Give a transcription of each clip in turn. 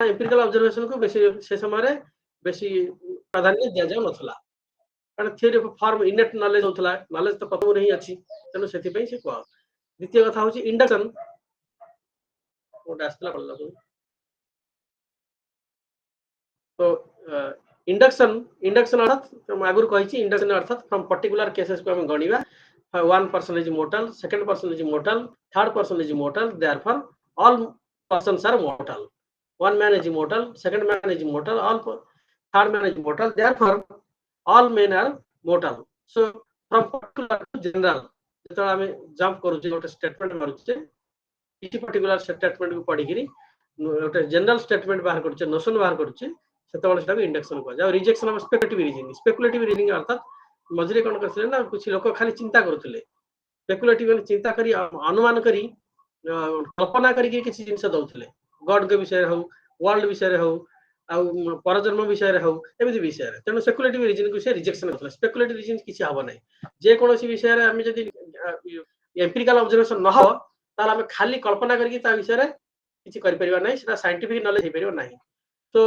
Empirical observation को बेसी से समय बेसी प्राधान्य दिया जाउ नथला कारण थ्योरी फॉर्म इनेट नॉलेज होतला नॉलेज तो कतौ नहीं अछि तनो सेति पई से को द्वितीय कथा होची इंडक्शन ओटा आस्तला पडला तो इंडक्शन अर्थात आगुर कहिछि इंडक्शन अर्थात फ्रॉम पर्टिकुलर केसेस को हम गणिबा 1% is mortal, second person is mortal, third person is mortal, therefore all persons are mortal. One man is immortal, second man is immortal, third man is mortal, therefore all men are mortal. So from particular to general जेतो हम jump करू जे गोटे statement मारू जे किसी particular statement को पढ़ी करी गोटे जनरल स्टेटमेंट बाहर करू जे नोशन बाहर करू जे सेतबेले सेटा इंडक्शन को जाउ रिजेक्शन ऑफ स्पेकुलेटिव रीजनिंग अर्थात मझरे कोन करथिले ना कुछ लोक खाली चिंता करूथिले स्पेकुलेटिव चिंता करी अनुमान करी कल्पना करी किसी जिंस दउथिले गॉड के विषय हो वर्ल्ड विषय हो आ परजन्म विषय हो एमिति विषय तेनु स्पेकुलेटिव रीजनिंग को से रिजेक्शन करथिले स्पेकुलेटिव रीजनिंग किछि हबो नै जे कोनोसी विषय रे हम जदी एम्पिरिकल ऑब्जर्वेशन न हो ताला हम खाली कल्पना करी ता विषय रे किछि करि परिबा नै सेटा साइंटिफिक नॉलेज हे परिबा नै तो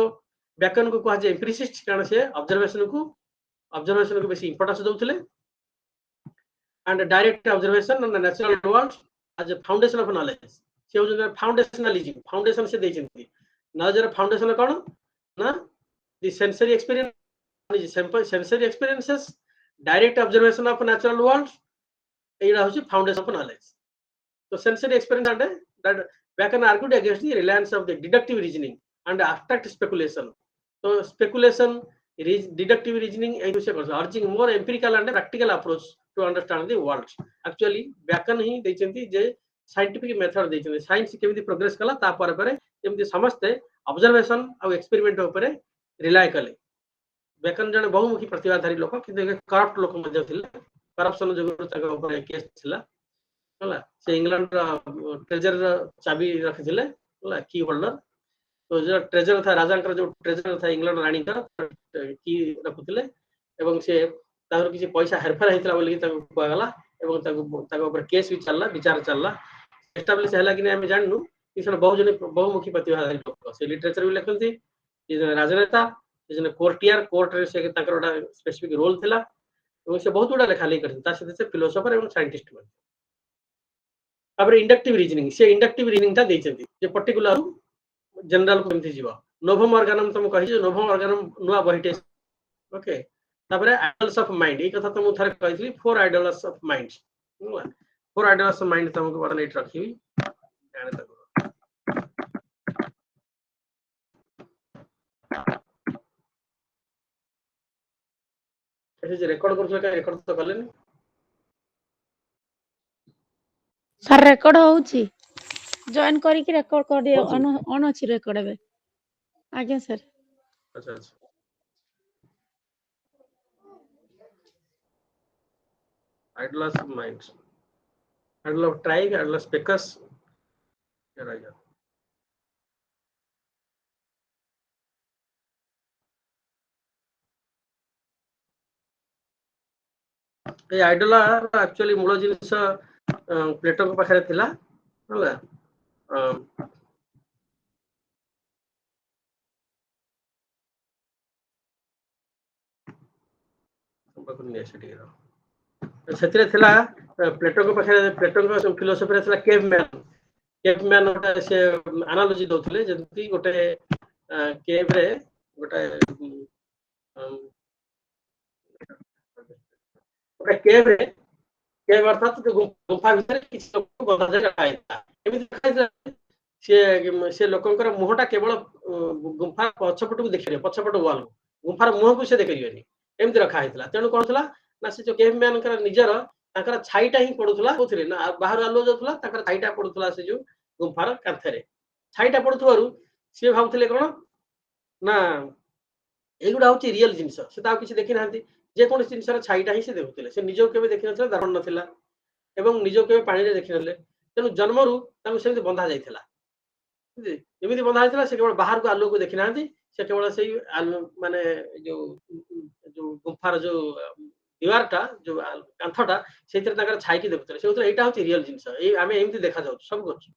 व्याकरण को कहा जे एम्पिरिसिस्ट कारण से ऑब्जर्वेशन को बेसी importance दउथिले and direct observation on the natural world as a foundation of knowledge से हो जे फाउंडेशनलिज्म फाउंडेशन से देइछन्ती नॉलेज फाउंडेशन कोन ना the sensory experience sensory experiences direct observation of natural world एइरा होची फाउंडेशन ऑफ नॉलेज तो सेंसरी एक्सपीरियंस एंड दैट व्याकरण argued against the reliance of the deductive reasoning and abstract speculation तो speculation deductive reasoning urging more empirical and practical approach to understand the world actually व्याकरण ही देइछन्ती जे scientific method देइछन्ती science केमिति progress कला ता पर केमिति समस्त observation आ experiment ऊपर rely कले व्याकरण जने बहुमुखी प्रतिभाधारी लोक किंतु करप्ट लोक मध्ये थिले करप्शन जगह तक ऊपर केस थिला हला से इंग्लैंड ट्रेजर चाबी रखिथिले हला की होल्डर तो जो ट्रेजर था राजा जो ट्रेजर था इंग्लैंड रानी का की रखुथिले एवं से तार किसी पैसा हेरफेर हेतला बोली ताको कहला एवं ताको ऊपर केस भी चलला विचार चलला एस्टैब्लिश हैला कि नै हम जाननु कि से बहुमुखी प्रतिभाधारी लोक से लिटरेचर भी लिखथि जे राजनेता जे कोर्टियर कोर्ट रे से ताकर स्पेसिफिक रोल थिला एवं से बहुत बड़ा लेखा करथि ता से फिलोसोफर एवं साइंटिस्ट बन अब इंडक्टिव रीजनिंग ता दैछथि जे पर्टिकुलर जनरल केमथि जीवा नोवम ऑर्गेनम तुम कहि जे नोवम ऑर्गेनम नुआ बहिटे ओके तापरे आइडल्स ऑफ माइंड ए कथा तुम थरे कहिथि four idols of mind four idols of mind तुमको बड़ा नेट रखी जाने तक जे रिकॉर्ड करछो का रिकॉर्ड तो करले सर रिकॉर्ड होउची जॉइन करी कि रिकॉर्ड कर दियो ऑन अछि रिकॉर्ड बे आज्ञा सर अच्छा idols of mind idol of tribe idol of स्पेकस ए आइडल एक्चुअली मूल जिंस प्लेटो को पाखरे थिला हला सेतिरे थिला प्लेटो को पाखरे प्लेटो को फिलोसोफी रे थिला केवमैन गोटे से एनालॉजी दोथले जंती गोटे केव रे गोटे केव रे केव अर्थात गुफा भीतर किछ लोक बंधा जाय रखायता एमिति रखायता से लोकंकर मुहटा केवल गुफा पछपट को देखिरे पछपट वाल गुफार मुह को से देखिरियनी एमिति रखा हैतला तेनु कोनथला ना से जो केव मैन कर निजर ताकर छाईटा ही पडुथला होथरे ना बाहर आलो जतला ताकर छाईटा पडुथला से जो गुफार कांथरे छाईटा पडुथवारु से भाबथले कोन ना एगुडा होची रियल जिंस से ता किछ देखि नाहंती जे कोन जिंसर छाईटा ही से देखुथले से निजो केबे देखि नथला दर्पण नथिला एवं निजो केबे पानी रे देखि नले तेनु जन्मरु तांको सेमिति बंधा जायथिला एमिति बंधा जायथिला से केवल बाहर को आलो को देखि नाहंती से केवल से माने जो गुफार जो दीवारटा जो कांथटा सेतिर ताकर छाई की देखुथले से उतर एटा होची रियल जिंस ए आमे एमिति देखा जाउ सब कुछ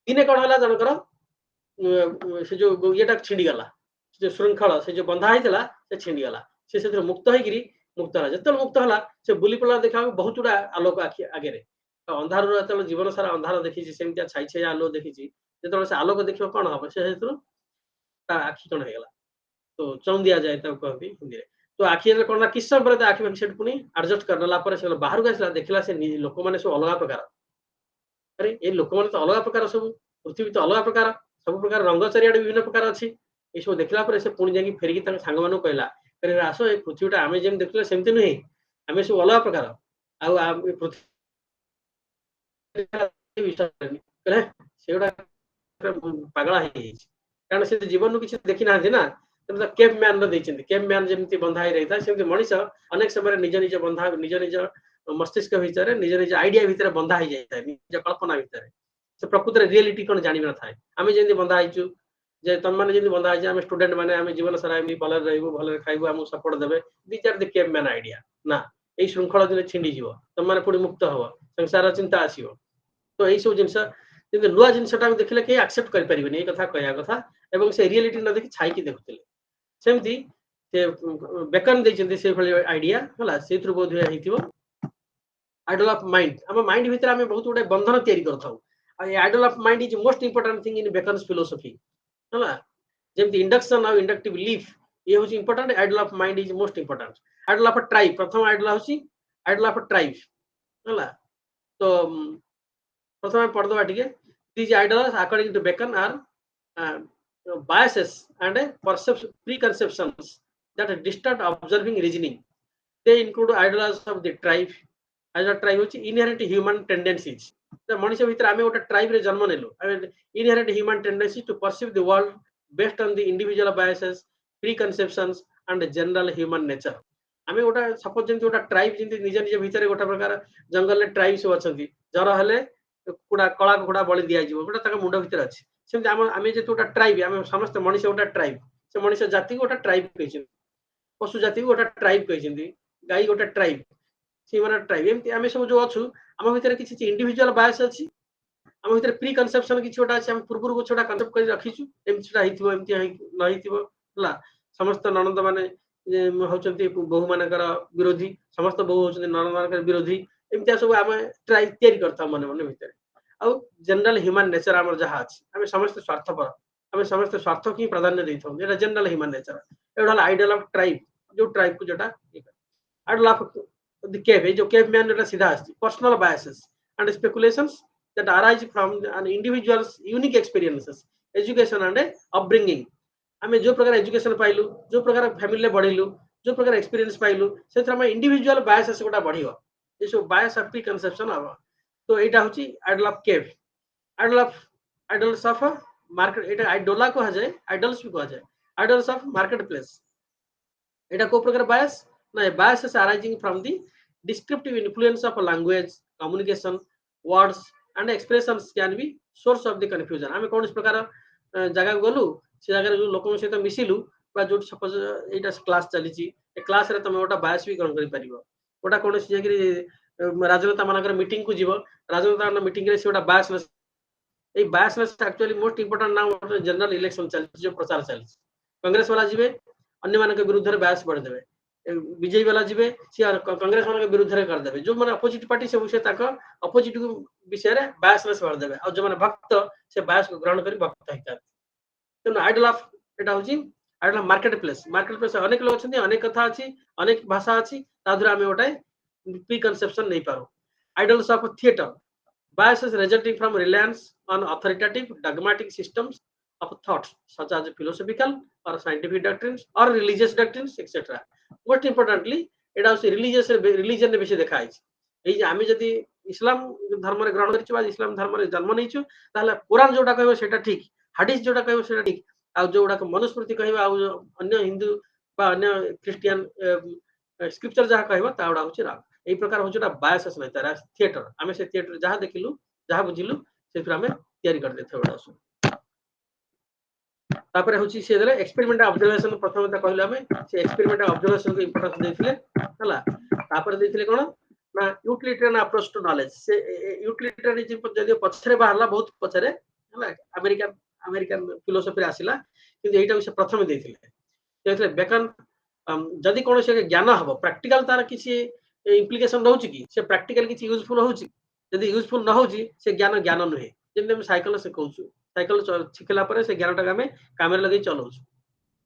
दिने कोन हला जनकर से जो येटा छिंडी गला जो श्रृंखला से जो बंधा हैतला से छिंडी गला से मुक्त होइकरी मुक्त होला जतल मुक्त होला से बुली पला देखा बहुत उड़ा आलोक आखि आगे रे अंधार जतल जीवन सारा अंधार देखि सेमतिया छाई छाई आलो देखि जतल से आलोक देखियो कोन हबो से हेतु ता आखि कोन हेगला तो चौं दिया जाए तब कहबी हिंदी रे तो आखि रे कोन किस समय पर आखि में सेट पुनी एडजस्ट करनला पर से बाहर गसला देखला से लोक माने सब अलग प्रकार अरे ए लोक माने तो अलग प्रकार सब पृथ्वी तो अलग प्रकार सब प्रकार रंग चारिआडे विभिन्न प्रकार अछि ए सब देखला पर से पुनी जाकी फेरिकी तक सांग मानु कहला अरे आसो ए पृथ्वीटा आमे जेम देखले सेमति नहीं आमे सब अलग प्रकार आ पृथ्वी सेगुड़ा पागला कारण से जीवन किसी देखी ना ना केप मैन केप मैन जमी बंधा ही रही है मनीष अनेक समय निज निज बंधा निज निज मस्तिष्क भितर निज निज आइडिया भितर बंधा ही जाए निज कल्पना भितर से प्रकृत रियलिटी कौन जानी न थाए आम जमी बंधा हो जे तुम मैंने जमी बंधा है स्टूडेंट मैंने आम जीवन सारा एमती भले रही भले खाइबू आमको सपोर्ट देवे these are the cave man idea ना यही श्रृंखला दिन छिंडी जीव तुम मैंने पुणी मुक्त हम संसार चिंता आसो तो यही सब जिनस नुआ जिनसा देखले कहीं एक्सेप्ट कर पारे ये कथा कहया कथा एवं से रियलिटी न देखि छाई देखुले सेमती से बेकन देइछन्ती से भली आइडिया हला सेथुर बोध हेतिबो आइडल ऑफ माइंड हम माइंड भीतर हम बहुत गुडे बंधन तयारी करथाउ आ idol of mind is most important thing in Bacon's philosophy हला जेमती इंडक्शन और इंडक्टिव लीफ ये होची important idol of mind is most important idol of tribe प्रथम आइडल होची आइडल ऑफ ट्राइब हला तो प्रथम पढ़दबा टिके these idols according to Bacon are biases and preconceptions that distort observing reasoning. They include idols of the tribe. Idol tribe which inherent human tendencies. The मनुष्य भीतर आमे ओटा tribe रे जन्म नेलु. Inherent human tendency to perceive the world based on the individual biases, preconceptions and general human nature. आमे ओटा suppose जेंति ओटा tribe जेंति निज निज भीतर गोटा प्रकार जंगल रे ट्राइब सब अछंती जरा हेले कुड़ा कला कुड़ा बलि दिया जीवो गोटा तक मुंड भीतर अछि सेमति आमे जे ओटा ट्राइब आमे समस्त मनुष्य ओटा ट्राइब से मनुष्य जाति ओटा ट्राइब कहिछन पशु जाति ओटा ट्राइब कहिछन्ती गाई ओटा ट्राइब से माने ट्राइब एमति आमे सब जो अछु आम भीतर किछि इंडिविजुअल बायस अछि आम भीतर प्री कन्सेप्शन किछि ओटा अछि हम पूर्वरु को छोटा कन्सेप्ट कर रखिछु एमतिटा हिथिबो एमति न हिथिबो हला समस्त ननंद माने होचन्ती बहु मानकर विरोधी समस्त बहु होचन्ती ननंद मानकर विरोधी एमतिया सब आमे ट्राई तयारी करता मन मन भीतर आ जनरल ह्यूमन नेचर हमर जहा अछि आमे समस्त स्वार्थपर आमे समस्त स्वार्थ की प्राधान्य देथौ एटा जनरल ह्यूमन नेचर एडा आइडियल ऑफ ट्राइब जो ट्राइब को जोटा आइडियल ऑफ द केव जो केव मैन जोटा सीधा अछि personal biases and speculations that arise from an individual's unique experiences education and upbringing आमे जो प्रकार एजुकेशन पाइलु जो प्रकार फैमिली बढ़िलु जो प्रकार एक्सपीरियंस पाइलु से हम इंडिविजुअल बायसेस गोटा बढ़ियो ये सब बायस ऑफ प्री कंसेप्शन हबो तो एटा होची idol of cave idols of market एटा आइडोला को जाए आइडल्स भी को जाए आइडल्स ऑफ मार्केट प्लेस एटा को प्रकार बायस ना biases arising from the descriptive influence of language communication words and expressions can be source of the confusion आमे कोन इस प्रकार जगह गलु से जगह लोक सहित मिसिलु बा जो सपोज एटा क्लास चली ए क्लास रे तुम ओटा बायस भी ग्रहण करि परिबो ओटा कोन से राजनेता मानकर मीटिंग को जीव राजनेता मीटिंग रे सेटा बायसनेस ए biasness actually most important now general election चल जो प्रचार चल कांग्रेस वाला जीवे अन्य मान के विरुद्ध रे बायस बढ़ देबे बीजेपी वाला जीवे से कांग्रेस मान के विरुद्ध रे कर देबे जो माने अपोजिट पार्टी से विषय ताका अपोजिट विषय रे बायसनेस बढ़ देबे और जो माने भक्त से बायस को ग्रहण करी भक्त हिता तो आइडल ऑफ एटा होची आइडल ऑफ मार्केट प्लेस अनेक लोग छथि अनेक कथा अछि अनेक भाषा अछि तादुर आमे ओटाय preconception नहीं पारो idols of theater biases resulting from reliance on authoritative dogmatic systems of thoughts such as philosophical or scientific doctrines or religious doctrines etc most importantly it also religion विषय देखा है जे आमे जदी इस्लाम धर्म रे ग्रहण करछि बा इस्लाम धर्म रे जन्म नैछु ताले कुरान जोटा कहबो सेटा ठीक हदीस जोटा कहबो सेटा ठीक आ जोटा मनुस्मृति कहबो आ अन्य हिंदू बा अन्य क्रिश्चियन स्क्रिप्चर जहा कहबो ताउडा होछि राग এই प्रकार होचोटा बायसेस नै तारा थिएटर आमे से थिएटर जहा देखिलु जहा बुझिलु से फिर आमे तयारी कर देथौ बडासु तापरे होची से देले एक्सपेरिमेंट ऑब्जर्वेशन प्रथम त कहले आमे से एक्सपेरिमेंट ऑब्जर्वेशन को इंपोर्टेंस देथिले हला तापरे देथिले कोन ना यूटिलिटेरियन अप्रोच टू नॉलेज से यूटिलिटेरियनिज्म जदी पछरे बाहरला बहुत पछरे हला अमेरिका अमेरिकन फिलोसफी आसिला किंतु एटा से प्रथम देथिले बेकन जदि कौन से ज्ञान हम प्रैक्टिकल तार किसी इम्प्लिकेशन रोचे कि से प्रैक्टिकल किसी यूजफुल होची जदि यूजफुल न होची से ज्ञान ज्ञान नुहे जेमि हम साइकिल शिखौछु साइकिल शिखला पर से ज्ञान टाक काम लगे चलाउछु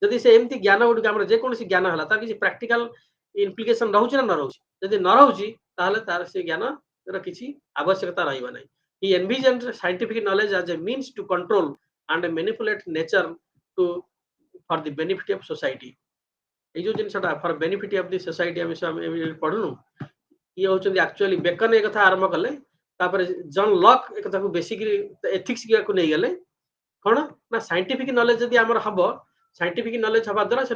जदि से एमती ज्ञान गुड आम जेकोसी ज्ञान है तार किसी प्रैक्टिकल इम्प्लिकेशन रोचे ना न रोचे जदि न रोची ताहले तार से ज्ञान किसी आवश्यकता रहिबा नै he envisioned scientific knowledge as a means to control and manipulate nature to for the benefit of society ए जो जिनसटा for benefit of the society हम पढ़नु ये होचंदी एक्चुअली बेकन एक कथा आरंभ कले तापर जॉन लॉक एक कथा को बेसिकली एथिक्स को नहीं गले कोन ना साइंटिफिक नॉलेज जदी हमर हबो साइंटिफिक नॉलेज हबा द्वारा से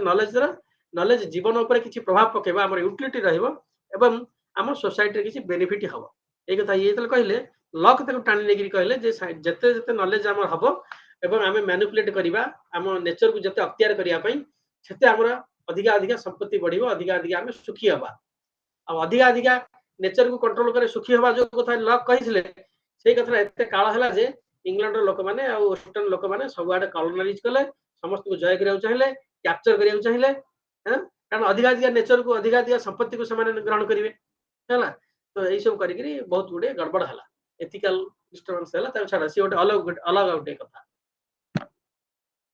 नॉलेज जीवन ऊपर किछि प्रभाव पकेबा हमर यूटिलिटी रहइबो एवं हमर सोसाइटी किछि बेनिफिट हबो ए कथा ये तले कहले लॉक तक टाणी लेकिन कहले जे जते जते नॉलेज हमर हबो एवं हमें मैनिपुलेट करिबा हम नेचर को जते अख्तियार करिया पई सेते हमरा अधिका अधिका संपत्ति बढ़िबो अधिका अधिका हमें सुखी हबा अब अधिका अधिका नेचर को कंट्रोल करे सुखी हबा जो कथा लॉक कहिसले सेही कथा एते काळ हला जे इंग्लैंड रो लोक माने आ वेस्टर्न लोक माने सब आडे कॉलोनाइज कले समस्त को जय करिया चाहिले कैप्चर करिया चाहिले हैं कारण अधिका अधिका नेचर को अधिका अधिका संपत्ति को समान ग्रहण करिवे हैला तो एई सब करी करी बहुत गुडे गड़बड़ हला एथिकल डिस्टर्बेंस हला त छाडा सी ओटे अलग ओटे कथा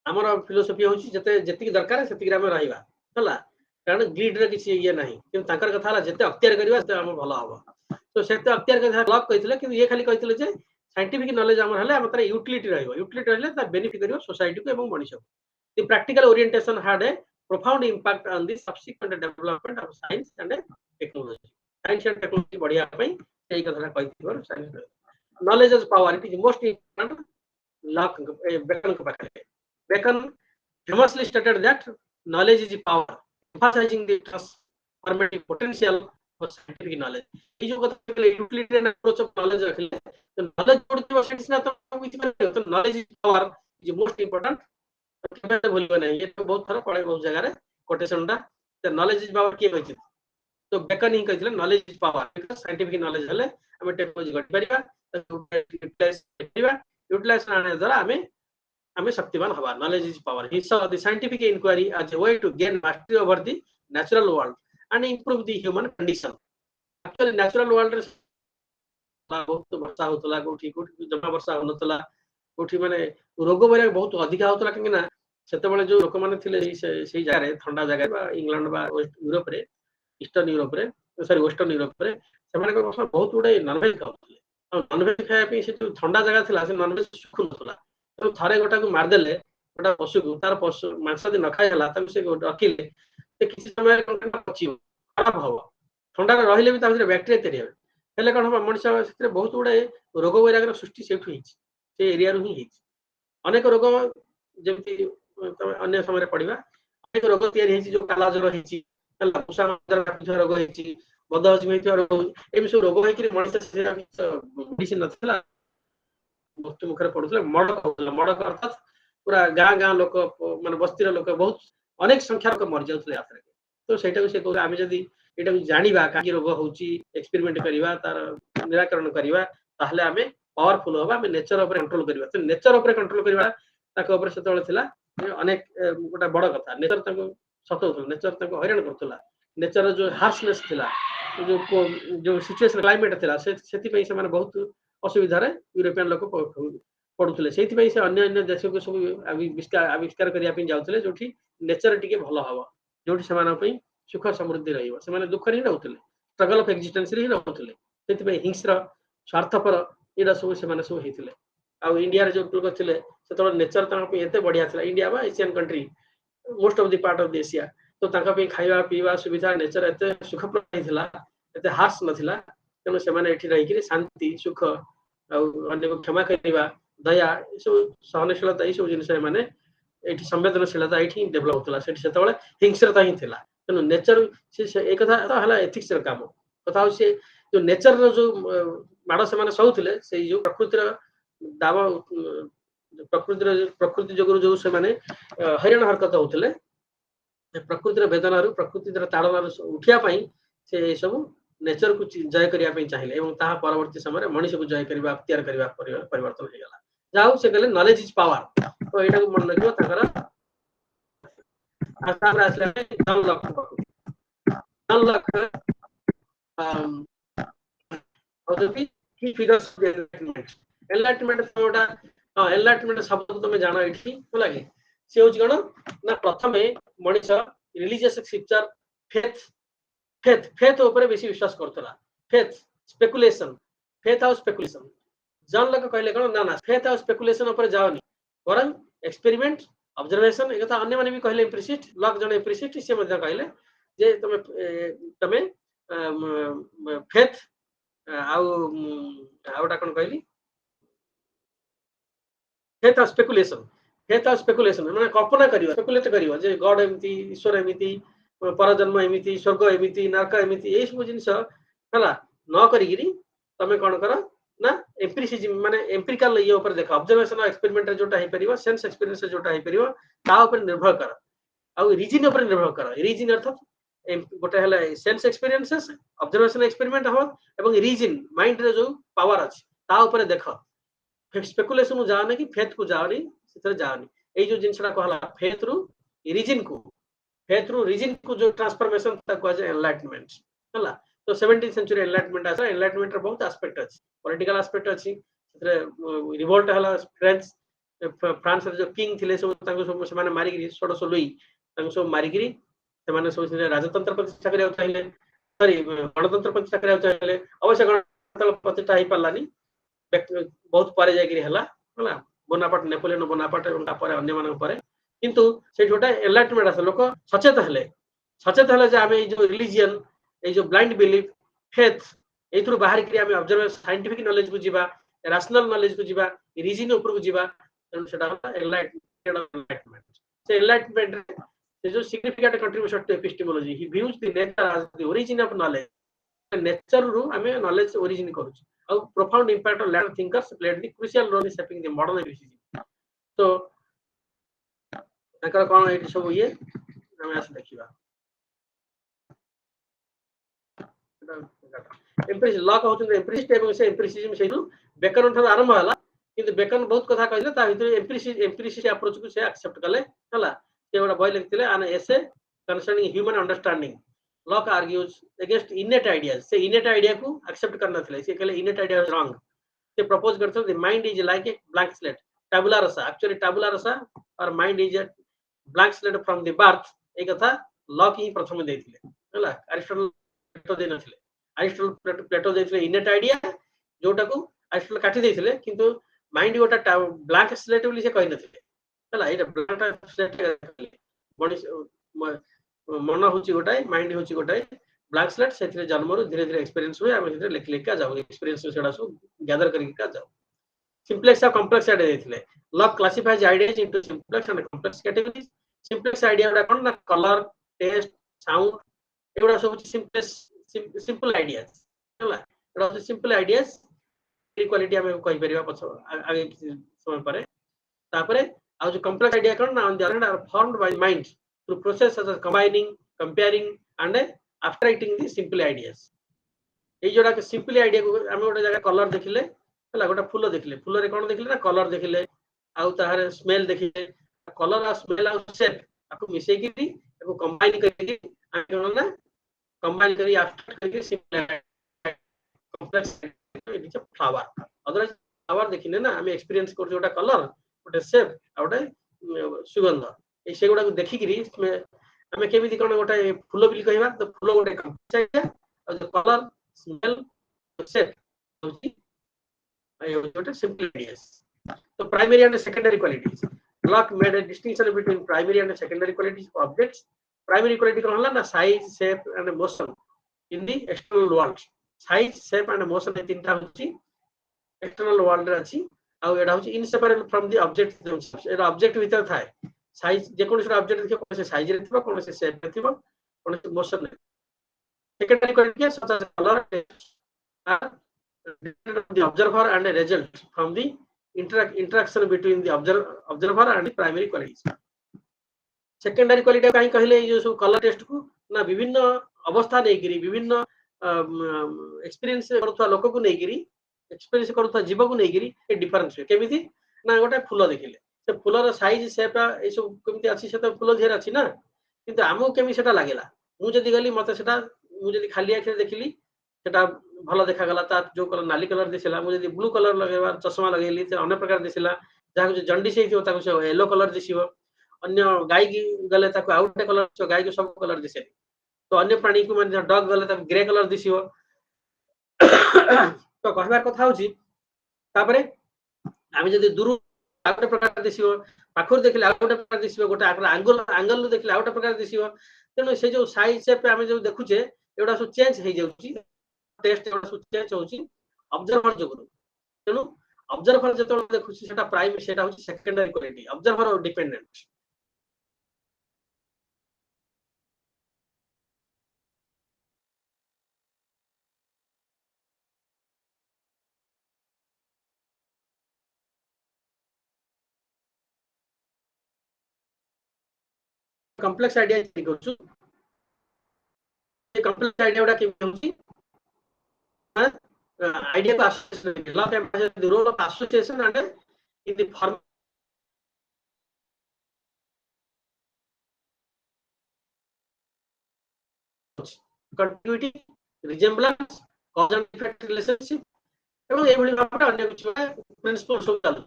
हमर फिलोसफी होची जते जति दरकार सेति ग्राम रहिबा हला कारण ग्रीड रे किसी ये नहीं कि ताकर कथा हला जते अख्तियार करिबा से हम भलो हबो तो सेते अख्तियार कथा लॉक कहितले कि ये खाली कहितले जे साइंटिफिक नॉलेज हमर हले हम तार यूटिलिटी रहले ता बेनिफिट करियो सोसाइटी को एवं मनुष्य को the practical orientation had a profound impact on the subsequent development of science and technology science and technology बढ़िया पई सेही कथा कहितबर science knowledge is power it is most important Locke Bacon को पाखले Bacon famously stated that knowledge is power, emphasizing the transformative potential for scientific knowledge. ये जो कथा कहले utilitarian approach of knowledge रखले तो knowledge पढ़ते वर्ष ना तो कुछ नहीं तो knowledge is power is most important केबे भूलबे नहीं ये तो बहुत थरा पढ़े बहुत जगह रे कोटेशन दा तो knowledge is power के होइछ तो बेकन ही कहले knowledge is power scientific knowledge हले हम टेक्नोलॉजी गट परिबा यूटिलाइज करने द्वारा हमें शक्तिमान हवा knowledge is power he saw the scientific inquiry as a way to gain mastery over the natural world and improve the human condition actually natural world रे बहुत वर्षा होतला कोठी जमा वर्षा होनतला कोठी माने रोग बरे बहुत अधिक होतला कि ना सेते बेले जो लोक माने थिले सेही जगह रे ठंडा जगह बा इंग्लैंड बा यूरोप रे ईस्टर्न यूरोप रे सॉरी वेस्टर्न यूरोप रे से माने बहुत गुडे नॉनवेज खाउतले नॉनवेज खाया पे से ठंडा जगह थिला से नॉनवेज सुख नतला तो थारे गोटा को मार देले गोटा पशु को तार पशु मांस दिन न खाइला तब से रखिले ते किसी समय कंटेंट पची खराब हो ठंडा रहिले भी तार बैक्टीरिया तैयार हो हेले कोन हम मनुष्य से बहुत गुडे रोग वैराग सृष्टि सेठु हिच से एरिया रु ही हिच अनेक रोग जेमति अन्य समय पड़िबा अनेक रोग तैयार हिच जो काला जर हिच हला पुसा जर रोग हिच बद हजम हिच रोग एम सब रोग है कि मनुष्य से मेडिसिन नथला मृत्यु मुखर पड़ुले मडक अर्थात पूरा गाँ लोक माने बस्तीर लोक बहुत अनेक संख्या लोक मर जाउतले आथरे तो सेटा को से कहले आमे जदी एटा को जानिबा काकी रोग होउची एक्सपेरिमेंट करिवा तार निराकरण करिवा ताहले आमे पावरफुल होबा आमे नेचर ऊपर कंट्रोल करिवा तो नेचर ऊपर कंट्रोल करिवा ताको ऊपर सेतले थिला अनेक गोटा बड़ कथा नेचर ताको सतोथल नेचर ताको हैरान करतला नेचर जो हार्शनेस थिला जो सिचुएशन क्लाइमेट थिला सेति पई से माने बहुत असुविधा रे यूरोपियन लोक पडुतले सेति पई से अन्य देश को सब आविष्कार करिया पे जाउतले जोठी नेचर टिके भलो हबो जोठी समान पई सुख समृद्धि रहिबो से माने दुख रे रहउतले स्ट्रगल ऑफ एक्जिस्टेंस रे रहउतले सेति पई हिंस्र स्वार्थपर एडा सब से माने सब हितले आ इंडिया रे जो लोक थिले सेतो नेचर ता पे एते बढ़िया थिला इंडिया बा Asian country most of the part of the Asia तो ताका पे खाइबा पीवा सुविधा नेचर एते सुखप्रद थिला एते हार्श नथिला तेणु से माने एठी रही कि शांति सुख अन्य को क्षमा करवा दया सब सहनशीलता ये सब जिनस माने एठी संवेदनशीलता एठी डेवलप होतला सेठी सेतबेले हिंस्रता ही थिला तेणु नेचर से एक कथा तो हला एथिक्स र काम कथा हो से जो नेचर रो जो माडो से माने सौथिले से जो प्रकृति रो दावा प्रकृति जगरु जो से माने हैरान हरकत होतले प्रकृति रो वेदना रो प्रकृति रो ताड़ना उठिया पई से सब नेचर को जय करिया पे चाहिए एवं ताहा परवर्ती समय मनुष्य को जय करबा अख्तियार करबा परिवर्तन हो गला जाऊ से कहले नॉलेज इज पावर तो एटा को मन रखियो ताकर आसाम आसले जन लक्ष्य और जो भी की फिगर्स एनलाइटमेंट जोटा एनलाइटमेंट शब्द तुम जान एठी होला कि से होच गण ना प्रथमे मनुष्य religious scripture faith faith faith ऊपर बेसी विश्वास करतला फेथ स्पेकुलेशन फेथ और स्पेकुलेशन जन लोग कहले गण ना ना फेथ और स्पेकुलेशन ऊपर जाओनी वरन एक्सपेरिमेंट ऑब्जर्वेशन एक था अन्य माने भी कहले एम्पिरिसिस्ट लॉक जन एम्पिरिसिस्ट से मध्य कहले जे तमे फेथ आउटा कौन कहली फेथ और स्पेकुलेशन माने कल्पना करियो स्पेकुलेट करियो जे गॉड एमिति ईश्वर एमिति परजन्म एमिति स्वर्ग एमिति नरक एमिति ए सब जिंस हला न करिगिरी तमे कोन कर ना एम्पिरिसिज्म माने एम्पिरिकल ये ऊपर देखा ऑब्जर्वेशन और एक्सपेरिमेंट जोटा हे परिबो सेंस एक्सपीरियंस जोटा हे परिबो ता ऊपर निर्भर कर आ रीजन ऊपर निर्भर कर रीजन अर्थात गोटे हला सेंस एक्सपीरियंसेस ऑब्जर्वेशन एक्सपेरिमेंट हो एवं रीजन माइंड रे जो पावर अछि ता ऊपर देखो स्पेकुलेशन को जाओ कि फेथ को जाओ से जाओनी ये जो जिनसा कहला फेथ रु रीजन को जो ट्रांसफॉर्मेशन कह जाए एनलाइटमेंट हला तो 17th सेंचुरी एनलाइटमेंट आसा एनलाइटमेंट रे बहुत एस्पेक्ट अछि पॉलिटिकल एस्पेक्ट अछि रिवोल्ट हला फ्रांस रे जो किंग थिले सब तांको सब माने मारी गिरी षोडश लुई तांको सब मारी गिरी से माने सब राजतंत्र प्रतिष्ठा करिया चाहिले सॉरी गणतंत्र प्रतिष्ठा करिया चाहिले अवश्य गणतंत्र प्रतिष्ठा ही पालानी बहुत पारे जागिरी हला हला बोनापार्ट नेपोलियन बोनापार्ट उनका पारे अन्य मानक पारे किंतु से जोटा एनलाइटमेंट आसे लोक सचेत हले जे आमे जो रिलीजियन ए जो ब्लाइंड बिलीफ फेथ एथुर बाहर करी आमे ऑब्जर्व साइंटिफिक नॉलेज को जीवा रैशनल नॉलेज को जीवा रीजन ऊपर को जीवा तन सेटा एनलाइटमेंट से एनलाइटमेंट से जो significant contribution to epistemology he views the nature as the origin of knowledge nature रु आमे नॉलेज ओरिजिन करू और profound impact on later thinkers played the crucial role in shaping the modern empiricism so Takar cone eighty सब ये हम आसे देखिबा एम्पिरिसिस्ट lock होत एम्पिरिसिस्ट एवं से एम्पिरिसिज्म सेनु बेकन ठार आरंभ हला किंतु बेकन बहुत कथा कहले ता भीतर एम्पिरिसिस्ट अप्रोच को से एक्सेप्ट कले हला से बडा बय लिखतिले an essay concerning human understanding Locke argues against innate ideas से इनेट आइडिया को एक्सेप्ट करना थिले से कहले इनेट आइडिया इज रॉन्ग से प्रपोज करते the mind is like a blank slate tabula rasa actually tabula rasa और mind is a blank slate from the birth एक कथा लॉक ही प्रथम देथिले हला अरिस्टोटल प्लेटो देना थिले अरिस्टोटल प्लेटो देथिले इनेट आइडिया जोटा को अरिस्टोटल काटी देथिले किंतु माइंड गोटा ब्लैंक स्लेट बोली से कहि नथिले हला एटा ब्लैंक स्लेट मनीष मन होची गोटाय माइंड होची गोटाय ब्लैंक स्लेट सेथिरे जन्मरु धीरे धीरे एक्सपीरियंस हुए हम सेथिरे लिख लिख का जाऊ एक्सपीरियंस सेडा सब गैदर करके का जाऊ सिंप्लेक्स और कॉम्प्लेक्स आइडिया देथिले Locke classifies ideas into simplex and complex categories simplex idea रा कोन ना कलर टेस्ट साउंड एगुडा सब सिंपल आइडियाज हला एडा सिंपल आइडियाज इक्वालिटी हम कहि परिबा पछ आगे समय पारे तापरे आ जो कॉम्प्लेक्स आइडिया कोन ना on the other hand are formed by mind through process such as combining comparing and abstracting the simple ideas ए जोड़ा के सिंपल आइडिया को हम गोटे जगह कलर देखिले हला गोटा फूल देखिले फूल रे कोन देखिले ना कलर देखिले आउ ताहार स्मेल देखिले कलर आ स्मेल आ शेप आको मिसै कि एको कंबाइन करके आको ना कंबाइन करी एब्स्ट्रैक्ट करके simple complex it is a flower otherwise flower देखिले ना हम एक्सपीरियंस कर जोटा कलर गोटे शेप आ गोटे सुगंध ए सेगुडा को देखि कि हमें केमिति कोन गोटा फूल बिल कहबा तो फूल गोटे कंपाइड और जो कलर स्मेल शेप होची आई गोटे सिंपल आइडियाज तो primary and secondary qualities Locke made a distinction between primary and secondary qualities of objects primary quality कोन होला ना size shape and motion in the external world size shape and motion ए तीनटा होची external world रे अछि आ एडा होची इनसेपरेबल फ्रॉम द ऑब्जेक्ट एडा ऑब्जेक्ट भीतर थाए साइज जे कोन ऑब्जेक्ट देखियो कोन से साइज रे थिबो कोन से शेप रे थिबो कोन से मोशन रे secondary quality such as colour the observer and a result from the interaction between the observer and the primary qualities secondary quality काई कहले जो सब कलर टेस्ट को ना विभिन्न अवस्था नै गिरी विभिन्न एक्सपीरियंस करथवा लोक को नै गिरी एक्सपीरियंस करथवा जीव को नै गिरी ए डिफरेंस केमिति ना गोटे फूल देखिले से फूलर साइज सेप ए सब केमती अछि से तो फूल धेर अछि ना किंतु आमो केमी सेटा लागेला मु जदी गली मते सेटा मु जदी खाली आखे देखिली सेटा भलो देखा गला ता जो कलर नाली कलर दिसिला मु जदी ब्लू कलर लगेबा चश्मा लगेली ते अन्य प्रकार दिसिला जाको जो जंडिस हेतियो ताको से येलो कलर दिसिबो अन्य गाय की गले ताको आउट कलर गाय को सब कलर दिसे तो अन्य प्राणी को मन डॉग गले ताको ग्रे कलर दिसिबो तो कहबार कथा होची तापरे आमे जदी दूर आउट प्रकार दिसिबो पाखर देखले आउट प्रकार दिसिबो गोटे एंगल देखले आउट प्रकार दिसिबो तेनो से जो साइज से आमे जो देखुचे एडा सब चेंज हे जाउची टेस्ट एडा सब चेंज होची ऑब्जर्वर जो तेनु ऑब्जर्वर जतो देखुची सेटा प्राइम सेटा होची सेकेंडरी क्वालिटी ऑब्जर्वर और डिपेंडेंट कॉम्प्लेक्स आइडिया करूछु ये कॉम्प्लेक्स आइडिया उडा के होची idea of association develop the role of association and in the form continuity resemblance cause and effect relationship এবং এইভাবে ভাবে অন্য কিছু প্রিন্সিপাল সব চালু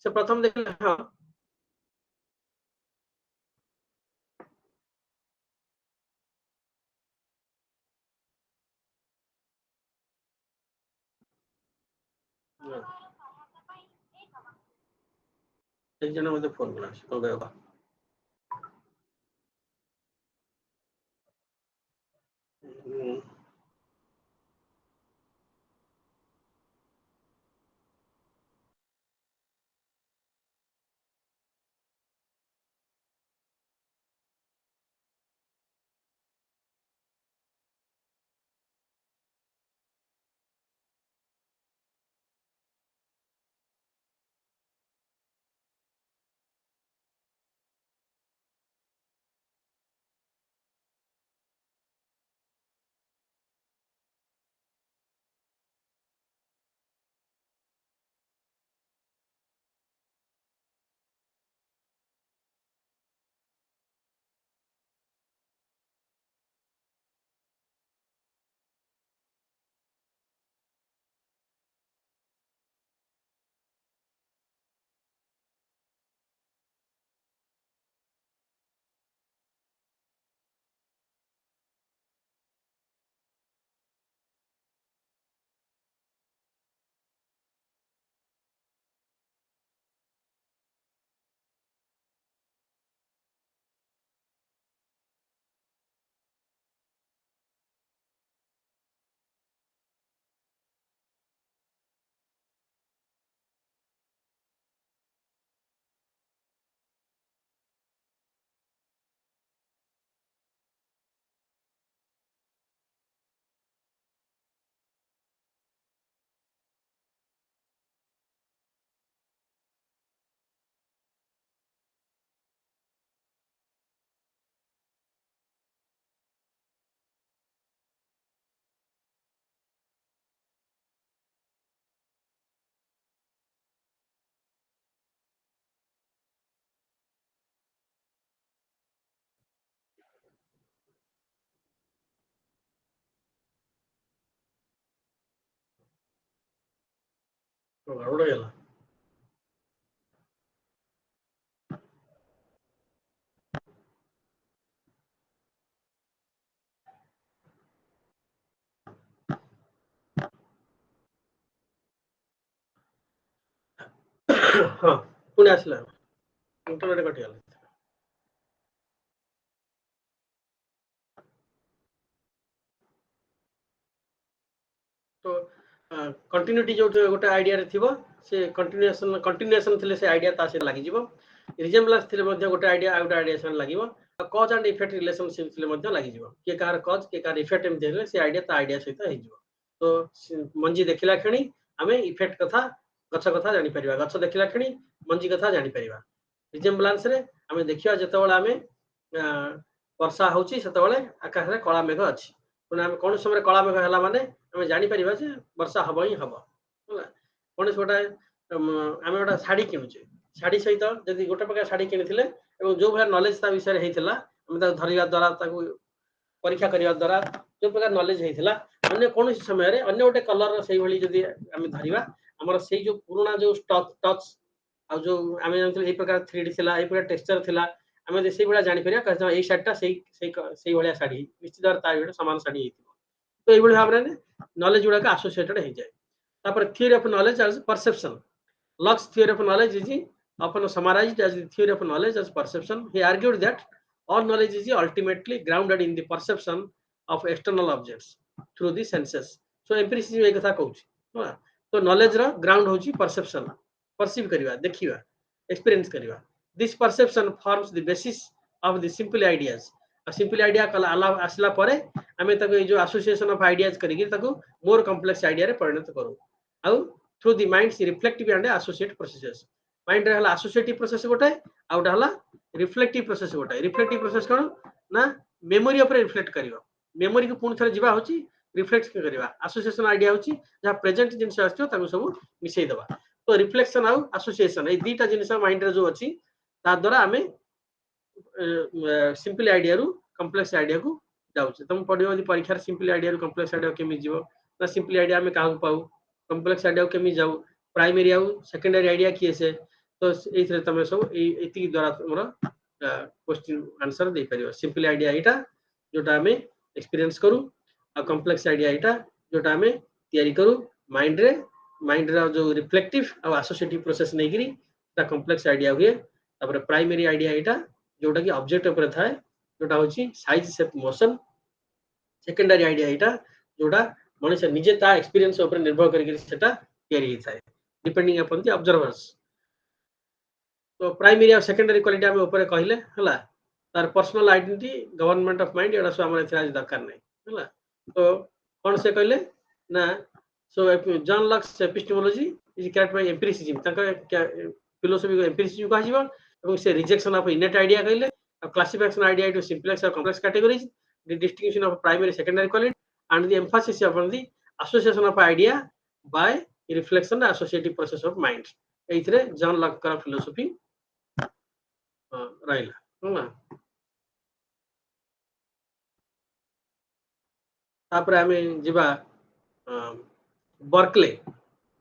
সে প্রথম দেখলে হ্যাঁ এই জন্য আমাদের ফোন করা সকল দেওয়া ଗଡବଡ ହେଇଗଲା ହଁ ପୁଣି ଆସିଲା ଇଣ୍ଟରନେଟ କଟିଗଲା तो कंटिन्यूटी जो गोटे आइडिया रे थिबो से कंटिन्यूएशन थिले से आइडिया ता से लागि जिवो रिजेम्बलेंस थिले मध्ये गोटे आइडिया आउट आइडिया से लागिवो कॉज एंड इफेक्ट रिलेशनशिप थिले मध्ये लागि जिवो के कार कॉज के कार इफेक्ट एम देले से आइडिया ता आइडिया सहित हे जिवो तो मंजी देखिला खणी हमें इफेक्ट कथा गछ कथा जानि परिबा गछ देखिला खणी मंजी कथा जानि परिबा रिजेम्बलेंस रे हमें देखिया जतबेला हमें वर्षा होची सेतबेले आकाश रे कला मेघ अछि पुना हम कोन समय कला मेघ हला माने हमें जानि परिबा जे वर्षा हबो ही हबो होला कोन छोटा आम गोटे शाढ़ी किणुचे शाढ़ी सहित जदि गोटे प्रकार शाढ़ी किଣିथिले एवं जो भाया नॉलेज ता विषय हेइथिला हम ता धरिया द्वारा ताकू परीक्षा करिया द्वारा जो प्रकार नॉलेज हेइथिला अन्य कोन समय रे अन्य गोटे कलर सही भली जदि हम धरिबा हमर सेही जो पुराना जो टच आ जो आमे जानथिले ए प्रकार 3D थिला ए प्रकार टेक्सचर थिला आमे जे सेही भलिया जानि परिया कह ए शाढ़ीटा सेही भलिया शाढ़ी निश्चित भाव ता समान शाढ़ी हेइथिबो तो ए भली भाबरे नॉलेज गुडा का एसोसिएटेड हे जाय तापर theory of knowledge as perception Locke's theory of knowledge is often summarized as the theory of knowledge as perception. He argued that all knowledge is ultimately grounded in the perception of external objects through the senses. So empiricism एक कथा कहूची तो knowledge रा ground होची perception perceive करिवा देखिवा experience करिवा this perception forms the basis of the simple ideas a simple idea कला आसला परे हमें ताको ए जो association of ideas करिकि ताको more complex idea रे परिणत करू आउ through the mind's reflective and associative processes mind रे हला associative process गोटे आ गोटे हला reflective process गोटे reflective process कोन ना मेमोरी ऊपर रिफ्लेक्ट करिवो मेमोरी को पुन थरे जीवा होची रिफ्लेक्ट करिवा एसोसिएशन आइडिया होची जहा प्रेजेंट जिंस आछो ताको सब मिसै दबा तो रिफ्लेक्शन आ एसोसिएशन ए दीटा जिंस माइंड रे जो अछि ता द्वारा हमें सिंपल आइडिया रु कॉम्प्लेक्स आइडिया को जाउछ तुम पढियो परीक्षा सिंपल आइडिया रु कॉम्प्लेक्स आइडिया केमि जीवो ना सिंपल आइडिया हमें काहू पाऊ कॉम्प्लेक्स आइडिया केमि जाऊ प्राइमरी आउ सेकेंडरी आइडिया किए से तो एथरे तमे सब एति द्वारा तुमरा क्वेश्चन आंसर दे परियो सिंपल आइडिया एटा जोटा हमें एक्सपीरियंस करू आ कॉम्प्लेक्स आइडिया एटा जोटा हमें तयारी करू माइंड रे जो रिफ्लेक्टिव आ एसोसिएटिव प्रोसेस नै गिरी ता कॉम्प्लेक्स आइडिया हुए तापर प्राइमरी आइडिया एटा जोटा कि ऑब्जेक्ट ऊपर थाए जोटा होची size shape motion secondary idea एटा जोटा मनुष्य निजे ता एक्सपीरियंस ऊपर निर्भर करके सेटा तयारी थाए डिपेंडिंग अपॉन द ऑब्जर्वर्स तो प्राइमरी और सेकेंडरी क्वालिटी हम ऊपर कहले हला तार personal identity government of mind एडा सब हमरे आज दरकार नै हला तो कोन से कहले ना so John Locke's epistemology is कैरेक्ट बाय एम्पिरिसिज्म तंका फिलोसॉफी को एम्पिरिसिज्म कहा जीवा एवं से रिजेक्शन ऑफ इनेट आइडिया कहले क्लासिफिकेशन आइडिया टू सिंपलेक्स और complex categories the distinction of primary secondary quality and the emphasis upon the association of idea by reflection and associative process of mind एइथरे John Locke का philosophy राइला ना तापर हमें जिबा Berkeley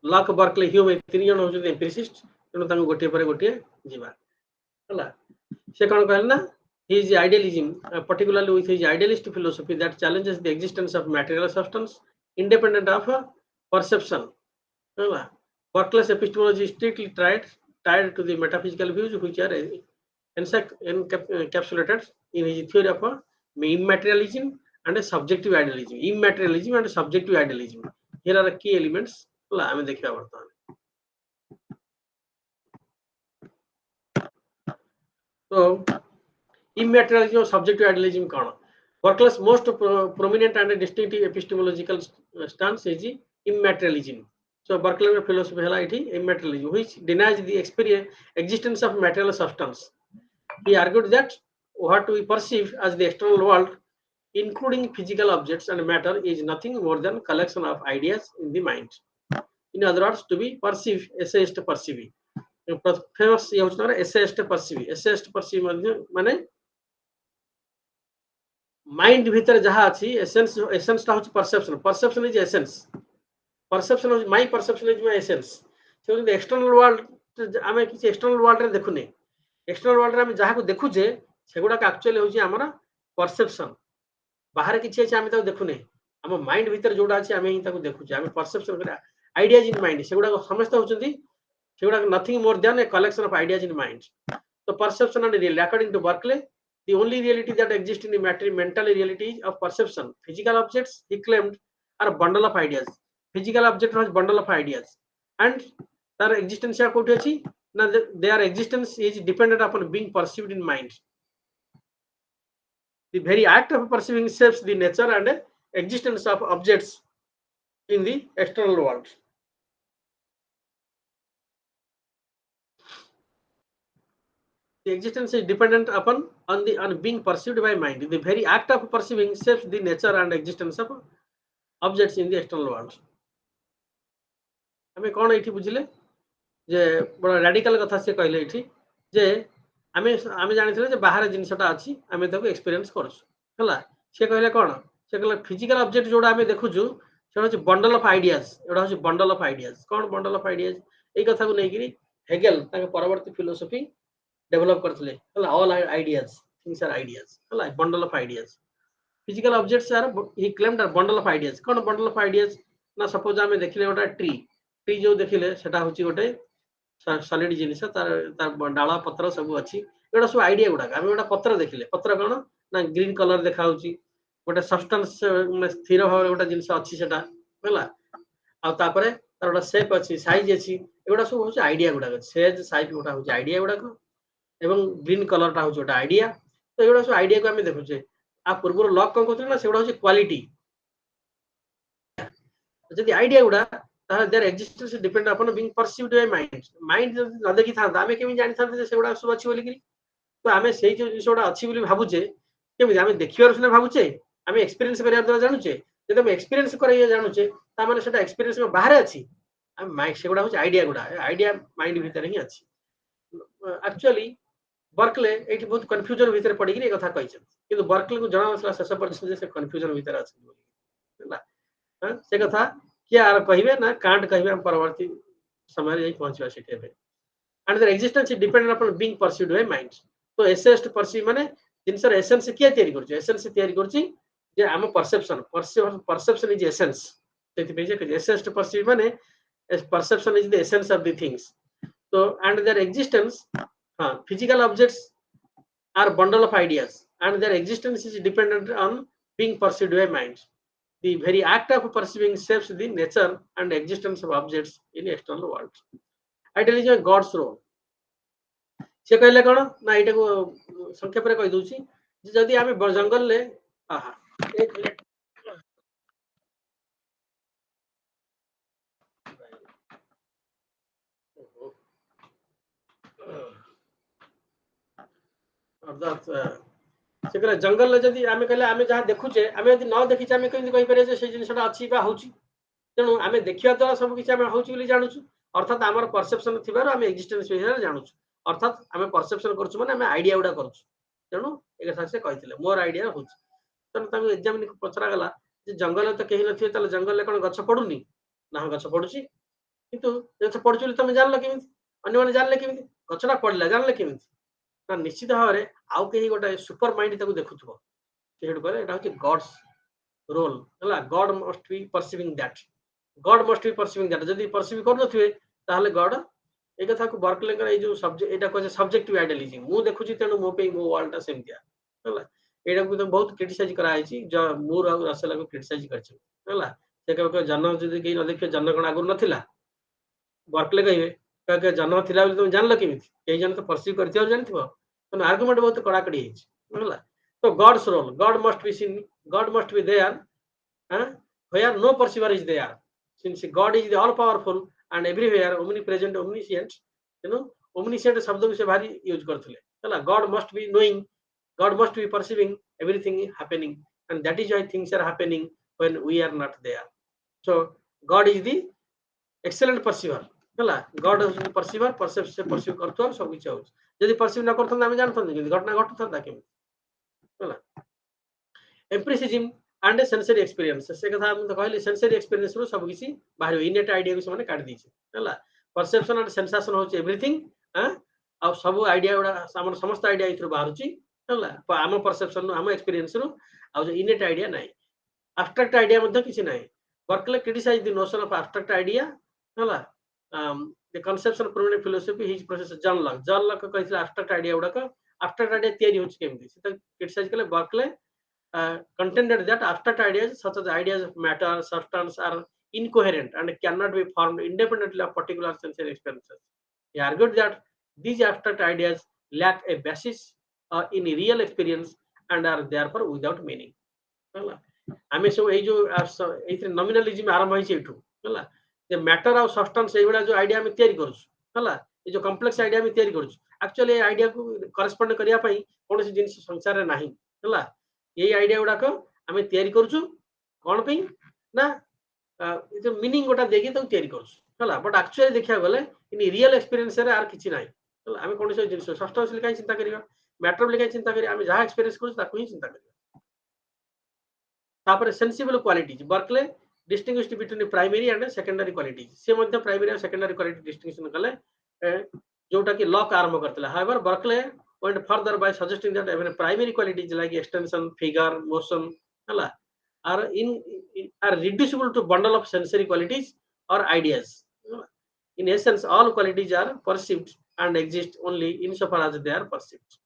lock Berkeley Hume तीन जन होजो एम्पिरिसिस्ट तनो तांग गोटे पर गोटे जिबा हला से कोन कहल ना his idealism particularly with his idealist philosophy that challenges the existence of material substance independent of perception Berkeley's epistemology strictly tied to the metaphysical views which are encapsulated in his theory of immaterialism and subjective idealism and subjective idealism here are the key elements हमें देखिबा वर्तमान तो immaterialism or subjective idealism कौन Berkeley's most prominent and distinctive epistemological stance is immaterialism so Berkeley philosophy hela iti immaterialism which denies the existence of material substance he argued that what we perceive as the external world including physical objects and matter is nothing more than collection of ideas in the mind in other words to be perceived essayist perceiving famous ये होता है essayist perceive माने mind भीतर जहा अछि essence ता होछि perception is essence perception होछि my perception is my essence से एक्सटर्नल वर्ल्ड आमे किछ एक्सटर्नल वर्ल्ड रे देखुने एक्सटर्नल वर्ल्ड रे हम जहा को देखु जे सेगुडा का एक्चुअली होछि हमरा परसेप्शन बाहर किछ अछि हम ताको देखुने हम माइंड भीतर जोडा अछि हम ही ताको देखु जे हम परसेप्शन करा आइडियाज इन माइंड सेगुडा को समस्त होछंती सेगुडा nothing more than a collection of ideas in mind तो perception and real according to Berkeley the only reality that exists in the mental reality of perception physical objects he claimed are a bundle of ideas physical object has bundle of ideas and their existence ya koti achi na their existence is dependent upon being perceived in mind the very act of perceiving shapes the nature and existence of objects in the external world the existence is dependent upon on being perceived by mind the very act of perceiving shapes the nature and existence of objects in the external world हमें कौन एठी बुझिले जे बड़ा radical कथा से कहले इठी जे आमे आमे जानिथिले जे बाहर जिनिसटा अछि आमे ताको एक्सपीरियंस करछु हला से कहले कोन से कहले फिजिकल ऑब्जेक्ट जोडा आमे देखुछु सेटा होची बंडल ऑफ आइडियाज एटा होची बंडल ऑफ आइडियाज कोन बंडल ऑफ आइडियाज ए कथा को नेगिरी हेगेल ताके परवर्ती फिलोसफी डेवलप करथिले हला all ideas things are ideas हला bundle of ideas physical objects are he claimed are bundle of ideas कोन बंडल ऑफ आइडियाज ना सपोज आमे देखिले गोटा ट्री जो देखिले सेटा होची गोटे सॉलिड जिनिस तार तार डाला पत्र सब अछि एटा सब आइडिया गुडा आमे गोटा पत्र देखिले पत्र कोन ना ग्रीन कलर देखा होची गोटे सब्सटेंस स्थिर भाव गोटा जिनिस अछि सेटा हला आ तापरे तार गोटा शेप अछि साइज अछि एगुडा सब होची आइडिया गुडा सेज साइज गोटा होची आइडिया गुडा को एवं ग्रीन कलर टा होची गोटा आइडिया तो एगुडा सब आइडिया को आमे देखुचे आ पूर्व लॉक कोन करथि ना सेगुडा होची क्वालिटी जदि आइडिया गुडा ताहा their existence depend upon being perceived by mind mind न देखि था आमे केमि जानि था जे सेगुडा सब अछि बोली कि तो आमे सेही जो जिसोडा अछि बोली भाबुचे केमि आमे देखिबार सुने भाबुचे आमे एक्सपीरियंस करिया द्वारा जानुचे जदि हम एक्सपीरियंस करिया जानुचे ता माने सेटा एक्सपीरियंस में बाहर अछि आमे माइंड सेगुडा होची आइडिया माइंड भीतर ही अछि एक्चुअली बर्कले एठी बहुत कंफ्यूजन भीतर पड़ी कि कथा कहि किंतु बर्कले को जଣା नसला शेष पर्यंत जे से कंफ्यूजन भीतर अछि बोली हला से कथा किया आर कहिबे ना कांट कहिबे हम परवर्ती समय रे पहुंचबा सिखेबे and their existence is dependent upon being perceived by mind तो essence to perceive माने जिनसर essence किया तयारी करछ essence तयारी करछ जे हम perception is essence सेति पे जे essence to perceive माने perception is the essence of the things so and their existence physical objects are bundle of ideas and their existence is dependent on being perceived by mind the very act of perceiving shapes the nature and existence of objects in external world ideally god's role से कहले कोन ना एटा को संक्षेप रे कहि दोछि जे जदि आमे जंगल ले आहा एक मिनट अर्थात से कहले जंगल ले जदि आमे कहले आमे जहा देखुचे आमे जदि न देखिचे आमे केमि कहि पारे जे से जिनिसटा अछि बा होछि तेनु आमे देखिया द्वारा सब किछ आमे होछि बोली जानुछु अर्थात हमर परसेप्शन थिबार आमे एक्जिस्टेंस विषय जानुछु अर्थात आमे परसेप्शन करछु माने आमे आइडिया उडा करछु तेनु एक कथा से कहिथिले मोर आइडिया होछि तेनु ताको एग्जाम नि पचरा गला जे जंगल त केहि नथिए तले जंगल ले कोन गछ पडुनी ना गछ पडुची किंतु गछ पडुची तमे जानल केमिति अन्य माने जानले केमिति गछडा पडला जानले केमिति ना निश्चित भाबरे आउ केहि गोटा सुपर माइंड ताको देखुथबो सेडु करे एटा होछि गॉड्स रोल हला God must B perceiving that God must B perceiving that जदि परसीव कर नथिबे ताहले गॉड ए कथा को बर्कले कर ए जो सब्जेक्ट एटा को सब्जेक्टिव आइडियलिज्म मु देखुची तेनु मो पे मो वर्ल्ड ता सेमतिया हला एटा को तो बहुत क्रिटिसाइज करा आइची जो मूर और रसेला को क्रिटिसाइज करछ हला से कह जन्म जदि केहि न देखियो जन्म कोन आगुर नथिला बर्कले कहिबे कह जन्म थिला बोली तुम जानल केमिति केहि जन तो परसीव करथियो जानथिबो तो आर्गुमेंट बहुत कड़ा कड़ी हिच हला तो God's role God must be seen God must be there where no perceiver is there since god is the all powerful and everywhere omnipresent omniscient you know omniscient शब्द से भारी यूज करथले हला god must be knowing god must be perceiving everything happening and that is why things are happening when we are not there so god is the excellent perceiver हला god is the perceiver perceive से perceive करतो सब किछ हो यदि perceive न करथन हम जानथन कि घटना घटथन ता केमि हला एम्पिरिसिज्म and sensory experience से कथा हम तो कहली sensory experience रो सब किसी बाहर इनेट आइडिया को माने काट दीछे हला परसेप्शन एंड सेंसेशन होची एवरीथिंग आ सब आइडिया उडा हमर समस्त आइडिया इथरो बाहरची हला हम परसेप्शन हम एक्सपीरियंस रो आ जो इनेट आइडिया नाही abstract आइडिया मध्ये किछि नाही Berkeley criticize the notion of abstract idea हला the conception prominent philosophy his process John Locke कहिसला abstract आइडिया उडा का abstract आइडिया तयारी होची केमति से क्रिटिसाइज कले Berkeley contended that abstract ideas such as ideas of matter, substance are incoherent and cannot be formed independently of particular sensory experiences. He argued that these abstract ideas lack a basis in real experience and are therefore without meaning. आमे सब ए जो एथि नॉमिनलिज्म आरंभ होई छै एठू हला जे matter और substance ए बडा जो आइडिया में तयारी करूछ हला ए जो कॉम्प्लेक्स आइडिया में तयारी करूछ एक्चुअली आइडिया को करेस्पोंड करिया पई कोनोसी जिनिस संसार रे नाही हला ये आइडिया गुडा को आमे तयारी करछु कोन पई ना जो मीनिंग गोटा देखि त तयारी करछु हला बट एक्चुअली देखिया गले इन रियल एक्सपीरियंस रे आर किछि नाही आमे कोन से जिंस सब्सटेंस लिखाई चिंता करिया मैटर लिखाई चिंता करिया आमे जहा एक्सपीरियंस करू ताकू ही चिंता करिया तापर sensible qualities Berkeley distinguished between primary and secondary qualities से मध्य प्राइमरी और सेकेंडरी क्वालिटी डिस्टिंक्शन कले जोटा कि लॉक आरंभ Kartala however Berkeley went further by suggesting that even primary qualities like extension figure motion hala are are reducible to bundle of sensory qualities or ideas in essence all qualities are perceived and exist only insofar as they are perceived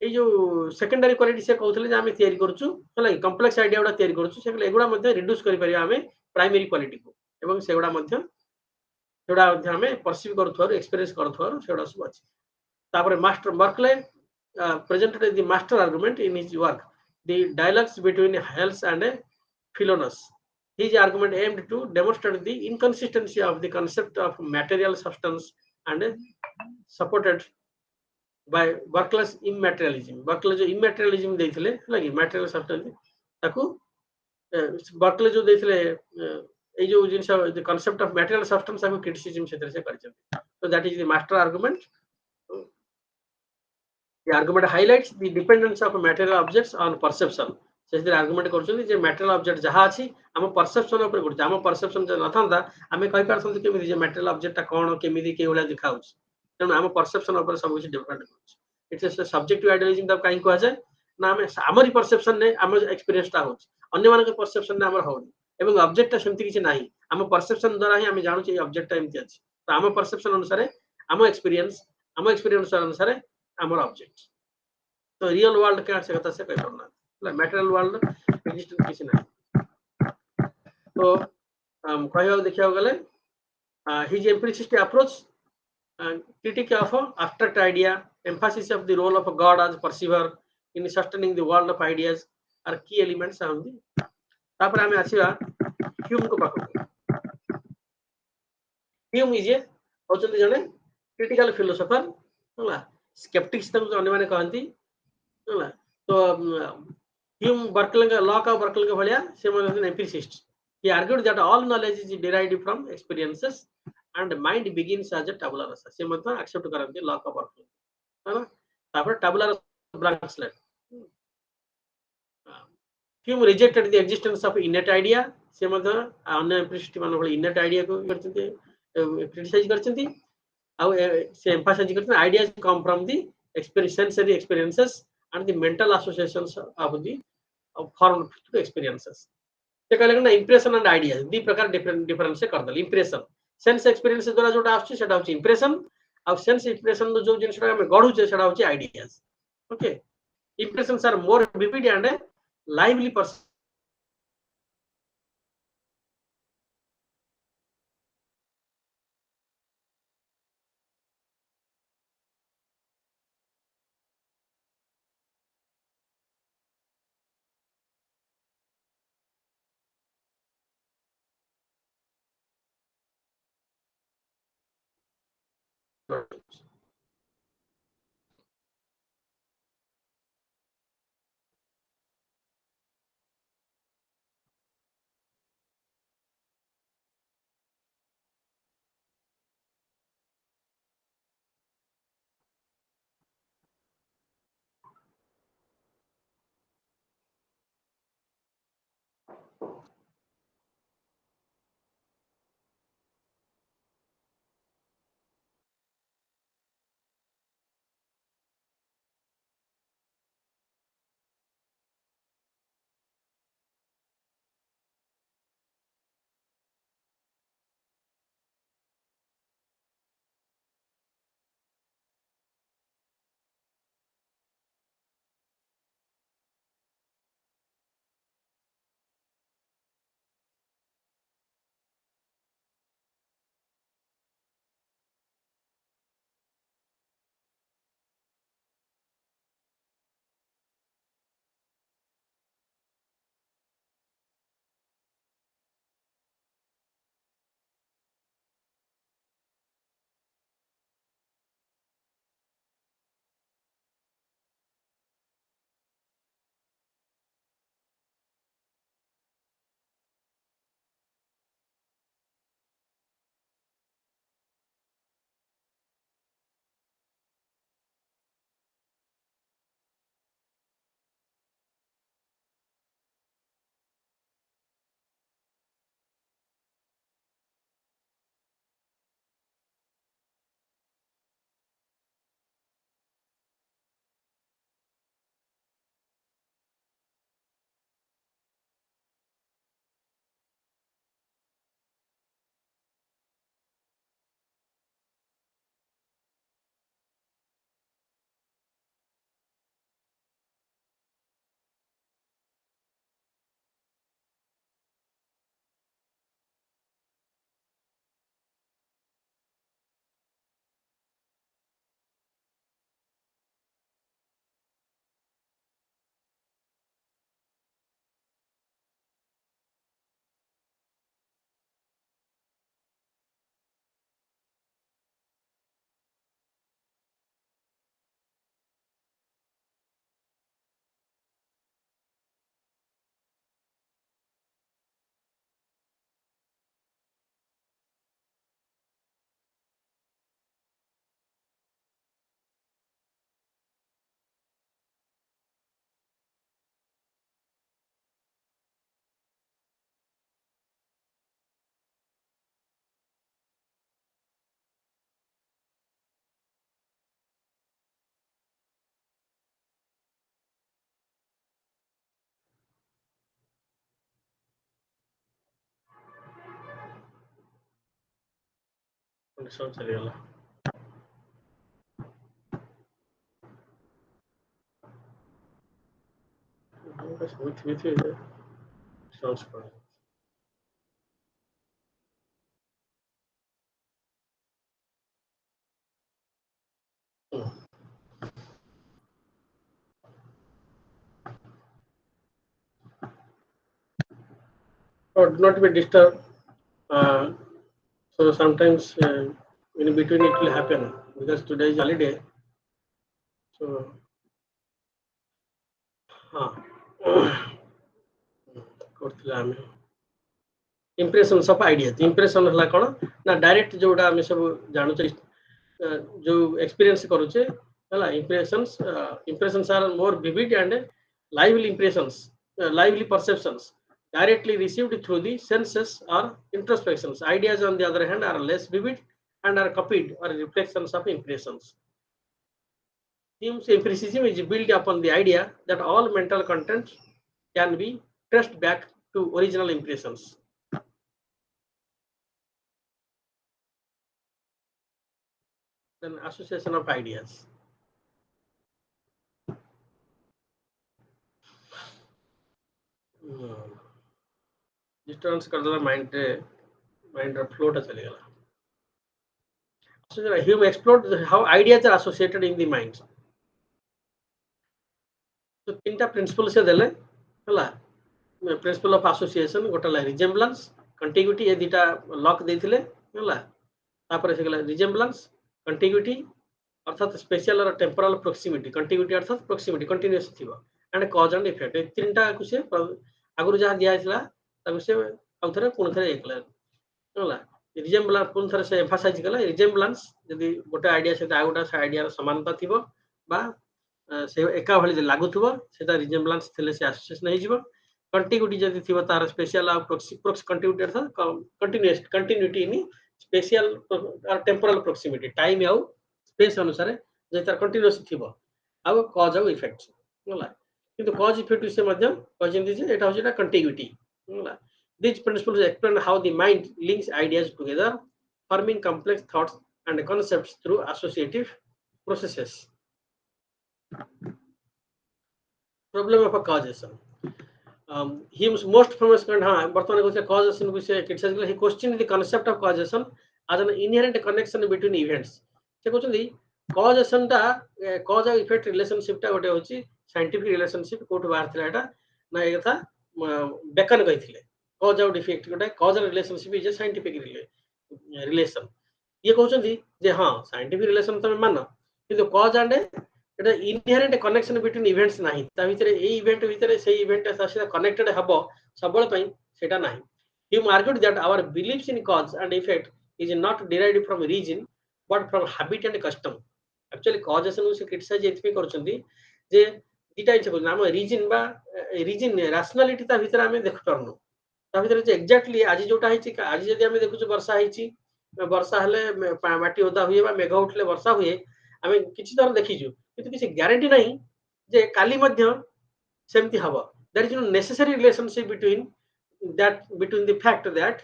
এই जो secondary quality से कहउथले जे आमे तयारी करछु हला complex idea उडा तयारी करछु से एगुडा मध्ये रिड्यूस करि परिया आमे प्राइमरी क्वालिटी को एवं सेगुडा मध्ये आमे परसीव करथुवार एक्सपीरियंस करथुवार सेगुडा सब अछि तापर master Berkeley presented the master argument in his work the dialogues between Hales and Philonous his argument aimed to demonstrate the inconsistency of the concept of material substance and supported by Berkeley's immaterialism Berkeley जो immaterialism देइथिले लागी material substance ताकू Berkeley जो देइथिले ए जो जिंस the concept of material substance ताकू क्रिटिसिज्म से करछन so that is the master argument the argument highlights the dependence of material objects on perception से आर्गुमेंट करछन जे मटेरियल ऑब्जेक्ट जहा अछि हम परसेप्शन ऊपर करछ हम परसेप्शन जे नथांदा हमें कहि पारछन केमि जे मटेरियल ऑब्जेक्ट कोन केमि के ओला दिखाउछ तेनु हम परसेप्शन ऊपर सब कुछ डिपेंड करछ इट्स अ सब्जेक्टिव आइडियलिज्म तब काई कहै छै ना हमें हमरी परसेप्शन ने हम एक्सपीरियंस ता होछ अन्य मानक परसेप्शन ने हमर होनी एवं ऑब्जेक्ट ता सेमति किछ नाही हम परसेप्शन द्वारा ही हम जानु छै ऑब्जेक्ट ता एमति अछि तो हम परसेप्शन अनुसार हम एक्सपीरियंस अनुसार हमर ऑब्जेक्ट तो रियल वर्ल्ड के से कथा से कहि परना मटेरियल वर्ल्ड एक्जिस्ट किछ नाही तो कहयो देखियो गले his empiricist approach critique of abstract idea emphasis of the role of God as perceiver in sustaining the world of ideas are key elements of the तापर हमें आसीबा ह्यूम को पाखो ह्यूम इज ए होचंती जने क्रिटिकल फिलोसोफर होला sceptics तक अन्य माने कहंती होला तो ह्यूम बर्कले का लॉ का बर्कले के भलिया से मतलब एम्पिरिसिस्ट he argued that all knowledge is derived from experiences and mind begins as a tabula rasa से मतलब एक्सेप्ट करंती लॉ का बर्कले है ना तापर tabula blank slate Hume rejected the existence of innate idea से मतलब अन्य एम्पिरिसिस्ट मान भली innate idea को करचंती क्रिटिसाइज करचंती ଆଉ ସେ emphasize करचंती ideas come from the sensory experiences and the mental associations of the formed through experiences से कहले ना इंप्रेशन एंड आइडियाज दी प्रकार डिफरेंस से कर दल इंप्रेशन सेंस एक्सपीरियंस द्वारा जोटा आछी सेटा होची इंप्रेशन और सेंस इंप्रेशन जो जिनसटा हम गढु छे सेटा होची ideas okay impressions are more vivid and lively सब चलीगला or do not be disturbed. So sometimes in between it will happen because today is holiday. So impressions of ideas. Impression है कौन ना डायरेक्ट जोड़ा आम सब जानू जो एक्सपीरियंस करूचे हला impressions are more vivid and lively impressions, lively perceptions directly received through the senses or introspections. Ideas on the other hand are less vivid and are copied or reflections of impressions. Hume's empiricism is built upon the idea that all mental content can be traced back to original impressions. Then association of ideas. Disturbance कर देला mind flow टा चले गला. So Hume explored how ideas are associated in the mind. तो तीनटा principal से देले हला प्रिंसिपल ऑफ एसोसिएशन गोटा ला रिजेम्बलेंस कंटिग्यूटी ए दीटा लॉक देथिले हला तापर से गला रिजेम्बलेंस कंटिग्यूटी अर्थात स्पेशल और टेम्पोरल प्रोक्सिमिटी कंटिग्यूटी अर्थात प्रोक्सिमिटी कंटीन्यूअस थिबो एंड कॉज एंड इफेक्ट ए तीनटा को से आगुर जहां दिया थिला ताको से आउथरे पुन थरे एकला हला रिजेम्बलेंस पुन थरे से एम्फसाइज कला रिजेम्बलेंस यदि गोटा आइडिया से आगुटा से आइडिया समानता थिबो बा से एका भली लागुथबो सेटा रिजेम्बलेंस थिले से एसोसिएशन हे जिवो कंटिग्यूटी जदि थिबो तार स्पेशल आ प्रोक्स कंटिग्यूटी अर्थात कंटिन्यूटी इन स्पेशल और टेम्पोरल प्रोक्सिमिटी टाइम आउ स्पेस अनुसार जे तार कंटिन्यूअस थिबो आ कॉज आउ इफेक्ट होला किंतु कॉज इफेक्ट से मध्य कहजंती जे एटा होजेटा कंटिग्यूटी होला. These principles explain how the mind links ideas together, forming complex thoughts and concepts through associative processes. Problem of a causation. Hume's most famous causation he questioned the concept of causation as an inherent connection between events. Causation ta cause and effect relationship ta gote hochi scientific relationship कोट बाहर थिला एटा ना ए कथा Bacon कहिथिले cause and effect गोटे causal relationship is a scientific relation. ये कहउछंती जे हां scientific relation तमे मान किंतु cause and এটা ইনহেরেন্ট কনেকশন বিটুইন ইভেন্টস নাই তা ভিতরে এই ইভেন্ট ভিতরে সেই ইভেন্ট তার সাথে কানেক্টেড হবো সবল পাই সেটা নাই. Hume argued that our beliefs in cause and effect is not derived from reason but from habit and custom. Actually causation से क्रिटिसाइज एथपि करछंती जे दिटा इच्छा को नाम रीजन बा रीजन रैशनैलिटी ता भीतर हमें देख परनु ता भीतर जे एग्जैक्टली आज जोटा हिची आज जदी हमें देखुछु वर्षा हिची वर्षा हले माटी ओदा हुए बा मेघ उठले वर्षा हुए हमें किछि तरह देखिजु किंतु किछि ग्यारंटी नहीं जे काली मध्य सेमति हबो. There is no necessary relationship between the fact that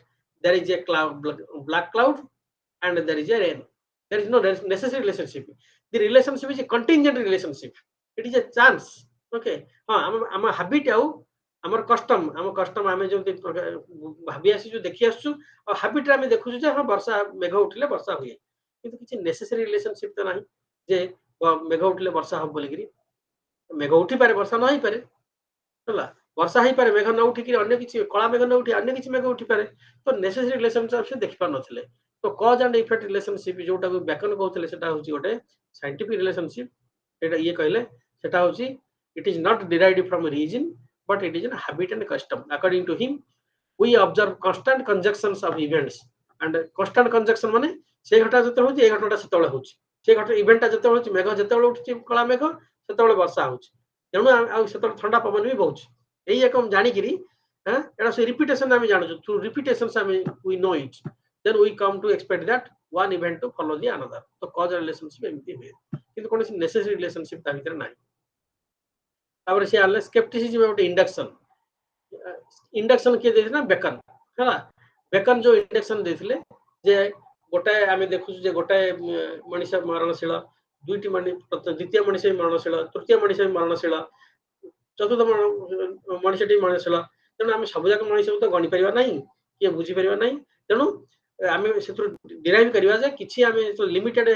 there is a black cloud and there is a rain. There is no necessary relationship. The relationship is a contingent relationship. It is a chance. Okay. हम habit आउ हमर custom आमे जो भाबी आसी जो देखि आसु और habit रे आमे देखु जे हां वर्षा मेघ उठले वर्षा हुए किंतु किछि नेसेसरी रिलेशनशिप त नाही जे मेघ उठले वर्षा हम बोलिगिरी मेघ उठी पारे वर्षा नहीं पारे हला वर्षा ही पारे मेघ न उठी कि अन्य किछि कळा मेघ न उठी अन्य किछि मेघ उठी पारे तो नेसेसरी रिलेशनशिप से देखि पार नथिले. तो कॉज एंड इफेक्ट रिलेशनशिप जोटा को बेकन कहउतले सेटा होची गोटे साइंटिफिक रिलेशनशिप एटा ये कहले सेटा होची it is not derived from reason but it is an habit and custom. According to him we observe constant conjunctions of events and constant conjunction माने से घटा जते होची ए घटनाटा सेतळे होची से घटा इवेंटटा जते होची मेघ जते उठची कळा मेघ सेतळे वर्षा होची तेणु आ सेतळे ठंडा पवन भी बहुची एई एकम जानि गिरी एटा से रिपीटेशन हम जानु थ्रू रिपीटेशंस हम we know it then we come to expect that one event to follow the another. तो cause relationship एमती हुए किंतु कोन नेसेसरी रिलेशनशिप ता भीतर नाही. तापर से आले स्केप्टिसिज्म अबाउट इंडक्शन के देथिना बेकन हला बेकन जो इंडक्शन देथिले जे गोटाए आमे देखु जे गोटाए मनुष्य मरणशील दुईटी द्वितीय मनुष्य मरणशील तृतीय मनुष्य मरणशील चतुर्थ मनुष्यटी मरणशील तेणु आम सब जाक मनुष्य तो गणी पार ना किए बुझी पार ना तेणु आम से डिराइव करवा जे किछि आम लिमिटेड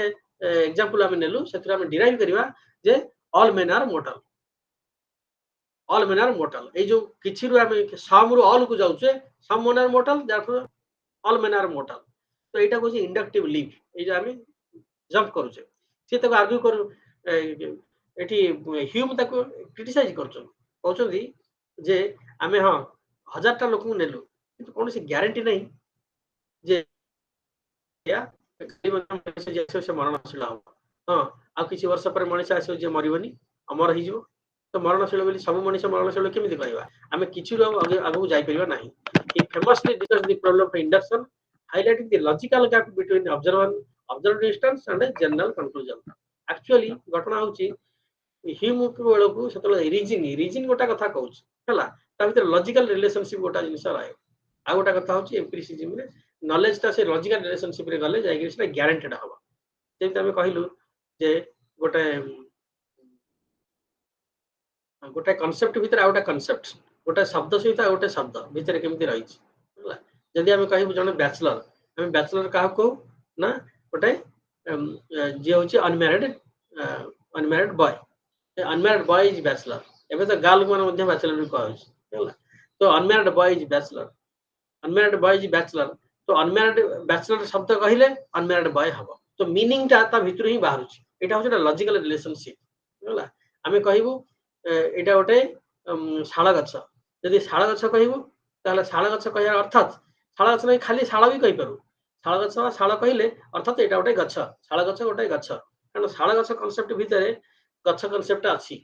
एग्जांपल आम नेलु से डिराइव करवा जे all men are mortal all men are mortal ए जो किछि रु आम सम रु ऑल को जाउचे some men are mortal therefore all men are mortal तो एटा को इंडक्टिव लीव ए जो आम जंप करूचे से तक आर्ग्यू करू एठी ह्यूम तक क्रिटिसाइज करछन कहउछन जे आमे हां 1000टा लोक नेलु किंतु कोन से ग्यारंटी नहीं जे या से मरणशील हम हाँ आ किसी वर्ष पर मनुष्य आसो जे मरिबनी अमर हो जिवो तो मरणशील बोली सब मनुष्य मरणशील केमिति कहबा आमे किछि आगु जाई परिबा नाही he famously discuss the problem of induction highlighting the logical gap between observed instance and a general conclusion actually घटना होची ह्यूम बेल को सेतले रीजन गोटा कथा कहूछ हला ता भीतर लॉजिकल रिलेशनशिप गोटा जिनिस राय आ गोटा कथा होची एम्पिरिसिज्म रे नॉलेज ता से लॉजिकल रिलेशनशिप रे गले जाय कि सेटा ग्यारंटेड हबा जेते हम कहिलु जे गोटे गोटे कांसेप्ट भीतर आ गोटा कांसेप्ट गोटे शब्द सहित आ गोटे शब्द भीतर केमिति रही हला जदि हम कहबु जने बैचलर हम बैचलर काहा को ना गोटे जे होची unmarried boy unmarried boy is bachelor एबे तो गर्ल को मध्ये बैचलर कहउछ हला तो unmarried boy is bachelor unmarried boy is bachelor तो अनमैरिड बैचलर शब्द कहिले अनमैरिड बॉय हबो तो मीनिंग ता भीतर ही बाहरुछ एटा होछ लॉजिकल रिलेशनशिप हला हमें कहबु एटा गोटे शाला गछ यदि शाला गछ कहबु ताले शाला गछ कहया अर्थात शाला गछ नै खाली शाला भी कहि पारु शाला गछ शाला कहिले अर्थात एटा गोटे गछ शाला गछ गोटे गछ कारण शाला गछ कांसेप्ट भीतर गछ कांसेप्ट अछि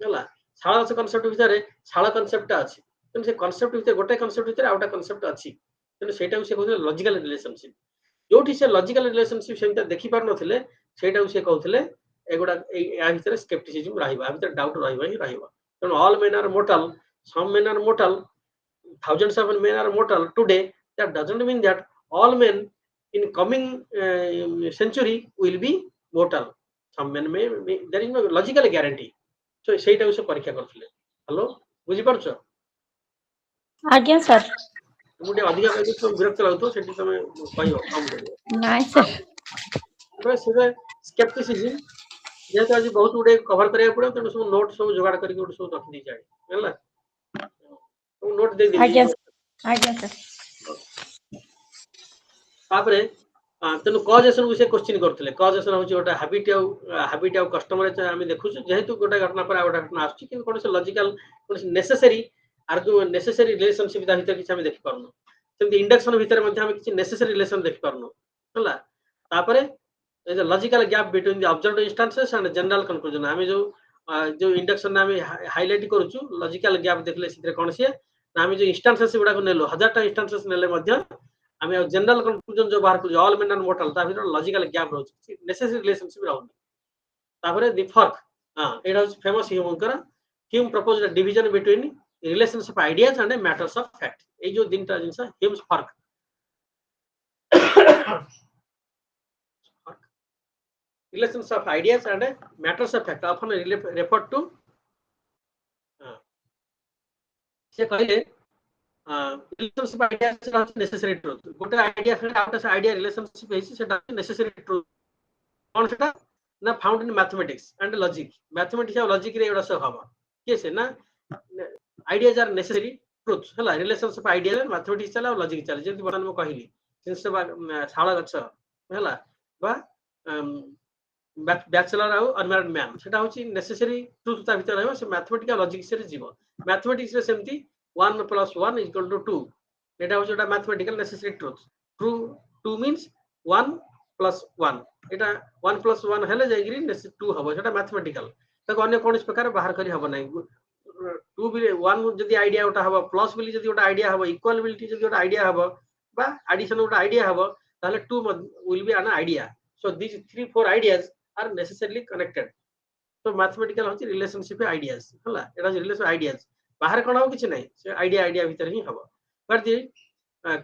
हला शाला गछ कांसेप्ट भीतर शाला कांसेप्ट अछि तेन से कांसेप्ट भीतर गोटे कांसेप्ट भीतर आउटा कांसेप्ट अछि तेन सेटा से कहले लॉजिकल रिलेशनशिप जोठी से लॉजिकल रिलेशनशिप सेटा देखि पार नथिले सेटा से कहउथिले एगुडा या भीतर स्केप्टिसिज्म रहिबा भीतर डाउट रहिबा ही रहिबा then all men are mortal some men are mortal thousands of men are mortal today that doesn't mean that all men in coming century will be mortal some men may there is no logical guarantee so सेटा उसे परीक्षा करथले hello बुझी परछो आज्ञा sir मुटे अधिका कहि तो विरक्त लागतो सेठी तमे कहियो कम करियो नाइ सर तो से स्केप्टिसिज्म जे तो आज बहुत उडे कवर करिया पड़ो तो सब नोट सब जुगाड़ करके उडे सब रख दी जाय हैला तो नोट दे आज्ञा देली सर तापरे तेनु कॉजेशन विषय क्वेश्चन करथिले कॉजेशन होची ओटा हैबिट आ कस्टमर हम देखु जेहेतु गोटा घटना पर गोटा घटना आछि कि कोन से लॉजिकल कोन से नेसेसरी आर्गुमेंट नेसेसरी रिलेशनशिप दा भीतर कि हम देखि परनु सेमति इंडक्शन भीतर मध्ये हम कि नेसेसरी रिलेशन देखि परनु हला तापरे is a logical gap between the observed instances and general conclusion हम जो इंडक्शन में हाइलाइट करूछु लॉजिकल गैप देखले सिरे कोन से हम जो इंस्टेंसेस गुडा को नेलो 1000टा इंस्टेंसेस नेले मध्ये आम जनरल कंक्लूजन जो बाहर कर ऑल मेन आर मोर्टल ता भीतर लॉजिकल गैप रहउछि नेसेसरी रिलेशनशिप रहउनि तापरे द फर्क एटा होछि फेमस ह्यूमन कर Hume proposed a division between relations of ideas and matters of fact ए जो तीनटा जिंस ह्यूम्स फर्क relations of ideas and matters of fact often referred to से कहले रिलेशनशिप आइडिया से नेसेसरी ट्रुथ गोटे आइडिया से आउट आइडिया रिलेशनशिप है सेटा नेसेसरी ट्रुथ कोन सेटा ना found in mathematics and logic mathematics और लॉजिक रे एडा सब हवा के से ना आइडियाज आर नेसेसरी ट्रुथ हला रिलेशनशिप आइडिया मैथमेटिक्स चला और लॉजिक चला जेंति बतन म कहिली सिंस शाला गछ हला बा बैचलर आउ अनमैरिड मैन सेटा होची नेसेसरी ट्रुथ ता भीतर रहबो से मैथमेटिक्स लॉजिक से जीवो मैथमेटिक्स रे सेमती 1 + 1 = 2 एटा होची एटा mathematical necessary truth true 2 means 1 + 1 एटा 1 + 1 हेले जायगिरी 2 हबो सेटा मैथमेटिकल तको अन्य कोन प्रकार बाहर करी हबो नै 2 भी 1 जदी आइडिया उठा हबो प्लस बिली जदी उठा आइडिया हबो इक्वालिटी जदी उठा आइडिया हबो बा एडिशन उठा आइडिया हबो ताले 2 will be an idea so this 3 4 ideas are necessarily connected तो मैथमेटिकल होची रिलेशनशिप आइडियाज हला एटा रिलेशन आइडियाज बाहर कोन हो किछ नै से आइडिया भीतर ही हबो but the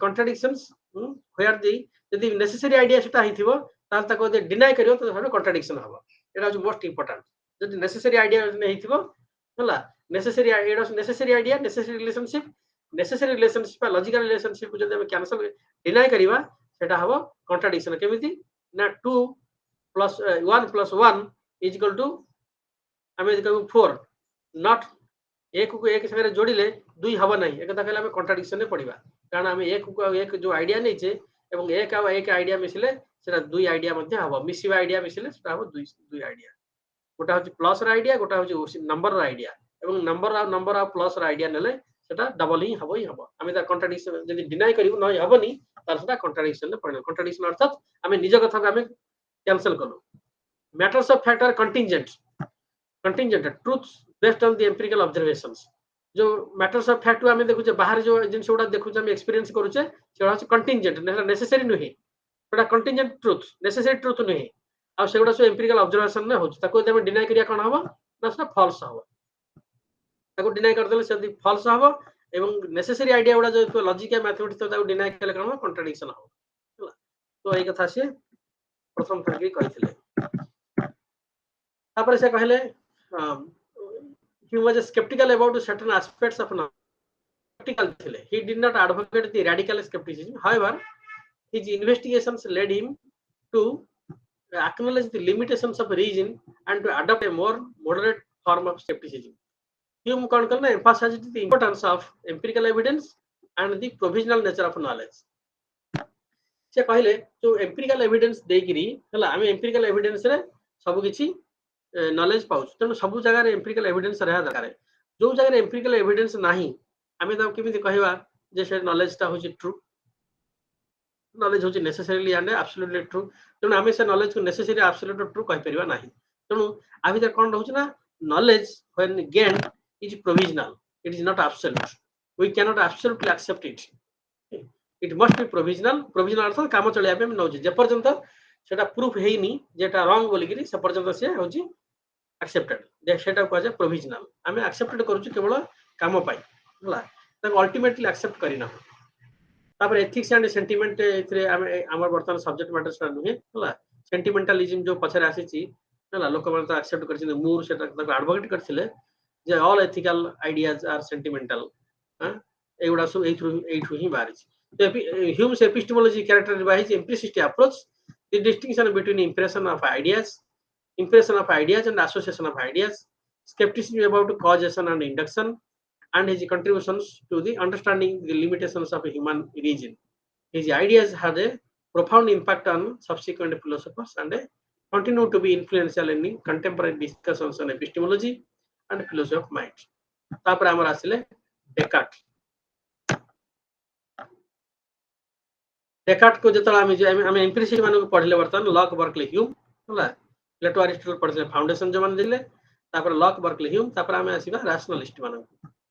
contradictions where the यदि necessary idea सेटा हिथिबो तार ताको दे डिनाय करियो तो सेटा contradiction हबो एटा इज मोस्ट इंपोर्टेंट यदि necessary idea नै हिथिबो हला necessary relationship বা logical relationship को जदि हम कैंसिल डिनाय करिवा सेटा हबो contradiction केमिति ना 2 plus 1 plus 1 is equal to हमें कहू 4 not एक को एक संगे जोड़िले 2 हबो नहीं एकता कहले हम contradiction ने पड़िबा कारण हम एक को एक जो आइडिया नै छे एवं एक आ एक आइडिया मिसिले सेटा 2 आइडिया मध्ये हबो मिसिबा आइडिया मिसिले सेटा हबो 2 आइडिया गोटा होची प्लस रा आइडिया गोटा होची नंबर रा आइडिया एवं नंबर ऑफ प्लस रा आइडिया नेले सेटा डबल ही हबो हमें ता contradiction यदि डिनाय करिवो नै हबोनी तार सेटा contradiction ने पड़िबो contradiction अर्थात हमें निज कथा को हमें कैंसिल करू matters of fact are contingent truths based on the empirical observations जो matters of fact हमें देखु बाहर जो जिनस उडा देखु हम एक्सपीरियंस करू छे सेडा कंटिंजेंट नेसेसरी नुहे सेडा कंटिंजेंट ट्रुथ नेसेसरी ट्रुथ नुहे आ सेगुडा सो एम्पिरिकल ऑब्जर्वेशन ने होछ ताको हम डिनाय करिया कोन हबो ना सेटा फॉल्स हबो ताको डिनाय कर देले से फॉल्स हबो एवं नेसेसरी आइडिया उडा जो लॉजिक या मैथमेटिक्स तो ताको डिनाय केले कोन हबो कॉन्ट्रडिक्शन हबो तो एई कथा से प्रथम थरकी कहिथिले तापर से कहले he was skeptical about certain aspects of knowledge. Skeptical thile. He did not advocate the radical skepticism. However, his investigations led him to acknowledge the limitations of reason and to adopt a more moderate form of skepticism. Hume emphasized the importance of empirical evidence and the provisional nature of knowledge. से कहले जो empirical evidence देगिरी हला हमें empirical evidence रे सब किछि knowledge पाउछ तेनु सब जगह रे एम्पिरिकल एविडेंस रहा दरकार जो जगह रे एम्पिरिकल एविडेंस नाही हमें तो केमिति कहबा जे से नॉलेज ता होछि ट्रू नॉलेज होछि नेसेसरीली एंड एब्सोल्युटली ट्रू तेनु हमें से नॉलेज को नेसेसरी एब्सोल्युटली ट्रू कहि परिबा नाही तेनु आ भीतर कोन रहउछ ना knowledge when gain is provisional it is not absolute we can not absolutely accept it must be provisional अर्थात काम चलिया पे नउछि जे पर्यंत सेटा प्रूफ हेइनी जेटा रॉन्ग बोली कि से पर्यंत से होछि एक्सेप्टेड जे सेटा को जे प्रोविजनल हमें एक्सेप्टेड करूछु केवल काम पाई हला त अल्टीमेटली एक्सेप्ट करिना तापर एथिक्स एंड सेंटिमेंट इथरे हमर वर्तमान सब्जेक्ट मैटर स्टार्ट नुहे हला सेंटिमेंटलिज्म जो पछरे आसीची हला लोक मन त एक्सेप्ट करछिन मूर सेटा तक एडवोकेट करथिले जे all ethical ideas are sentimental ह एगुडा सब एथु ही बारिछ तो Hume's epistemology characterized by his empiricist approach, the distinction between impression of ideas and association of ideas, skepticism about causation and induction, and his contributions to the understanding the limitations of human reason. His ideas had a profound impact on subsequent philosophers and continue to be influential in contemporary discussions on epistemology and philosophy of mind. तापर हमर आसिले Descartes Descartes को जतला हम एम्पिरिसिस्ट माने को पढले वर्तमान lock Berkeley Hume हला प्लेटो Aristotle पढले foundation जो मान दिले तापर लॉक बर्कले ह्यूम तापर हम आसीबा रैशनलिस्ट माने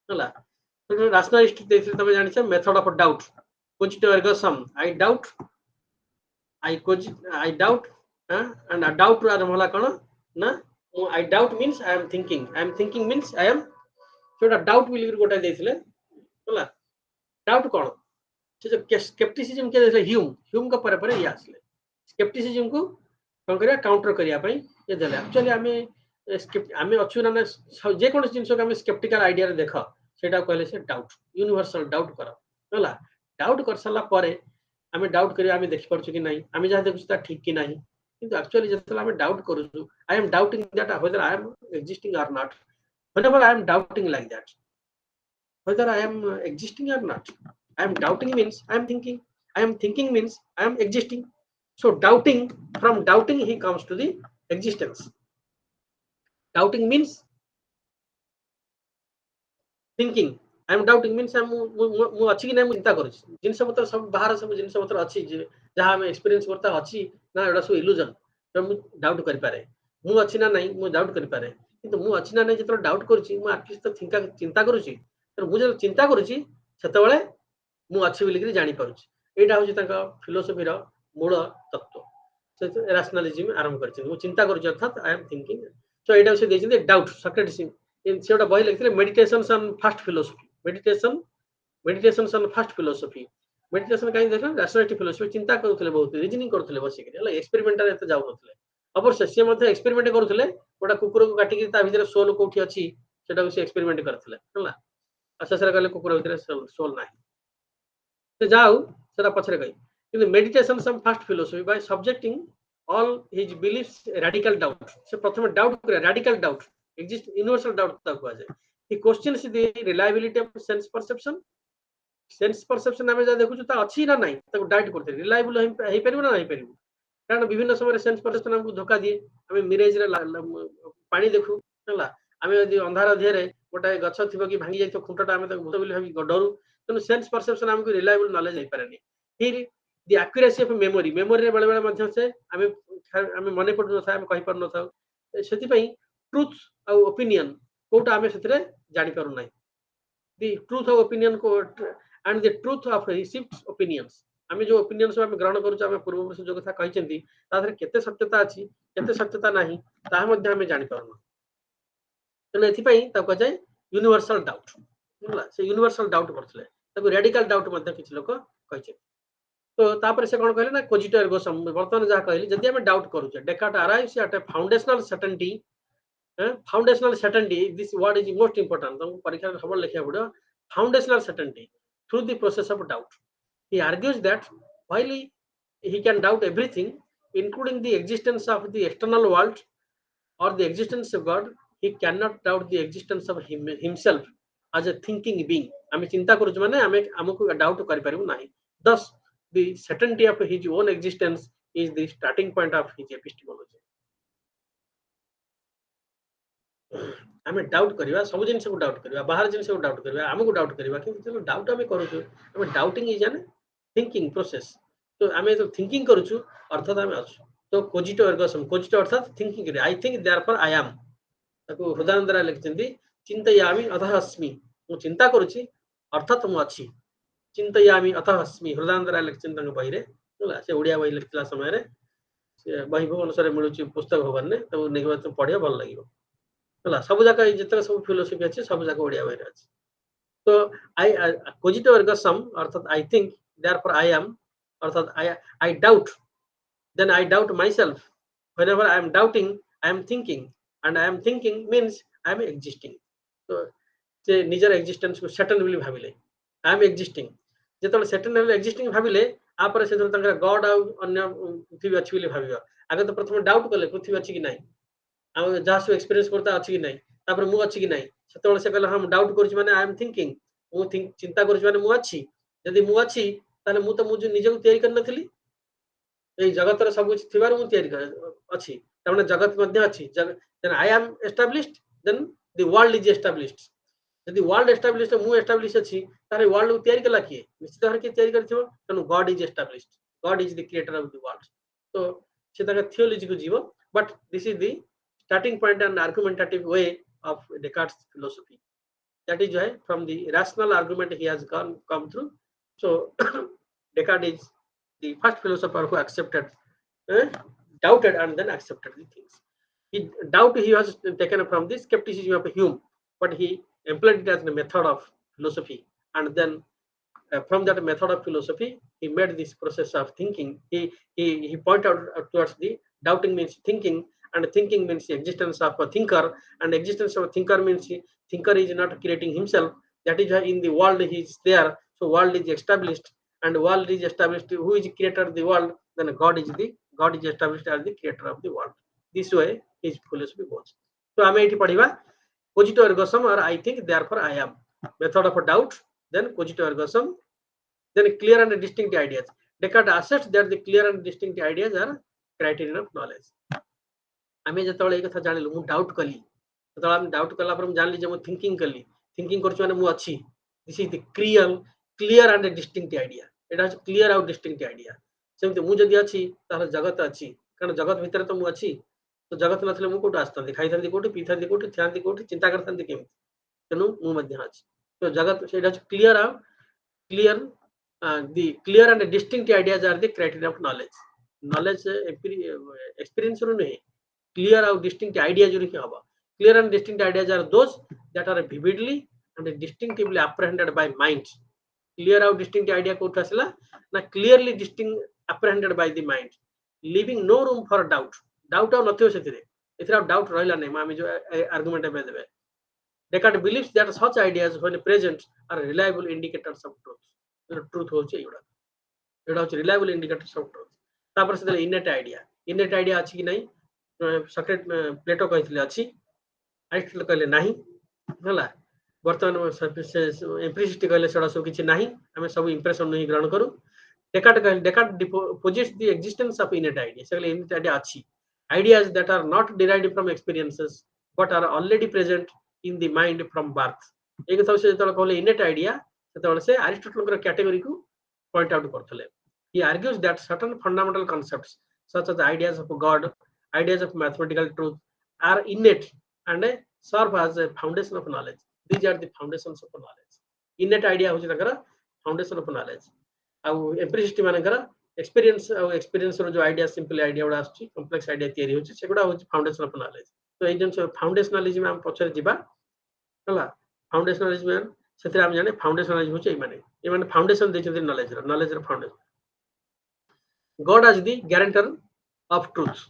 हला तो रैशनलिस्ट देखि तबे जानि छ method of doubt cogito ergo sum I doubt and a doubt आर होला कोन ना I doubt means I am thinking means I am छोटा डाउट विल गोटा देथिले हला डाउट कोन स्केप्टिसिज्म के देले ह्यूम का पर ये आसले स्केप्टिसिज्म को कोन करिया काउंटर करिया पई ये देले एक्चुअली हमें अछु ना जे कोन जिंस को हमें स्केप्टिकल आइडिया रे देखा सेटा कहले से डाउट यूनिवर्सल डाउट कर हला डाउट कर सला परे हमें डाउट करिया हमें देखि परछु कि नहीं हमें जहा देखु ता ठीक कि नहीं किंतु एक्चुअली जतला हमें डाउट करू I am doubting that whether I am existing or not whenever I am doubting like that whether I am existing or not I am doubting means I am thinking. I am thinking means I am existing. So doubting, from doubting he comes to the existence. Doubting means thinking. I am doubting means मु अछि कि नै मु चिंता करू जिंस पत्र सब बाहर सब जिंस पत्र अछि जहा हम एक्सपीरियंस करता अछि ना एडा सो इल्यूजन तो मु डाउट करि पारे मु अछि ना नै मु डाउट करि पारे किंतु मु अछि ना नै जतो डाउट करछि मु एटलीस्ट तो चिंता करूछि तो मु जे चिंता करूछि सेतबेले मु अच्छी बोलिक जानी पारुछि एटा होछि तका फिलोसफी रो मूल तत्व से रैशनलिज्म आरंभ करछि मु चिंता करूछि अर्थात आई एम थिंकिंग सो एटा से देछि डाउट सॉक्रेटिस इन सेटा बय लिखले meditations on first philosophy meditations on first philosophy meditation कहीं देखो रैशनैलिटी फिलोसफी चिंता करूले बहुत रिजनिंग करूले बसिक एक्सपेरिमेंटाल एत जाऊनते अवश्य सी एक्सपेरिमेंट करूले गोटा कुकुर को काटिक भर सोल कौटी अच्छी से एक्सपेरिमेंट करते शेष कहले कुकुर भर सोल ना जाऊ से पचर कही meditation some first philosophy by subjecting all his beliefs radical doubt से प्रथम डाउट करे radical doubt exist universal doubt कहा जाए he questions the reliability of sense perception आम जहाँ देखु अच्छी ना नहीं डाउट करते रिलायबल हो पार ना हो पार कारण विभिन्न समय सेंस परसेप्शन आमको धोखा दिए आम मिरेज पानी देखू है आम यदि अंधार देहरे गोटे गछ थी कि भांगी जाए खुंटा आम भूत भावी डरू तेणु सेंस परसेप्शन आमको रिलायबल नॉलेज हो पारे फिर दि एक्यूरेसी ऑफ मेमोरी मेमोरी बेले बेले से आम मन पड़ न कही पार न से ट्रुथ आ ओपिनियन कोटा आम से जानी पारना दि ट्रुथ ऑफ ओपिनियन को and the truth of received opinions आम जो ओपिनियंस आम ग्रहण करूँ पूर्वपुरुष जो कथा कहते केते सत्यता अच्छी केते सत्यता नहीं ताहा आम जानी पारना तेणु ए जाए यूनिवर्सल डाउट से यूनिवर्सल डाउट करते रेडिकल डाउट किसी लोक कही तो तापर से कौन कहले ना कोजिटो एर्गो सम वर्तमान जहाँ कहली जदि आम डाउट करूचे Descartes arrives eight A foundational certainty foundational certainty this word is most important तुमको परीक्षा में सबल लिखा पड़ो foundational certainty through the process of doubt he argues that while he can doubt everything including the existence of the external world or the existence of God he cannot doubt the existence of himself as a thinking being आम चिंता करूँ माने आम आमको doubt कर पारिबु नाही thus the certainty of his own existence is the starting point of his epistemology आम doubt करवा सब जिन को डाउट करवा बाहर जिन को डाउट करवा आमको डाउट करवा कि डाउट आम करूँ आम doubting is an thinking process तो आम जो थिंकिंग करूँ अर्थात आम अच्छु तो कोजिटो एर्गो सम कोजिटो अर्थात thinking I think therefore I M ताको हृदयानंद राय लिखिसेंती चिंतयामि अतः अस्मि मु चिंता करूची अर्थात मु अछि चिंतयामि अतः अस्मि हृदयानंद राय लिखिसेंती ताको बहिरे होला से ओडिया बहि लिखला समय रे से बहि अनुसार मिलुची पुस्तक भवन ने तो नेगवा तो पढिया भल लागिवो होला सब जाका जतक सब फिलोसफी अछि सब जाका ओडिया बहि रे अछि तो आई कोजिटो एर्गो सम अर्थात I think therefore I am अर्थात I doubt then I doubt myself whenever I am doubting I am thinking and I am thinking means I am existing तो से निजर एक्जिस्टेंस को सर्टेन बोली भाबिले आई एम एक्जिस्टिंग जेतले certain level existing भाबिले आपर से तंकर गॉड आ अन्य पृथ्वी अछि बोली भाबियो आगे तो प्रथम डाउट करले पृथ्वी अछि कि नाही हम जहाँ सब एक्सपीरियंस करता अछि कि नाही तापर मु अछि कि नाही सेतले से कहले हम डाउट करूछि माने आई एम थिंकिंग मु चिंता करूछि माने मु अछि यदि मु अछि ताले मु तो मु निजे को तैयारी कर नथली जगत सब कुछ थी मु अच्छी जगत अच्छी then I am established then the world is established यदि वर्ल्ड एस्टाब्लिश्ड मु एस्टाब्लिश अच्छी तारे वर्ल्ड को तैयारी कला किए निश्चित भाव किए तैयारी करथिबो तेनु God is established God is the creator of the world तो से ताका थियोलॉजी को जीवो but this is the starting point and argumentative way of Descartes' philosophy that is from the rational argument he has come through so Descartes is the first philosopher who accepted doubted and then accepted the things he was taken from the skepticism of Hume but he employed it as a method of philosophy and then from that method of philosophy he made this process of thinking he pointed out towards the doubting means thinking and thinking means the existence of a thinker and existence of a thinker means thinker is not creating himself that is why in the world he is there so world is established and world is established who is creator of the world then god is established as the creator of the world this way his philosophy goes so ame eti padhiba cogito ergo sum or I think therefore I am method of doubt then cogito ergo sum then clear and distinct ideas Descartes asserts that the clear and distinct ideas are criterion of knowledge ame jetole ei katha janilु mu doubt kali jetole am doubt kala par mu janli je mu thinking करछु माने mu अछि this is the clear and distinct idea Etah clear आउ distinct idea सेमते मु जदी अछि तार जगत अछि कारण जगत भीतर तो मु अछि तो जगत नथले मु कोट आस्तंती खाइ थांती कोट पी थांती कोट थांती कोट चिंता करथंती केम तनु मु मध्य अछि तो जगत सेटा clear the clear and distinct ideas are the criteria of knowledge experience रो नहीं क्लियर आउ डिस्टिंक्ट आइडिया जो कि हबा clear and distinct ideas are those that are vividly and distinctively apprehended by mind clear out distinct idea कोठ आसला ना clearly distinct apprehended by the mind, leaving no room for doubt. Doubt और नथियो सेतिरे एथिरा doubt रहला नै मामे जो argument में देबे. Descartes believes that such ideas when present are reliable indicators of truth. Truth होचे एडा एडा होचे reliable indicators of truth. तापर से innate idea अछि कि नै सॉक्रेट प्लेटो कहथिले अछि, आइस्टल कहले नाही हला. वर्तमान एम्पिरिसिस्ट कहले सेडा सब किछि नाही, हमें सब इंप्रेशन नहीं ग्रहण करू. Descartes deposits the existence of innate idea. So innate idea अछि. Ideas that are not derived from experiences but are already present in the mind from birth. एक सब से जतले कहले innate idea सेतले से अरिस्टोटल के कैटेगरी को पॉइंट आउट करथले. He argues that certain fundamental concepts such as ideas of God, ideas of mathematical truth are innate and serve as a foundation of knowledge. These are the foundations of knowledge. Innate idea होची तकर foundation of knowledge. आउ एम्पिरिसिस्ट मानकर experience रो जो idea simple idea उडा आछि complex idea तयारी होछि सेगुडा होछि फाउंडेशन ऑफ नॉलेज. तो ए जन फाउंडेशनलिज्म हम पछर जिबा हला. फाउंडेशनलिज्म सेते हम जाने फाउंडेशनलिज्म होछि ए माने फाउंडेशन दैछथि नॉलेज रो foundation. God as the guarantor of truth.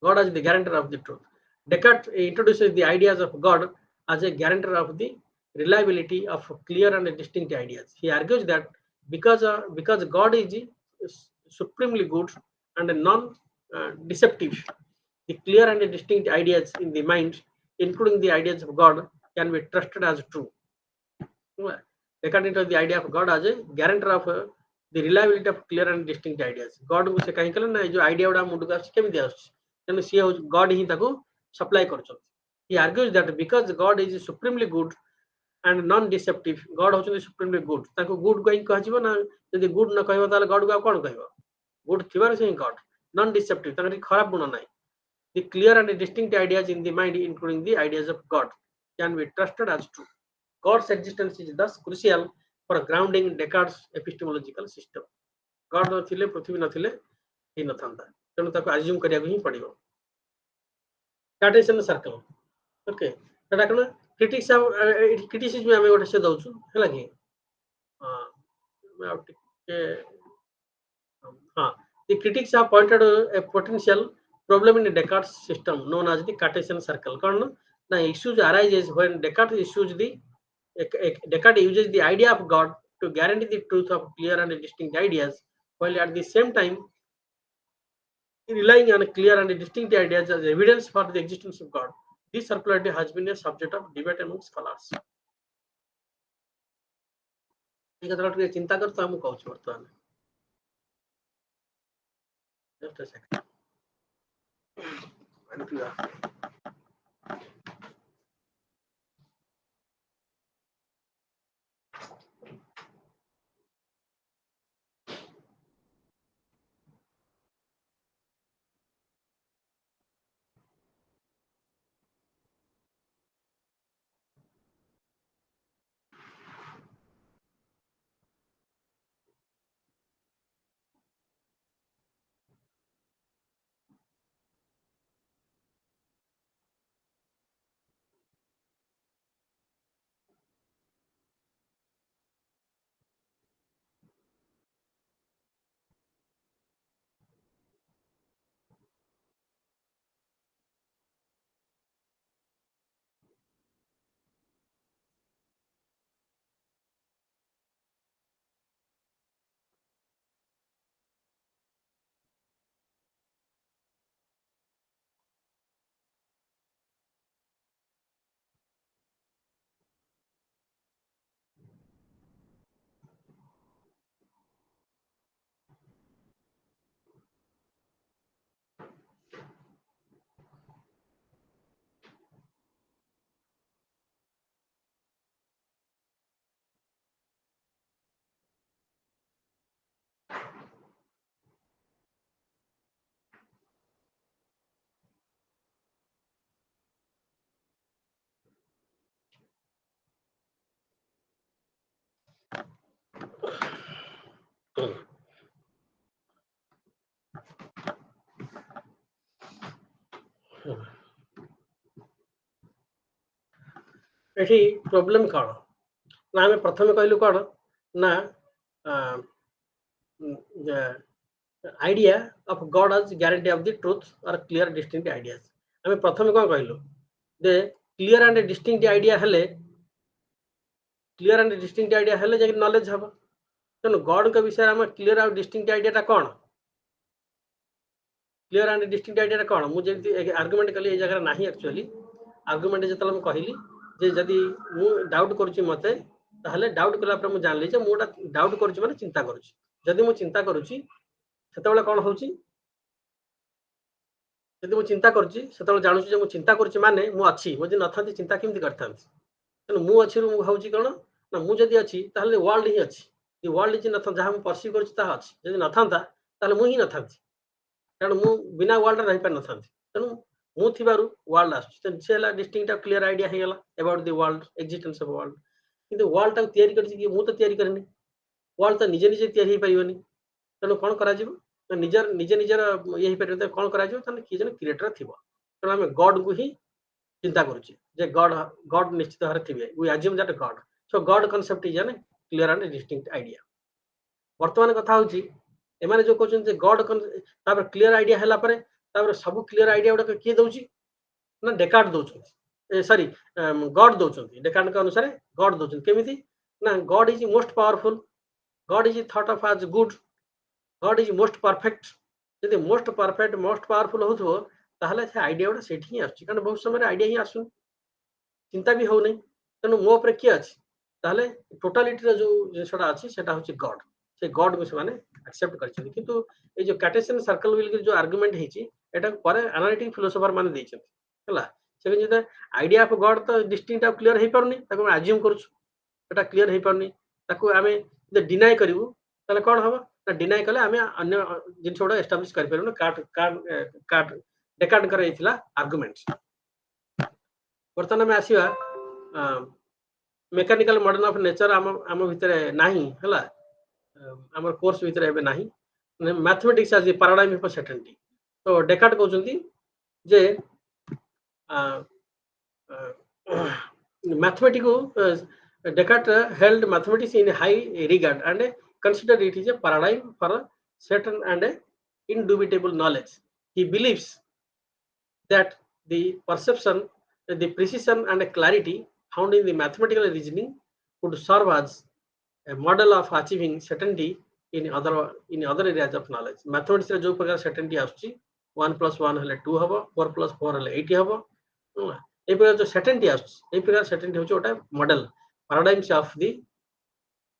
God as the guarantor of the truth. Descartes introduces the ideas of God as a guarantor of the reliability of clear and distinct ideas. He argues that because God is supremely good and non-deceptive, the clear and distinct ideas in the mind, including the ideas of God, can be trusted as true. Descartes introduces the idea of God as a guarantor of the reliability of clear and distinct ideas. God को से कहीं कल ना जो idea उड़ा मुंड का केम दिया तेनु सी God ही ताको supply करछन. He argues that because God is supremely good and non-deceptive, God होचन supremely good. ताको good कहीं कहजिबो ना यदि good न कहबो ताले God को कोन कहबो. Good थिबार से God non-deceptive ताकि खराब गुण नाही. The clear and distinct ideas in the mind, including the ideas of God, can be trusted as true. God's existence is thus crucial for grounding Descartes' epistemological system. God न थिले पृथ्वी न थिले ही न थांता. तेनु ताको अज्यूम करिया ही पड़िबो. Cartesian circle. ओके. तडा कन क्रिटिसिज्म में हमें गोटे से दउछु हैला कि हां मैं आउट के हां. The critics have pointed a potential problem in Descartes' system known as the Cartesian circle. कारण ना issues arises when Descartes uses the idea of God to guarantee the truth of clear and distinct ideas, while at the same time relying on clear and distinct ideas as evidence for the existence of God. This circularity has been a subject of debate among scholars. ये कतरा टे चिंता करता हम कहू वर्तमान. Just a second. एठी problem कौन ना आम प्रथम कहलु कौन ना idea of God as guarantee of the truth or clear distinct ideas. आम प्रथम कौन कहलु दे क्लीयर एंड डिस्टिंक्ट आइडिया हेले क्लीयर एंड डिस्टिंक्ट आइडिया हेले जे नॉलेज हबो तेणु गॉड के विषय में क्लीयर और डिस्टिंक्ट आइडिया कौन क्लीयर एंड डिस्टिंक्ट आइडिया कौन मुझे आर्गुमेंट कली जगह ना एक्चुअली आर्गुमेंट जो कहली जे जदि मु डाउट करुच्ची मते ताहले डाउट कला पर मु जानली जे मुटा डाउट करुच्ची माने चिंता करुच्ची जदि मु चिंता करुच्ची सेतेबेले कौन होउची जदि मु चिंता करुच्ची सेतेबेले जानुची जे मु चिंता करुच्ची माने मु अछि मु जे नथांती चिंता केमति करथांती तेणु मु अछि मु भाउची कोन ना मु जदि अछि ताहले वर्ल्ड ही अछि ये वर्ल्ड जे नथा जहाँ मु परसीव करुच्ची ता अछि जदि नथांता ताहले मु ही नथांती तेणु मु बिना वर्ल्ड रहि पार नथांती तेणु मु थिबारु वर्ल्ड आछि तेणु से हला डिस्टिंक्ट ऑफ क्लियर आइडिया हे गेला about the world existence of world किंतु वर्ल्ड ता तयारी करछि कि मु तो तयारी करनी वर्ल्ड तो निजे निजे तयारी हे परिबनी तेणु कोन करा जिवो तो निजर निजे निजर ये हे परिबो कोन करा जिवो तने कि जने क्रिएटर थिबो तेणु हम गॉड को ही चिंता करुच्ची जे गॉड गॉड निश्चित भाव थे we assume that God so God concept is an clear and distinct idea वर्तमान कथा होची एमाने जो कहउछन जे गॉड तापर क्लियर आइडिया हैला परे तापर सब क्लियर आइडिया उडा के दउची ना डेकार्ड दउछन सॉरी गॉड दउछन डेकार्ड के अनुसार गॉड दउछन केमिति ना God is most powerful God is thought of as good God is most perfect यदि मोस्ट परफेक्ट मोस्ट पावरफुल होथबो ताहले से आइडिया उडा सेठी ही आछी कारण बहुत समय आइडिया ही आसुन चिंता भी हो नहीं तेणु मो उपर किए अच्छी ताहले टोटालिटी जो जिनसटा अच्छी सेटा होची गॉड से गॉड को से एक्सेप्ट करछन किंतु ए जो कार्टेशियन सर्कल विल जो आर्गुमेंट हेची एटा पर एनालिटिक फिलोसोफर माने देछन हला से जे आइडिया ऑफ गॉड तो डिस्टिंक्ट ऑफ क्लियर हे परनी ताको अज्यूम करछु एटा क्लियर हे परनी ताको आमे जे डिनाय करिवु ताले कोन हबो ना डिनाय कले आमे अन्य जिनसोडा एस्टैब्लिश कर परनु कार्ड डेकार्ड करे इतला आर्गुमेंट्स वर्तमान में आसीबा मेकानिकल मॉडर्न ऑफ नेचर आम भितर नाही हला आम कोर्स भितर एबे नाही mathematics as a paradigm of certainty तो डेकार्ड कहउछंती जे mathematics Descartes held mathematics in high regard and consider it is a paradigm for a certain and a indubitable knowledge. He believes that the perception, the precision and clarity found in the mathematical reasoning could serve as a model of achieving certainty in other areas of knowledge. Mathematics रे जो प्रकार certainty आछी 1 + 1 हेले 2 हबो 4 + 4 हेले 8 हबो ए प्रकार जो certainty आछी ए प्रकार certainty होची ओटा model paradigms of the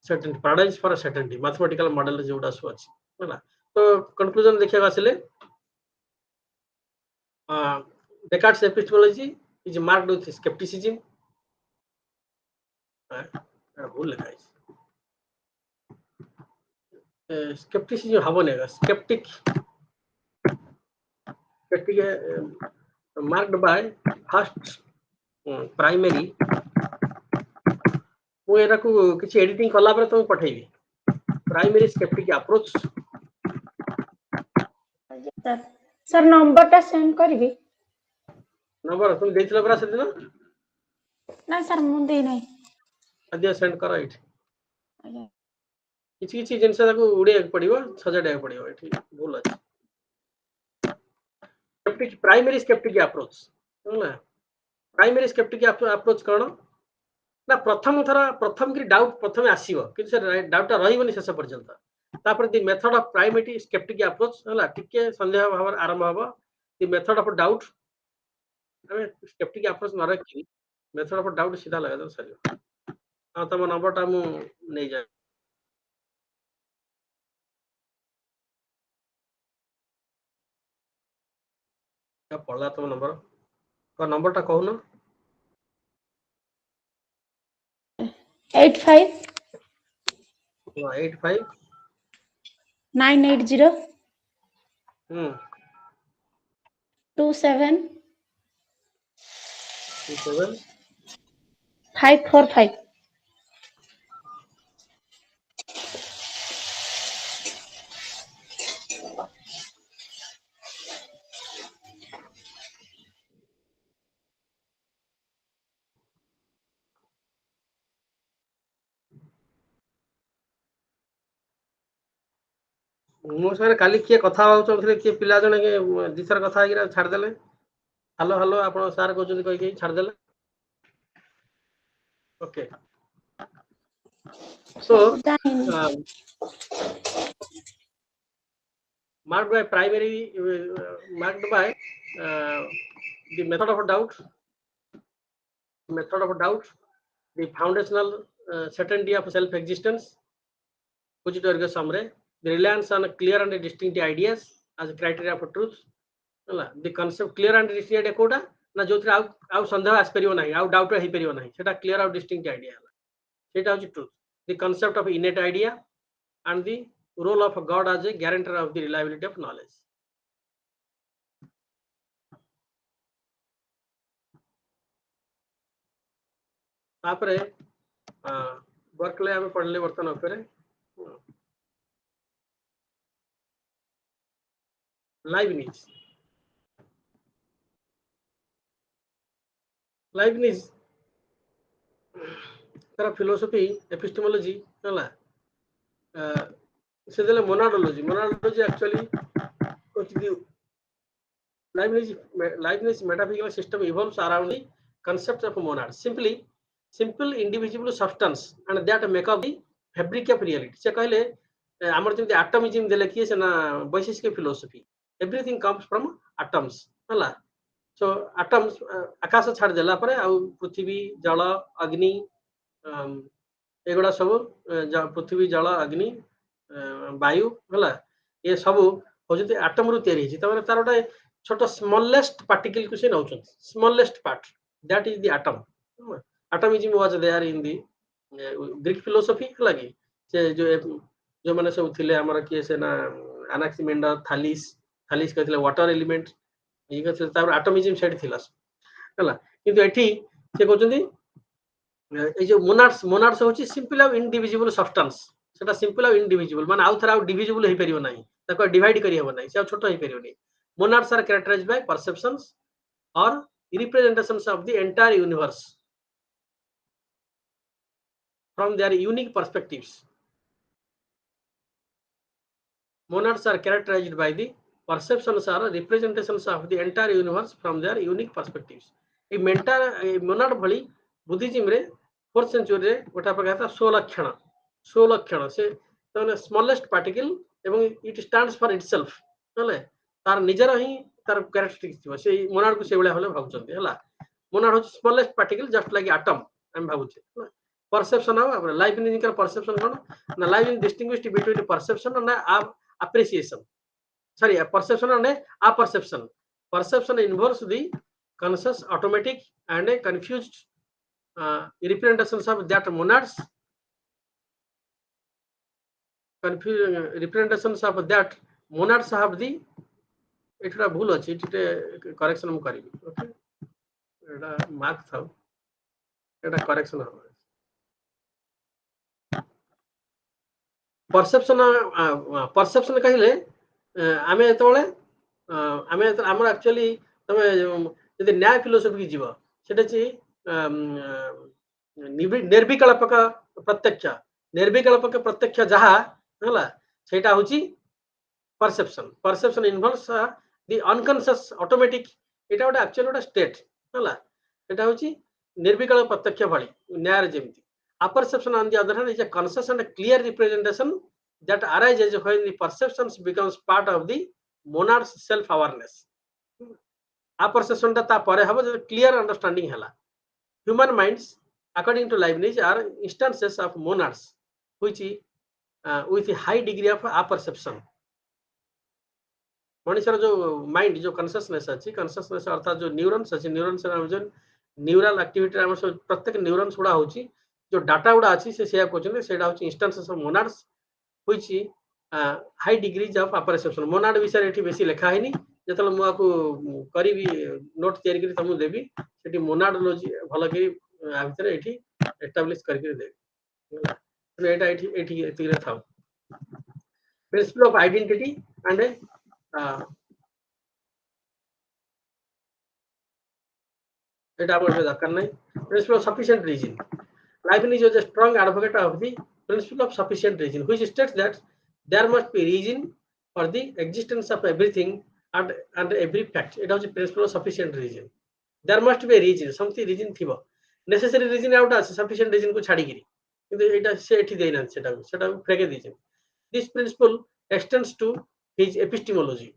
certainty paradigms for a certainty mathematical model जोटा सु अछि होला तो कंक्लूजन देखिया आसिले Descartes' epistemology is marked with skepticism. भूल लिखा है skepticism हबो नेगा skeptic marked by first primary मु एरा को किछि एडिटिंग कला पर तुम पठेबी primary sceptic approach sir number टा सेंड करबी नंबर तुम देथिला बरा से दिन ना सर मु दे नै अदिया सेंड करा इठ आज्ञा किछि किछि जिंस ताको उड़े पड़िबो सजाडे पड़िबो एठी भूल अछि स्केप्टिक प्राइमरी स्केप्टिक अप्रोच होला प्राइमरी स्केप्टिक अप्रोच कोन ना प्रथम की डाउट प्रथम आसीबो कि से डाउट रहिबनी शेष पर्यंत तापर the method of primary sceptic approach होला टिके संदेह भाव आरंभ हबो द मेथड ऑफ डाउट हमें स्केप्टिक अप्रोच न रखी मेथड ऑफ डाउट सीधा लगा दो सर हां तम नंबर टा मु नै जाय क्या पड़ला तम नंबर टा कहू ना 85 85 980 27 545 मो सारे काली किए कथा होउछन किए पिला जने के दिथर कथा आगिरा छाड़ देले हेलो हेलो आपण सार कहउछन कहि के छाड़ देले ओके सो सर जानिनी marked by primary marked by the method of doubt the foundational certainty of self existence positive summary the reliance on clear and distinct ideas as a criteria for truth ହେଲା the concept clear and distinct idea कोटा ना जोथि आउ संदेह आस परियो नाही आउ doubt हे परियो नाही सेटा clear और distinct idea होला सेटा होची truth the concept of innate idea and the role of God as a guarantor of the reliability of knowledge तापरे वर्कले आमे पढ़ले वर्तन उपरे लाइबनिज तार फिलोसफी एपिस्टेमोलॉजी हला से देले मोनाडोलॉजी actually Leibniz metaphysical system evolves around the concept of monad, simple indivisible substance, and that make up the fabric of reality. से कहले हमर जेमति atomism देले किए से ना Vaisheshika philosophy everything comes from atoms हला so atoms आकाश छाड़ देला परे आ पृथ्वी जल अग्नि एगुडा सब पृथ्वी जल अग्नि वायु हला ये सब होजते एटम रु तयारी छि तमाने तार ओटा छोटा स्मॉलेस्ट पार्टिकल को से नउछन smallest part that is the atom atomism was there in the Greek philosophy लगी से जो माने सब थिले हमर के से ना एनाक्सिमेंडर थालिस कहथिले वाटर एलिमेंट ई कहथिले तार एटोमिज्म सेट थिलास हला किंतु एठी से कहउछन ए जो मोनाड्स होची सिंपल ऑफ इंडिविजुअल सब्सटेंस सेटा सिंपल ऑफ इंडिविजुअल माने आउ थरा डिविजिबल हे परियो नाही ताको डिवाइड करी हेबो नाही से छोटो हे परियो नाही मोनाड्स आर कैरेक्टराइज्ड बाय परसेप्शंस और representations of the entire universe from their unique perspectives. Monads are characterized by the perceptions or representations of the entire universe from their unique perspectives. A monad भली Buddhism रे 4th century रे गोटा प्रकार था 16 लक्षण से तो स्मॉलेस्ट पार्टिकल एवं इट स्टैंड्स फॉर इटसेल्फ हले तार निजर ही तार कैरेक्टरिस्टिक्स थिबो से मोनाड को से बेला हले भाबुचंती हला मोनाड हो smallest particle just like atom हम भाबुचे परसेप्शन अब लाइबनिज का परसेप्शन कोन ना Leibniz distinguished between perception and appreciation sorry perception and perception involves the conscious automatic and a confused representations of that monads representations of that monads have the एटा भूल अछि इटे correction हम करिबी okay एटा mark थाउ एटा correction हो perception कहिले आमे एतोले आमे हमर actually तमे यदि न्याय फिलोसफी जीव सेटा छि निर्विकल्पक प्रत्यक्ष जहा हला सेटा होची perception involves the unconscious automatic एटा ओटा एक्चुअली ओटा स्टेट हला एटा होची निर्विकल्प प्रत्यक्ष भली न्याय जेमति apperception on the other hand is a conscious and a clear representation that arises when the perceptions becomes part of the monad's self awareness apperception ta pare habo clear understanding hela human minds according to Leibniz are instances of monads which with a high degree of apperception मनुष्य जो mind जो consciousness अछि consciousness अर्थात जो neurons अछि neurons जो neural activity हम प्रत्येक न्यूरॉन्स उडा होची जो डाटा उडा अछि से शेयर कोचने सेडा होची instances of monads which high degrees of apperception monad विषय एठी बेसी लेखा हैनी जतल मु आकु करिवि नोट तयारी करी तमु देबी सेठी मोनाडोलॉजी भलो के आ भीतर एठी एस्टैब्लिश करके देबी तो एटा एठी एतिरे थाउ प्रिंसिपल ऑफ आइडेंटिटी एंड এটা আমার দরকার নাই principle of sufficient reason Leibniz was a strong advocate of the principle of sufficient reason which states that there must be reason for the existence of everything and every fact. It is principle of sufficient reason. There must be a reason, something reason thibo. Necessary reason out as sufficient reason ko chhadi kiri. Kintu eta se ethi dei nan seta feke deichen. This principle extends to his epistemology,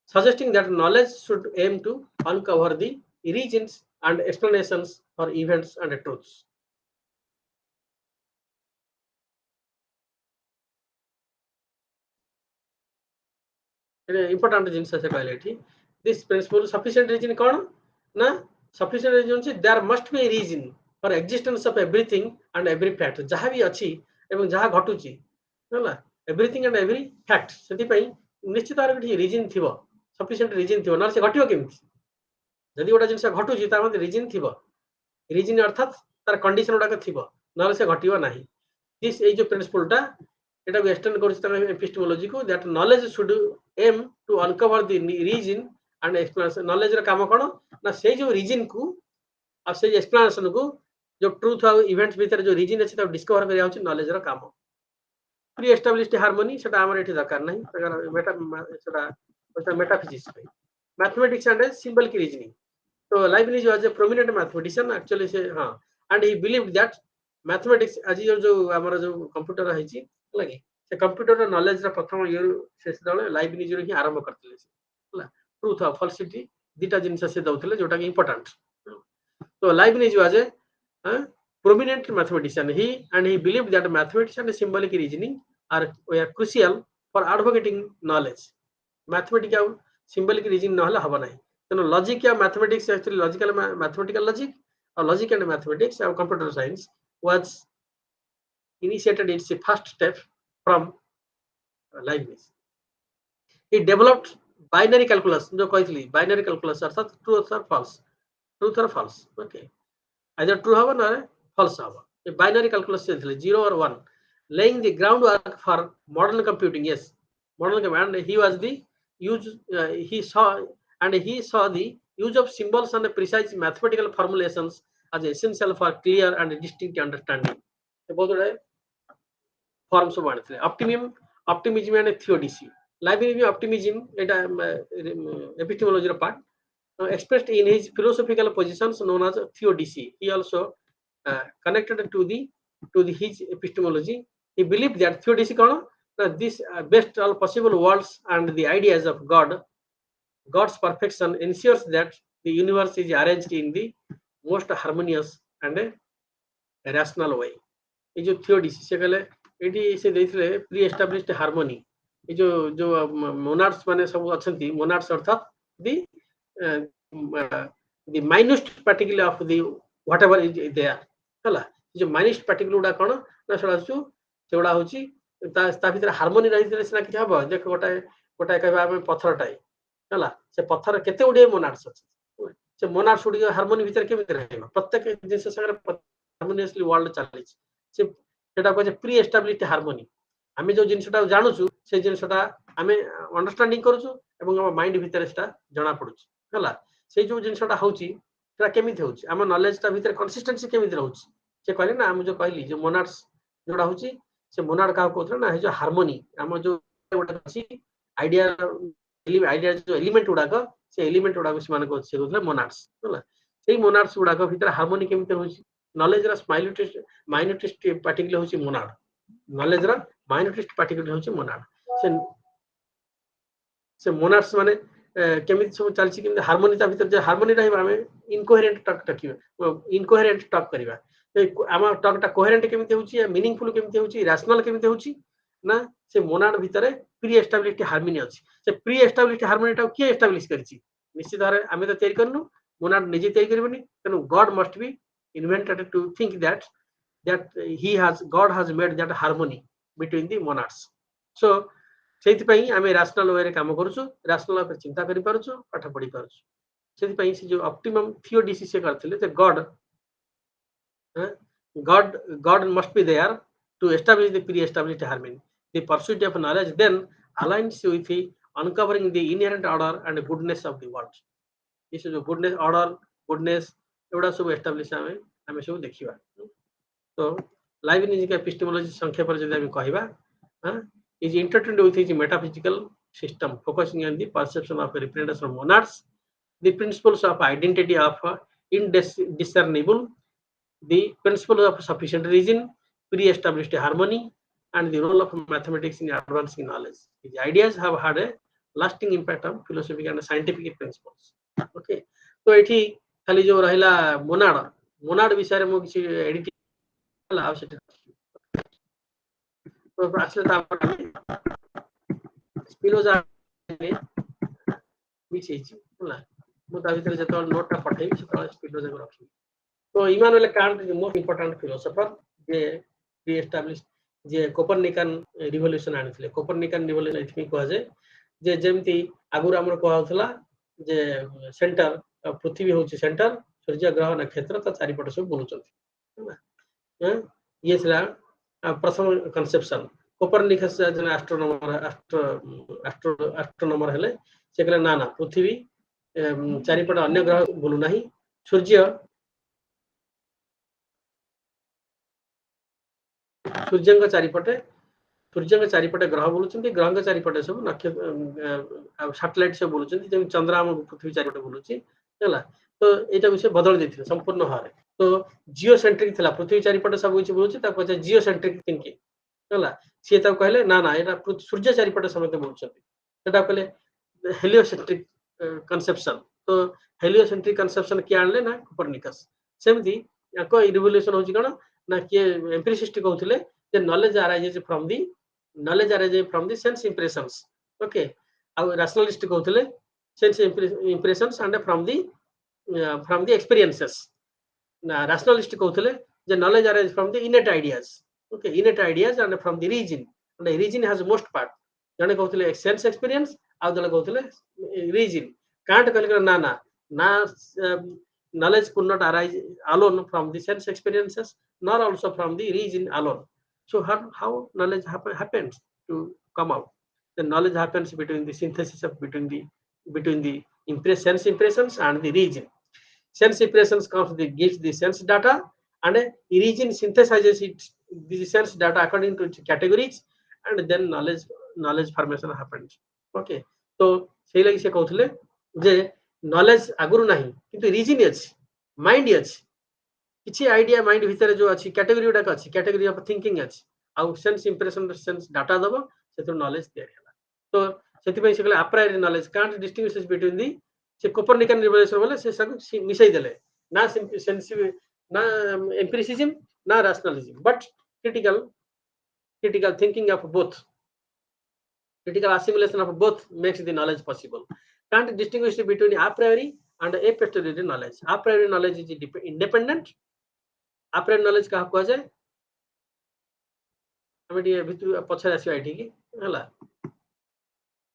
suggesting that knowledge should aim to uncover the reasons and explanations for events and truths. Important ଜିନିଷ ସେ କହିଲେ ଏଠି this principle sufficient reason କ'ଣ ନା sufficient reason ଅଛି there must be a reason for existence of everything and every fact ଯାହା ବି ଅଛି ଏବଂ ଯାହା ଘଟୁଛି ହେଲା everything and every fact ସେଥିପାଇଁ ନିଶ୍ଚିତ ଭାବରେ କିଛି reason ଥିବ sufficient reason ଥିବ ନହେଲେ ସେ ଘଟିବ କେମିତି ଯଦି ଗୋଟେ ଜିନିଷ ଘଟୁଛି ତା ମଧ୍ୟରେ reason ଥିବ reason ଅର୍ଥାତ୍ ତାର condition ଗୁଡାକ ଥିବ ନହେଲେ ସେ ଘଟିବ ନାହିଁ this ଏଇ ଯୋଉ principle ଟା ଏଟାକୁ extend କରୁଛି ତାଙ୍କ epistemology କୁ that knowledge should aim to uncover the reason and explanation. knowledge ର କାମ କ'ଣ ନା ସେଇ ଯୋଉ reason କୁ ଆଉ ସେଇ explanation କୁ ଯୋଉ truth ଆଉ events ଭିତରେ ଯୋଉ reason ଅଛି ତାକୁ discover କରିବା ହେଉଛି knowledge ର କାମ pre established harmony ସେଟା ଆମର ଏଠି ଦରକାର ନାହିଁ ସେଟା metaphysics ପାଇଁ mathematics and symbolic reasoning. So Leibniz was a prominent mathematician actually say and he believed that mathematics ଆଜି ଯୋଉ ଆମର ଯୋଉ କମ୍ପ୍ୟୁଟର ହେଇଛି ହେଲା କି ସେ କମ୍ପ୍ୟୁଟର ନଲେଜ ର ପ୍ରଥମ ଇଏ ସେ ସେତେବେଳେ ଲାଇବନିଜ ରୁ ହିଁ ଆରମ୍ଭ କରିଥିଲେ ହେଲା ଟ୍ରୁଥ ଆଉ ଫଲସିଟି ଦିଟା ଜିନିଷ ସେ ଦଉଥିଲେ ଯୋଉଟା କି ଇମ୍ପୋର୍ଟାଣ୍ଟ ତ ଲାଇବନିଜ was a prominent mathematician he believed that mathematics and symbolic reasoning were crucial for advocating knowledge. mathematics ଆଉ symbolic reasoning ନହେଲେ ହବ ନାହିଁ ତେଣୁ logic या mathematics actually logical mathematical logic or logic and mathematics or computer science was initiated its first step from Leibniz. He developed binary calculus जो कहली binary calculus अर्थात truth or false okay either true हवा ना false हवा ये binary calculus से 0 or 1 laying the groundwork for modern computing. Yes, modern computing. And he saw the use of symbols and precise mathematical formulations as essential for clear and distinct understanding. बहुत बड़े forms of optimism and theodicy. Leibniz optimism eta epistemology part expressed in his philosophical positions known as theodicy. He also connected to his epistemology. He believed that theodicy this best all possible worlds and the ideas of God's perfection ensures that the universe is arranged in the most harmonious and rational way. ये जो theodicy से कहले eighty से देथिले pre established harmony ये जो मोनार्ड्स माने सब अछंती मोनार्ड्स अर्थात the minute particle of the whatever is there हला जो minute particle उडा कोन ना सेडा होची ता भीतर हार्मोनी रहितले सिना कि हबो देख गोटा कहबा हम पत्थरटाई हला से पत्थर केते उडे मोनार्ड्स अछि से मोनार्ड्स उडी हार्मोनी भीतर केमिति रहइबा प्रत्येक जिंस संगे हार्मोनियसली वर्ल्ड चलै से सेटा कहै प्री एस्टाब्लिश्ड हार्मोनी आमे जो जिंसटा जानुछु से जिंसटा आमे अंडरस्टैंडिंग करूछु एवं हम माइंड भीतर सेटा जणा पडुछु हला से जो जिंसटा होची सेटा केमिति होची हम नॉलेज ता भीतर कंसिस्टेंसी केमिति रहउची से कहले ना हम जो कहली जो मोनार्ड्स जोडा होची से मोनार्ड का कोथरा ना जो हार्मोनी हम जो गोटा अछि आइडिया जो एलिमेंट उडाक से एलिमेंट उडाक से माने को से कोथला मोनार्ड्स हला सेही मोनार्ड्स उडाक भीतर हार्मोनी केमिति होची knowledge रा minutest particle होची मोनार्ड knowledge रा minutest particle होची मोनार्ड से मोनार्ड्स माने केमिति सब चलची कि हार्मोनी ता भीतर जे हार्मोनी रहबा हमें इनकोहेरेंट टॉक करिवा आमा टॉक टा कोहेरेंट केमिति होची या मीनिंगफुल केमिति होची रैशनल केमिति होची ना से मोनार्ड भीतर प्री एस्टाब्लिश्ड हार्मोनी अछि से प्री एस्टाब्लिश्ड हार्मोनी टा के एस्टाब्लिश करछि निश्चित भारे आमे तो तयारी करनु मोनार्ड निजे तयारी करबनी तनो God must B invented to think that God has made that harmony between the monads. So सेति पई आमे रैशनल वे रे काम करूछु रैशनल पर चिंता करि पारुछु पाठ पढि पारुछु सेति पई से जो ऑप्टिमम थियोडिसी से करथिले जे God must be there to establish the pre-established harmony. The pursuit of knowledge then aligns with the uncovering the inherent order and goodness of the world. This is goodness, order, goodness एवडा सब establish आमे सब देखिबा तो Leibniz के epistemology संक्षेप पर जदि हम कहिबा is intertwined with his metaphysical system, focusing on the perception of representation of monads, the principles of identity of indiscernible, the principle of sufficient reason, pre-established harmony, and the role of mathematics in advancing knowledge. These ideas have had a lasting impact on philosophic and scientific principles. Okay, so एठी खाली जो रहिला Monod विषय मु किछि editing हला आवश्यक तो आछले ता स्पिनोजा मिछेछि हला मु ता भितर जत नोट ता पठेबि से स्पिनोजा को रखि तो Immanuel Kant is most important philosopher जे री-एस्टैब्लिश जे कोपरनिकन रिवोल्यूशन आनिथिले कोपरनिकन रिवोल्यूशन इथि को जे जे जेमति आगुर हमर को होतला जे सेंटर पृथ्वी होची सेंटर सूर्य ग्रह नक्षत्र ता चारिपट सब बुलुचंती ये सला प्रथम कन्सेप्शन कोपरनिकस जन एस्ट्रोनॉमर हेले से कहले ना ना पृथ्वी चारिपट अन्य ग्रह बुलु नाही सूर्य चारिपटे ग्रह बुलुचंती ग्रह चारिपटे सब नक्षत्र सैटेलाइट सब बुलुचंती जेम चंद्रमा पृथ्वी चारिपटे बुलुची हला तो एटा विषय बदल देथिले संपूर्ण हारे तो जियोसेंट्रिक थिला पृथ्वी चारिपटे सब किछि बुलुची ता पछे जियोसेंट्रिक थिंकिंग हला से ता कहले ना ना एटा सूर्य चारिपटे समेत बुलुचंती सेटा कहले हेलियोसेंट्रिक कंसेप्शन तो हेलियोसेंट्रिक कंसेप्शन के आनले ना कोपरनिकस सेमती याको रिवोल्यूशन होची कोन ना के एम्पिरिसिस्ट कहउथिले the knowledge arises from the sense impressions okay ଆଉ rationalist कहउथिले sense impressions and from the experiences na rationalist कहउथिले the knowledge arises from the innate ideas okay innate ideas and from the reason and the reason has most part जने कहउथिले sense experience ଆଉ जने कहउथिले reason can't कहले ना ना ना knowledge could not arise alone from the sense experiences nor also from the reason alone. So how knowledge happens to come out? The knowledge happens between the synthesis of between the sense impressions and the reason. Sense impressions gives the sense data, and a reason synthesizes the sense data according to its categories, and then knowledge formation happens. Okay, so sei lagi se कहउथिले J knowledge आगुरु नाही किंतु reason अछि mind अछि किछि idea mind भितर जो अछि category उडा अछि category of thinking अछि आउ सेंस इंप्रेशन सेंस डाटा दबो सेतो नॉलेज तयार होला तो सेति पय से कहले a priori knowledge Kant distinguishes between the से कोपरनिकन रिवोल्यूशन बोले से सब मिसाई देले ना सेंस ना एम्पिरिसिज्म ना rationalism but critical thinking of both critical assimilation of both makes the knowledge possible. Can't distinguish between a priori and a posteriori knowledge. A priori knowledge is independent. A priori knowledge का कहा जाए हमें ये भितर पछार आसी आइठी की हला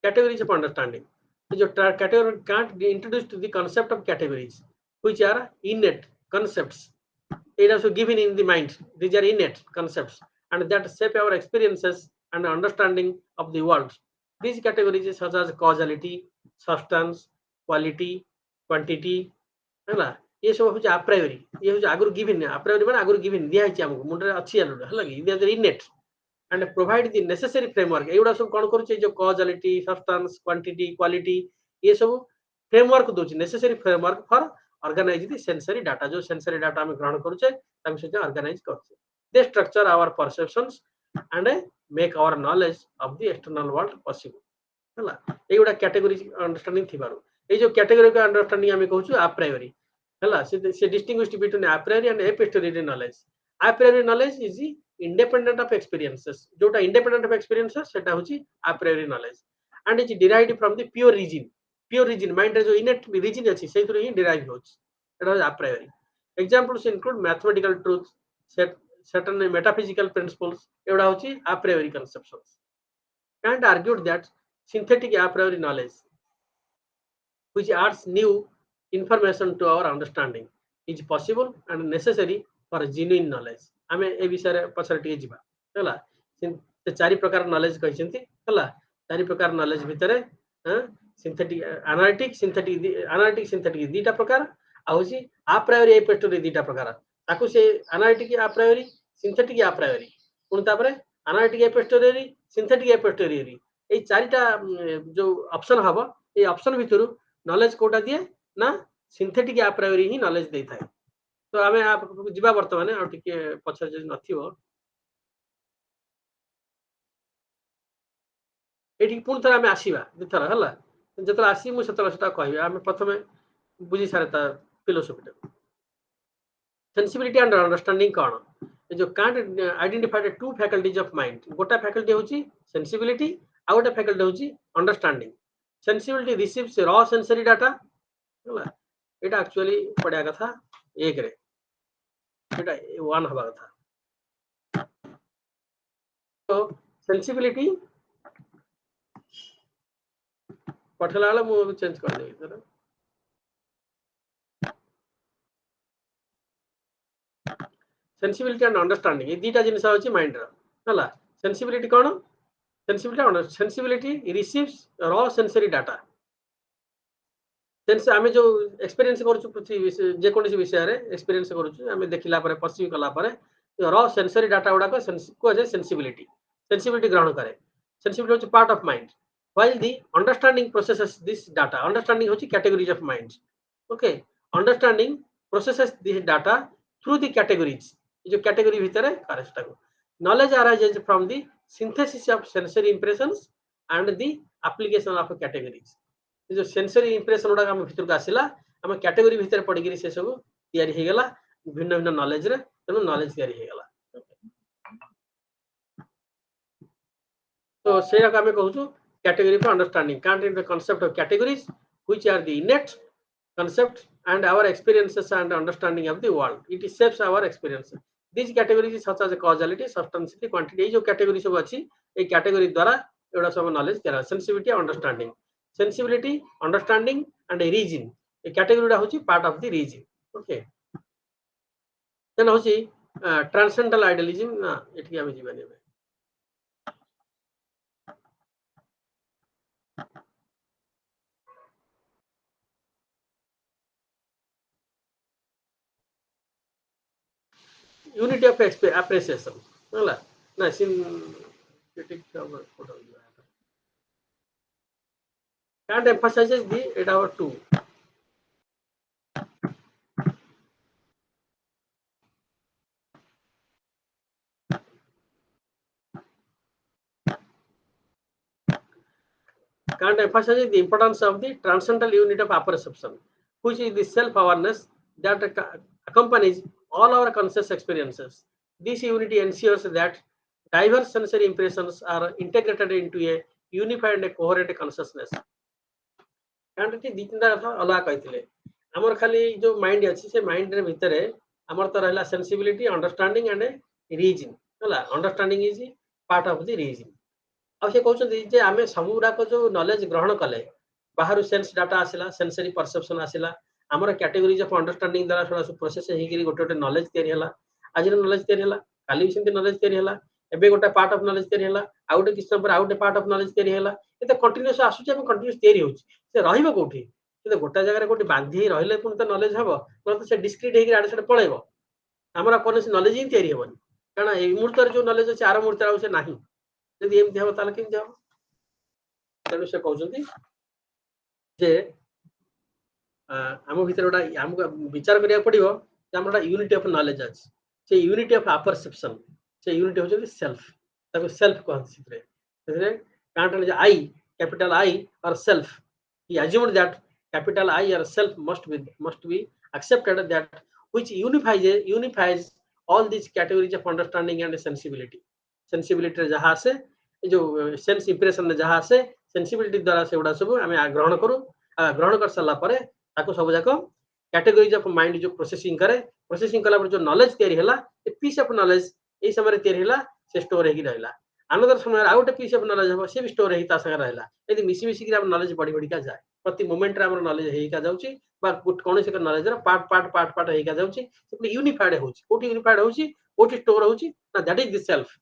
categories of understanding जो category can't be introduced to the concept of categories which are innate concepts. It also given in the mind. These are innate concepts and that shape our experiences and understanding of the world. These categories such as causality, substance, quality, quantity, हला ये सब हो आ प्रायोरी ये हो आगुर given आ प्रायोरी माने आगुर given दिया हिची हमको मुंडरे अछि आलो हला कि they innate and provide the necessary framework एउडा सब कोन करूचे जो कॉजालिटी सब्सटेंस क्वांटिटी क्वालिटी ये सब फ्रेमवर्क दोची necessary framework for organize the sensory data जो सेंसरी डाटा हम ग्रहण करूचे ताकि से ऑर्गेनाइज करछे they structure our perceptions and make our knowledge of the external world possible हला एउडा कैटेगरी अंडरस्टैंडिंग थिबारो ए जो कैटेगरी का अंडरस्टैंडिंग हम कहूछु आ प्रायोरी हला से distinguish between a priori and a posteriori knowledge a priori knowledge is independent of experiences जोटा independent of experiences सेटा होची a priori knowledge and it is derived from the pure reason mind रे जो innate reason अछि सेहि through ही derive होची एटा a priori examples include mathematical truths certain metaphysical principles एटा होची a priori conceptions Kant argued that synthetic a priori knowledge which adds new information to our understanding is possible and necessary for genuine knowledge आमे ए विषय पछर टिके जिबा हला से चारि प्रकार knowledge कहिसंती हला चारि प्रकार नॉलेज भितरे सिंथेटिक एनालिटिक सिंथेटिक दीटा प्रकार आ होसी आ प्रायोरी ए पोस्टेरियरी दीटा प्रकार ताकू से एनालिटिक आ प्रायोरी सिंथेटिक आ प्रायोरी पुन तापरे एनालिटिक ए पोस्टेरियरी सिंथेटिक ए पोस्टेरियरी ए चारिटा जो ऑप्शन हबो ए ऑप्शन भितरु नॉलेज कोटा दिए ना सिंथेटिक ए प्रायोरी ही नॉलेज देई थाए तो आमे आप जिबा वर्तमान आ टिके पछर जे नथियो एठी पुन थरा आमे आसीबा दिथरा हला जतरा आसी मु सतरा सता कहबे आमे प्रथमे बुझी सारता फिलोसॉफी सेंसिबिलिटी एंड अंडरस्टैंडिंग कौन ये जो Kant identified two faculties of mind गोटा फैकल्टी होची सेंसिबिलिटी आ गोटा फैकल्टी होची understanding sensibility receives raw sensory data हला एटा एक्चुअली पढ़िया कथा एक रे एटा वन हवा कथा तो सेंसिबिलिटी पठला वाला मु चेंज कर दे जरा सेंसिबिलिटी एंड अंडरस्टैंडिंग ये दीटा जिनिस होची माइंड रा हला सेंसिबिलिटी कोन sensibility receives raw sensory data sense आमे जो एक्सपीरियंस करू पृथ्वी जे कोनसी विषय रे एक्सपीरियंस करू आमे देखिला परे परसीव कला परे रॉ सेंसरी डाटा उडा को जे सेंसिबिलिटी ग्रहण करे सेंसिबिलिटी होची part of mind while the understanding processes this data understanding होची categories of minds okay understanding processes this data through the categories जो category भीतर करे सेटा को knowledge arises from the synthesis of sensory impressions and the application of categories जो sensory impression उडा हम भीतर का आसिला हम कैटेगरी भीतर पड़ी गिरी से सब तयारी हे गेला भिन्न भिन्न नॉलेज रे तनो नॉलेज तयारी हे गेला तो सेरा का हम कहू category for understanding content the concept of categories which are the innate concept and our experiences and understanding of the world it shapes our experience these categories such as causality substantiality quantity जो category सब अछि ए category द्वारा एडा सब knowledge करा sensitivity understanding sensibility understanding and reason ए category डा होची part of the reason okay then होची ट्रांसेंडेंटल आइडियलिज्म ना एठी हम जीवन में unity of appreciation होला ना synthetic can't emphasizes the it our two can't emphasize the importance of the transcendental unit of apperception which is the self awareness that accompanies all our conscious experiences this unity ensures that diverse sensory impressions are integrated into a unified and coherent consciousness and दी तीनटा कथा अलग कहितले हमर खाली जो mind अछि से mind रे भितरे हमर त रहला सेंसिबिलिटी अंडरस्टैंडिंग एंड रीजन होला understanding is part of the reason अब से कहउछन जे आमे सबुरा को जो नॉलेज ग्रहण कले बाहर सेंस डाटा आसिला सेंसरी परसेप्शन आसिला हमर कैटेगरीज ऑफ अंडरस्टैंडिंग द्वारा थोड़ा प्रोसेस हे गिरी गोटे गोटे नॉलेज तयारी हला आज नॉलेज तयारी हला काली सेंति नॉलेज तयारी हला एबे गोटे पार्ट ऑफ नॉलेज तयारी हला आउटे किछ पर आउटे पार्ट ऑफ नॉलेज तयारी हला एते कंटीन्यूअस आसुचे हम कंटीन्यूअस तयारी होची से रहिबो कोठी से गोटा जगह रे कोठी बांधी रहिले पुन त नॉलेज हबो न त से डिस्क्रीट हे गिरी आडे से पळेबो हमरा कोनसी नॉलेज ही तयारी हेबोनी कारण ए मुहूर्त जो नॉलेज अछि आर मुहूर्त आउ से नाही यदि एमति हबो ताले किन जाबो तेणु से कहउछंती जे आम भीतर गोटा हमको विचार करिया पड़िबो जे हमरा यूनिटी ऑफ नॉलेज अछि से यूनिटी ऑफ परसेप्शन से यूनिटी होछंती सेल्फ ताको सेल्फ कहत सितरे तेरे can't J I capital I और self he assumed that capital I or self must be accepted that which unifies all these categories of understanding and sensibility sensibility जहाँ से जो sense impression जहाँ से sensibility द्वारा से उडा सब हमें ग्रहण कर साला परे ताको सब जाको कैटेगरीज ऑफ माइंड जो प्रोसेसिंग कला पर जो नॉलेज तयारी हला a piece of knowledge a समय तयारी हला से स्टोर हेगी रहला अनदर समय आउट पीस ऑफ नॉलेज हो से भी स्टोर हेगी ता संग रहला यदि मिसी मिसी के नॉलेज बढ़ी बढ़ी का जाए प्रति मोमेंट रे हमर नॉलेज हेगी का जाउची बा कोन से नॉलेज रे पार्ट हेगी का जाउची सिंपली यूनिफाइड होउची कोठी यूनिफाइड होउची कोठी स्टोर होउची ना that is the self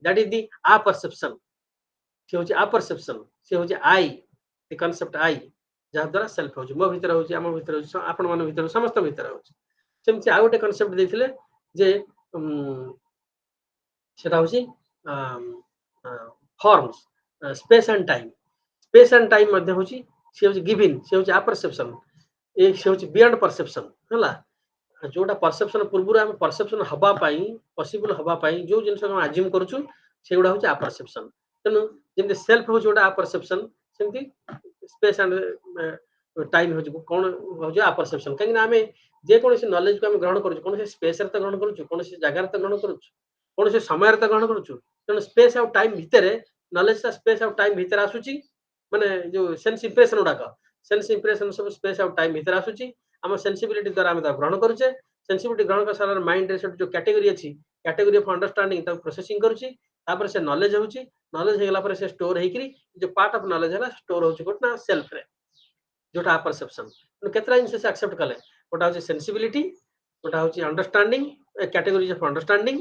that is the apperception से होची आ परसेप्शन से होची आई द कांसेप्ट आई जहाँ द्वारा सेल्फ होची मो भीतर होची आम भीतर होची आपण मन भीतर समस्त भीतर होची सेमति आ गोटे कांसेप्ट देथिले जे सेटा होची फॉर्म्स स्पेस एंड टाइम मध्ये होची से होची गिवन से होची अपरसेप्शन ए से होची बियॉन्ड परसेप्शन हला जोटा परसेप्शन पूर्व आम परसेप्शन हवा पॉसिबल हवा जो जिन आज्यूम करूँ से गुड़ा हूँ अपरसेप्शन तेणु जमी सेल्फ हूँ जोटा अपरसेप्शन सेमती स्पेस एंड टाइम हो कौन हो अपरसेप्शन कहीं आम जेकोसी नॉलेज को आम ग्रहण करूँ कौन स्पेस तो ग्रहण करूँ कौन जगार तो ग्रहण करूँ कौन समय तो ग्रहण करूँ तेणु स्पेस आउ टाइम भितर नॉलेज स्पेस आउ टाइम भितर आसूची माने जो सेंस इंप्रेशन गुड़ाक सेंस इंप्रेशन सब स्पेस आउ टाइम भितर आसूची आम सेंसिबिलिटी द्वारा आम ग्रहण करूचे सेंसिबिलिटी ग्रहण कर सारा माइंड रे जो कैटेगरी अच्छी कैटेगरी ऑफ अंडरस्टैंडिंग प्रोसेसिंग करूची तापर से नॉलेज होची नॉलेज हेगला पर से स्टोर हेकरी जो पार्ट ऑफ नॉलेज है स्टोर होची गोटना सेल्फ रे जोटा परसेप्शन केतरा जिन से एक्सेप्ट कले गोटा होची सेंसिबिलिटी गोटा होची अंडरस्टैंडिंग कैटेगरीज ऑफ अंडरस्टैंडिंग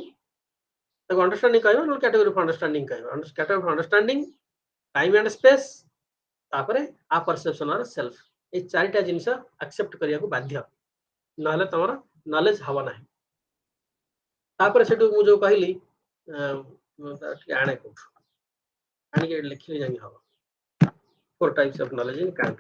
तो अंडरस्टैंडिंग कहबो नो कैटेगरी ऑफ अंडरस्टैंडिंग कहबो category of understanding time and space तापर आ परसेप्शन और सेल्फ ए चारिटा जिंस एक्सेप्ट करिया को बाध्य नाले तमरा नॉलेज हवा ना तापर सेटू मु जो कहली आने को आने के लिखली जानी हवा 4 types of knowledge in can't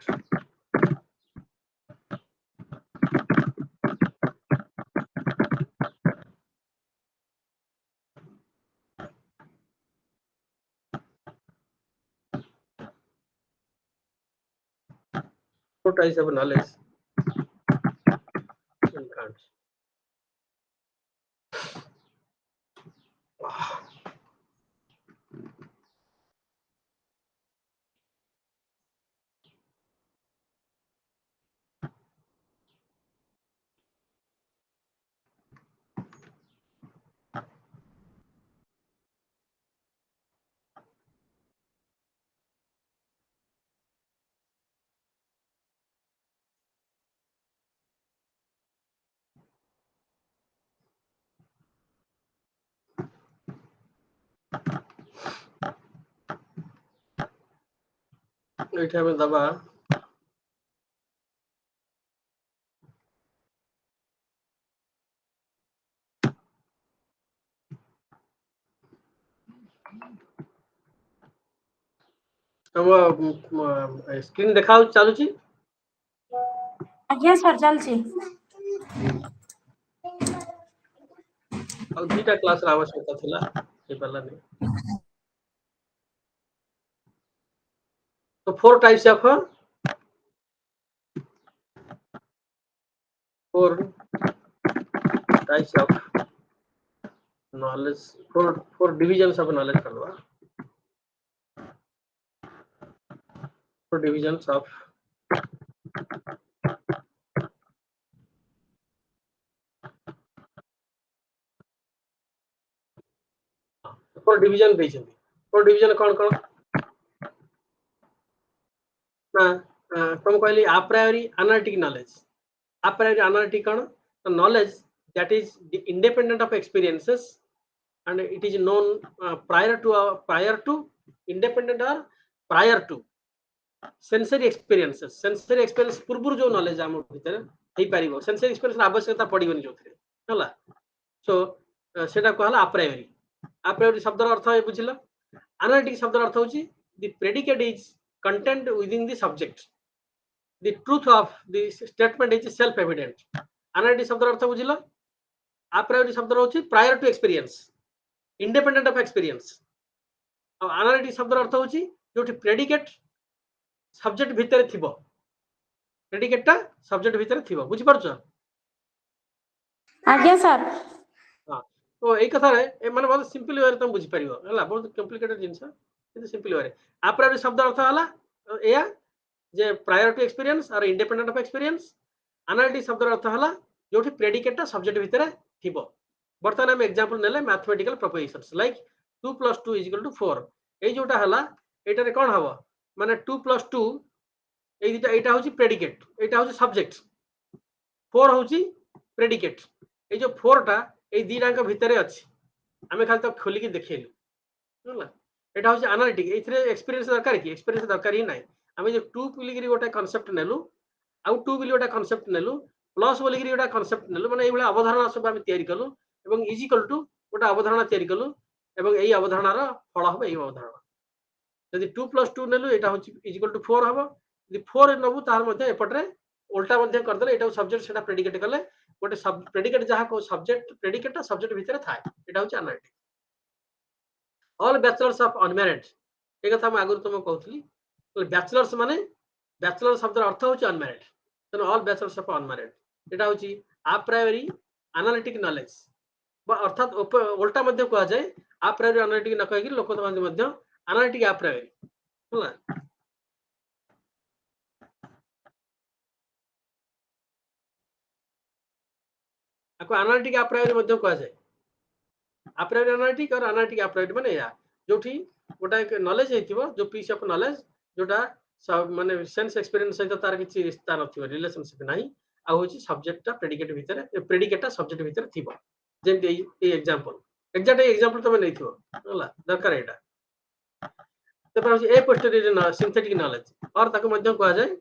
types of knowledge in Kant. एठा में दबा अब स्क्रीन देखाउ चालुची आज्ञा सर चलची और दुटा क्लास रा आवश्यकता थिला ए पल्ला नहीं तो 4 types of 4 types of knowledge 4 divisions of knowledge करवा 4 डिविजन्स ऑफ फोर डिवीजन देइछन 4 डिवीजन कौन ना तुम कहली a priori analytic knowledge a priori analytic कौन knowledge that is independent of experiences and it is known prior to independent or prior to sensory experience पूर्व जो knowledge आम भीतर हेई परिबो सेंसरी एक्सपीरियंस आवश्यकता पड़िबनी जोथरे हला सो सेटा कहला आ प्रायोरी शब्द अर्थ है बुझिलो एनालिटिक शब्द अर्थ होची the predicate is content within the subject the truth of the statement is self evident analytic शब्द अर्थ बुझिलो आ प्रायोरी शब्द होची prior to experience independent of experience और एनालिटिक शब्द अर्थ होची जोटी प्रेडिकेट सब्जेक्ट भीतर थिबो प्रेडिकेटटा सब्जेक्ट भीतर थिबो बुझि परछो आज्ञा सर हां तो एई कथा रे ए माने बहुत सिंपल वे रे तुम बुझि परिबो हला बहुत कॉम्प्लिकेटेड जिंस किंतु सिंपल वे रे आ प्रायोरी शब्द अर्थ हला एया जे प्रायर टू एक्सपीरियंस और इंडिपेंडेंट ऑफ एक्सपीरियंस एनालिटिक शब्द अर्थ हला जोटी प्रेडिकेटटा सब्जेक्ट भीतर थिबो बर्तमान हम एग्जांपल नेले मैथमेटिकल प्रोपोजिशंस लाइक 2 + 2 = 4 ए जोटा हला एटा रे कोन हबो माने 2 + 2 ए दिटा एटा होची प्रेडिकेट एटा होची सब्जेक्ट 4 होची प्रेडिकेट ए जो 4 टा ए दिटा के भीतर अछि हमें खाली तो खोली के देखेलु होला एटा होची एनालिटिक एथरे एक्सपीरियंस दरकार की एक्सपीरियंस दरकार ही नै हमें जो 2 बोलिगिरी गोटा कांसेप्ट नेलु आउ 2 बोली गोटा कांसेप्ट नेलु प्लस बोलिगिरी गोटा कांसेप्ट नेलु माने एबला अवधारणा सब हम तयारी कलु एवं इज इक्वल टू गोटा अवधारणा तयारी कलु एवं एई अवधारणार फल हबे एई अवधारणा यदि 2 + 2 नेलु एटा होची इक्वल टू 4 हबो यदि 4 नबु तार मध्ये एपटरे उल्टा मध्ये कर देले एटा सब्जेक्ट सेटा प्रेडिकेट कले गोटे सब प्रेडिकेट जहा को सब्जेक्ट प्रेडिकेट सब्जेक्ट भितर थाए एटा होची analytic all bachelors of unmarried ए कथा हम आगु तुम कहउथली बैचलर्स माने बैचलर शब्द अर्थ होची अनमैरिड तने ऑल बैचलर्स ऑफ अनमैरिड एटा होची आ प्राइमरी एनालिटिक नॉलेज अर्थात उल्टा मध्य कहा जाए आ प्राइमरी एनालिटिक न कहि लोक मध्य एनालिटिक आ प्राइमरी होला आको एनालिटिक आ प्राइमरी मध्य कहा जाए आ प्राइमरी एनालिटिक और एनालिटिक आ प्राइमरी माने या जोठी गोटा एक नॉलेज हेतिबो जो पीस ऑफ नॉलेज जोटा सब माने सेंस एक्सपीरियंस सहित तार किछि रिश्ता नथिबो रिलेशनशिप नाही आ होची सब्जेक्ट प्रेडिकेट भितर प्रेडिकेट सब्जेक्ट भितर थिबो जेंति ए एग्जांपल एग्जैक्ट एग्जांपल तमे नैथिबो होला दरकार एटा तपर होची ए पोस्टेरियर सिंथेटिक नॉलेज और ताको मध्य कहा जाए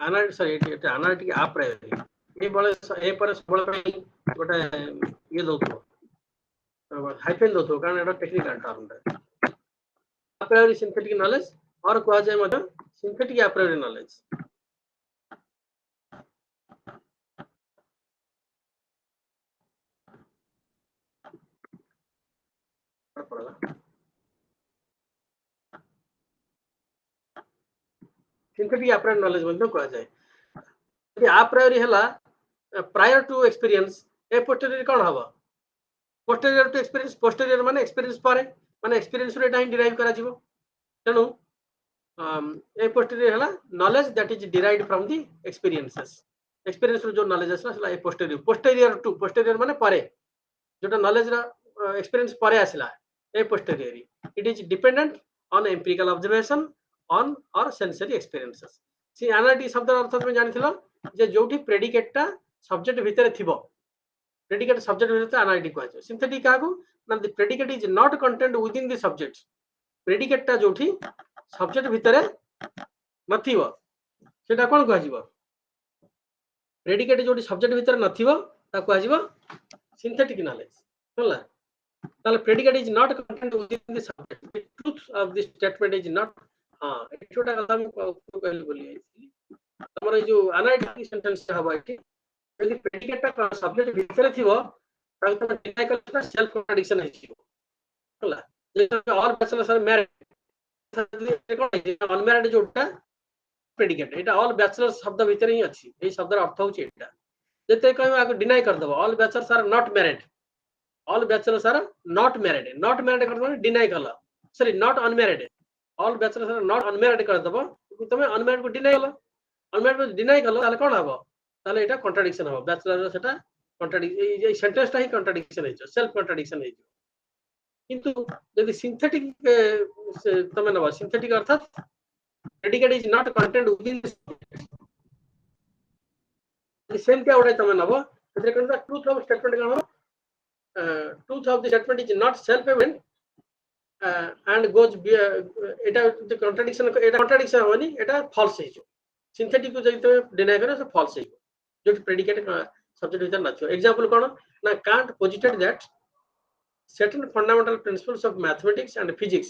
एनालिटिक एनालिटिक आ प्राइमरी ए बळे ए पर बळ पई गोटा ये दोतो हाइफेन दोतो कारण एटा टेक्निकल टर्म रे आ प्राइमरी सिंथेटिक नॉलेज और कहा जाए मध्य synthetic a primary knowledge synthetic a primary knowledge मध्य कहा जाए यदि आ प्राइमरी हला prior to experience a posterior कोन हबो पोस्टेरियर टू एक्सपीरियंस पोस्टेरियर माने एक्सपीरियंस पारे माने एक्सपीरियंस रे टाइम डिराइव करा जिवो तेनु ए पोस्टेरियर हला knowledge that is derived from the experiences experience रो जो नॉलेज असला सला ए पोस्टेरियर माने पारे जोटा नॉलेज रा एक्सपीरियंस पारे आसला a posterior it is dependent on empirical observation on और सेंसरी एक्सपीरियंसेस सी एनालिटिक शब्द अर्थ में जानिथिलो जे जोठी प्रेडिकेटटा सब्जेक्ट भितर थिबो प्रेडिकेट सब्जेक्ट भितर एनालिटिक कहै छै सिंथेटिक कागु ना the predicate is not content within the subject प्रेडिकेटटा जोठी सब्जेक्ट भितर नथिबो सेटा कोन कहै जिवो प्रेडिकेट जोठी सब्जेक्ट भितर नथिबो ता कहै जिवो सिंथेटिक नॉलेज होला ताले predicate is not content within the subject the truth of the statement is not हां एठोटा कथा हम कहली बोली तमर जो एनालिटिक सेंटेंस हबा कि यदि प्रेडिकेट का सब्जेक्ट भितर थिबो ताल तम डिनाई करला सेल्फ कॉन्ट्रडिक्शन है छिबो होला जे all bachelors are married unmarried जोटा प्रेडिकेट एटा ऑल बैचलर्स शब्द भितर ही अछि ए शब्द अर्थ होछि एटा जते कहबो आको डिनाई कर दबो all bachelors are not married all bachelors are not married कर दबो डिनाई करला sorry not unmarried all bachelors are not unmarried कर दबो तमे अनमैरिड को डिनाई करला अनमैरिड को डिनाई करला ताले कोन हबो ताले एटा कॉन्ट्रडिक्शन हो बैचलर सेटा कॉन्ट्रडिक्शन ए सेंटेंस ता ही कॉन्ट्रडिक्शन है सेल्फ कॉन्ट्रडिक्शन है किंतु यदि सिंथेटिक तमे नबा सिंथेटिक अर्थात predicate is not content within same क्या उडे तमे नबो तरे कोन ट्रूथ ऑफ स्टेटमेंट कोन truth of the statement is not self evident and goes एटा कॉन्ट्रडिक्शन होनी एटा फॉल्स है जो सिंथेटिक को जइते डिनाई करे से फॉल्स है जो प्रेडिकेट सब्जेक्ट भीतर नथियो एग्जांपल कोन ना can't पोजिटेड that certain fundamental principles of mathematics and physics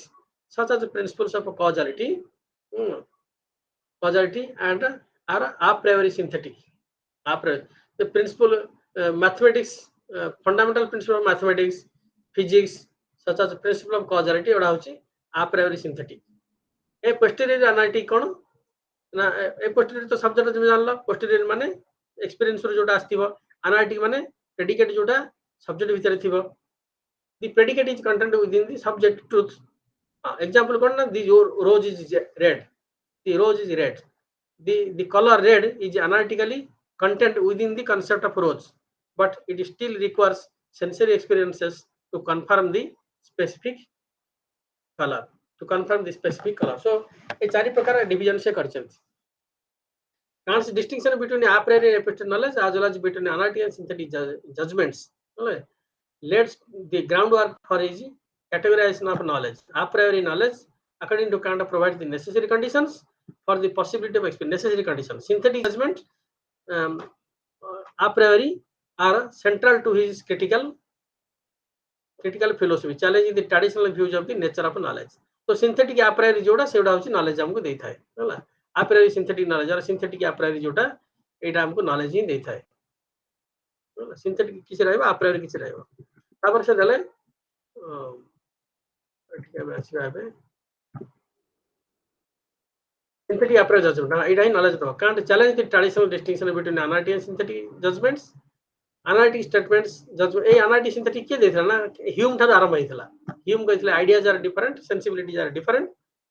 such as the principles of causality and are a priori synthetic the principle mathematics fundamental principle of mathematics physics such as the principle of causality oda hochi a priori synthetic A posterior analytic कोन ना ए posterior तो subject जे जानला posterior माने experience रो जोटा आस्तिबो analytic माने predicate जोटा subject भीतर थिबो the predicate is contained within the subject truth example कोन ना the rose is red the rose is red the color red is analytically contained within the concept of rose but it still requires sensory experiences to confirm the specific color so ए चारि प्रकार division से करछन Kant's distinction between a priori and a posterior knowledge as well as between analytic and synthetic judgments lays the groundwork for his categorization of knowledge. A priori knowledge, according to Kant, provides the necessary conditions for the possibility of experience. Necessary conditions. Synthetic judgment, a priori, are central to his critical critical philosophy challenge the traditional views of the nature of knowledge तो synthetic अप्रायरी जोड़ा सेडा होची knowledge हमको देई थाए हला अप्रायरी synthetic knowledge और synthetic अप्रायरी जोटा एटा हमको नॉलेज ही देई थाए हला सिंथेटिक किछ रहबा अप्रायरी किछ रहबा तापर से देले ठीक है आसी आबे synthetic approach judgment एटा ही knowledge दो can't challenge the traditional distinction between analytic and synthetic judgments analytic statements judgment A analytic synthetic के देथला ना ह्यूम थार आरंभ होइथला ह्यूम कहथले ideas are different sensibilities are different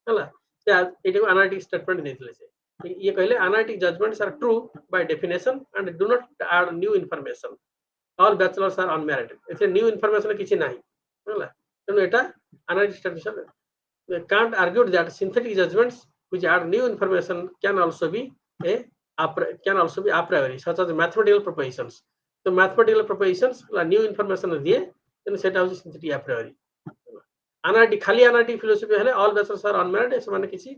हला से एटा analytic statement देथले से ये कहले analytic judgments are true by definition and do not add new information all bachelors are unmerited एथे new information किछि नाही हला तनो एटा analytic statement can't argue that synthetic judgments which add new information can also be a priori such as mathematical propositions so mathematical propositions la new information diye then seta hoji synthetic a priori analytic khali analytic philosophy hele all bachelors are unmarried semane kiछि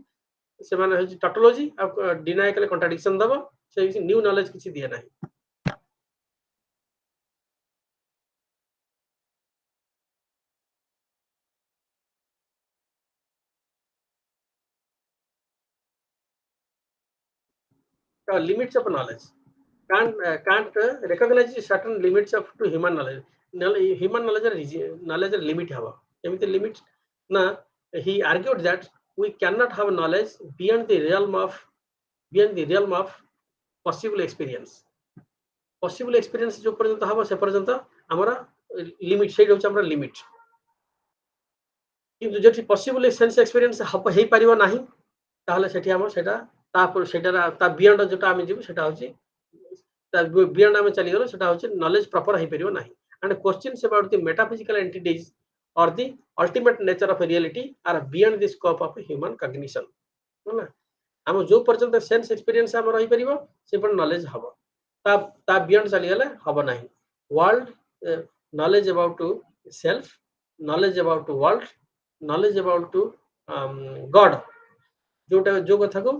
semane hoji tautology deny kale contradiction dabo se new knowledge kiछि diye nahi limits of knowledge can't recognize certain limits of to human knowledge human knowledge limit haba emiti limit na he argued that we cannot have knowledge beyond the realm of possible experience जो पर्यंत हबो से पर्यंत हमरा limit से होछ हमरा limit किंतु जेठी पॉसिबल सेंस एक्सपीरियंस हेई परिबो नाही ताहले सेठी हम सेटा तापर सेटा ता बियॉन्ड जोटा हम जीव सेटा होची ता बियॉन्ड हम चली गेलो सेटा होची नॉलेज प्रॉपर हेई परिबो नाही and questions about the metaphysical entities और the ultimate nature of reality are beyond the scope of human cognition होला हम जो पर्यंत सेंस एक्सपीरियंस हम रही परिबो से पर नॉलेज हबो ता बियॉन्ड चली गेले हबो नाही world knowledge about to self knowledge about to world knowledge about to God जोटा जो कथा को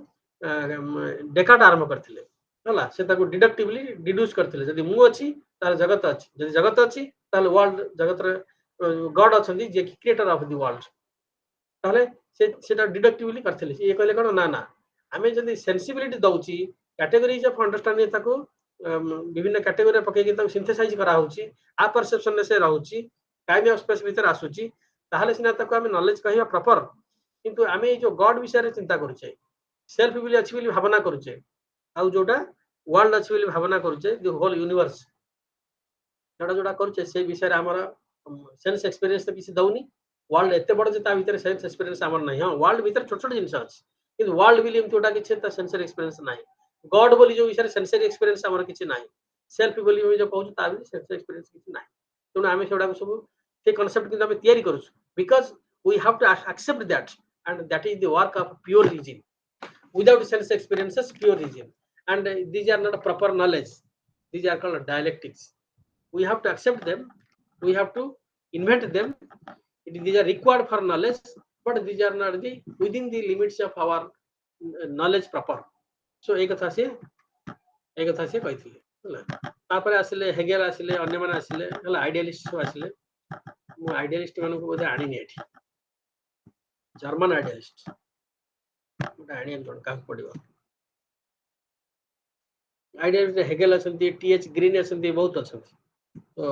डेकार्ट आरंभ करथिले हला से ताको डिडक्टिवली डिड्यूस करथिले जदी मु अछि तार जगत अछि जदी जगत अछि ताले वर्ल्ड जगत रे गॉड अछंती जे क्रिएटर ऑफ द वर्ल्ड ताले सेटा डिडक्टिवली करथिले ये कहले कोन ना ना हमें जदी सेंसिबिलिटी दउची कैटेगरीज ऑफ अंडरस्टैंडिंग ताको विभिन्न कैटेगरी पके के ताको सिंथेसाइज करा होची आ परसेप्शन से रहउची टाइम ऑफ स्पेस भीतर आसुची ताहले सिना ताको हमें नॉलेज कहिया प्रॉपर किंतु हमें जो गॉड विषय रे चिंता करूचे सेल्फ बिली अछि बिली भावना करूचे आ जोटा वर्ल्ड अछि बिली भावना करूचे द होल यूनिवर्स जोटा जोटा करूचे से विषय रे हमर सेंस एक्सपीरियंस तो किसी दउनी वर्ल्ड एते बड़ जे ता भीतर सेंस एक्सपीरियंस हमर नहीं हां वर्ल्ड भीतर छोट छोट जिंस अछि किंतु वर्ल्ड बिली जोटा किछि ता सेंसरी एक्सपीरियंस नाही गॉड बोली जो विषय सेंसरी एक्सपीरियंस हमर किछि नाही सेल्फ बिली जो कहू ता भी सेंसरी एक्सपीरियंस किछि नाही तनो हमें सेडा को सब से कांसेप्ट किंतु हमें तयारी करूछु because we have to accept that and that is the work of pure reason without sense experiences pure reason and these are not proper knowledge these are called dialectics we have to accept them we have to invent them these are required for knowledge but these are not the within the limits of our knowledge proper so एक कथा से कहिथिले हला तापर आसिले Hegel आसिले अन्य माने आसिले हला idealist सब आसिले मु आइडियलिस्ट मानको बोधे आनी ने एठी जर्मन आइडियलिस्ट गोटे आनियन जोन का पड़िबो आइडियलिस्ट हेगेल असंती टीएच ग्रीन असंती बहुत असंती तो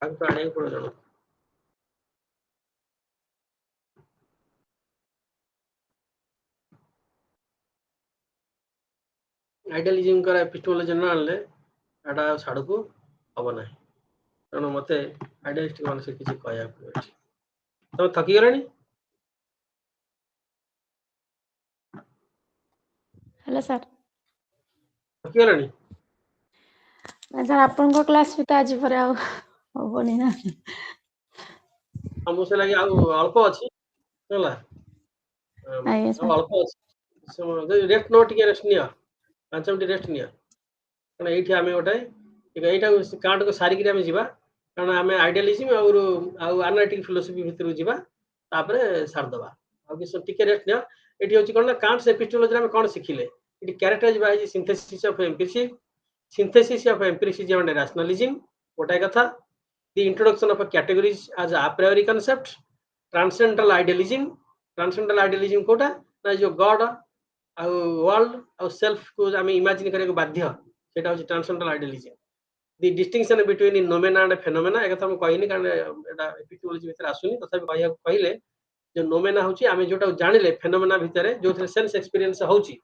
कांको आनियन पड़ो जणो आइडियलिज्म कर एपिस्टेमोलॉजी न आनले एटा साडू को हबो नाही तनो मते आइडियलिस्ट मान से किछि कहया पड़ो तो थकी गरानी हेलो सर थकी गरानी ना सर आपन को क्लास भी तो आज पर आ होबनी ना हमसे लगे आ अल्प अछि होला आइए सर अल्प अछि सो रेस्ट नो टिके रेस्ट निया 5 मिनिट रेस्ट निया कने एठी हमें गोटे एटा कांड को सारी हम जीवा कारण हमें आइडियलिज्म और एनालिटिक फिलोसफी भीतर जीवा तापरे सार दबा आ कि टिके रेस्ट निया एठी होची कोन कांट्स एपिस्टेमोलॉजी में कोन सिखिले it is characterized by the synthesis of empiricism, and rationalism. What I gatha, the introduction of a categories as a priori concept, transcendental idealism. Transcendental idealism Kota ना जो God ଆଉ world ଆଉ self को ଆମେ imagine କରିବାକୁ ବାଧ୍ୟ, ସେଟା ହଉଛି transcendental idealism. The distinction between nomena and phenomena, ଏକଥା ମୁଁ କହିନି କାରଣ ଏଟା epistemology ଭିତରେ ଆସୁନି, ତଥାପି କହିବାକୁ କହିଲେ जो नोमेना होची आमे जोटा जानिले फेनोमेना भितरे जोथरे सेंस एक्सपीरियंस होची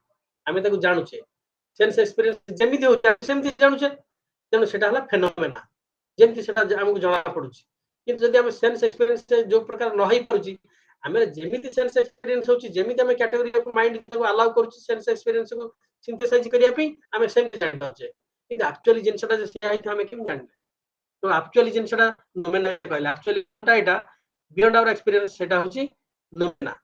आमे ताकू जानुचे सेंस एक्सपीरियंस जेमिति होची सेमिति जानुचे तेनु सेटा हला फेनोमेना जेमिति सेटा हमकु जणा पडुची किंतु जदि हम सेंस एक्सपीरियंस जो प्रकार न होई पडुची आमे जेमिति सेंस एक्सपीरियंस होची जेमिति हम कैटेगरी ऑफ माइंड को अलाउ करूची सेंस एक्सपीरियंस को सिंथेसाइज करिया पे आमे सेमिति जानताचे किंतु एक्चुअली जिनसटा जे से आइ हमें किम जानले तो एक्चुअली जिनसटा नोमेना कहला actually Etah beyond our experience सेटा होची नोमेना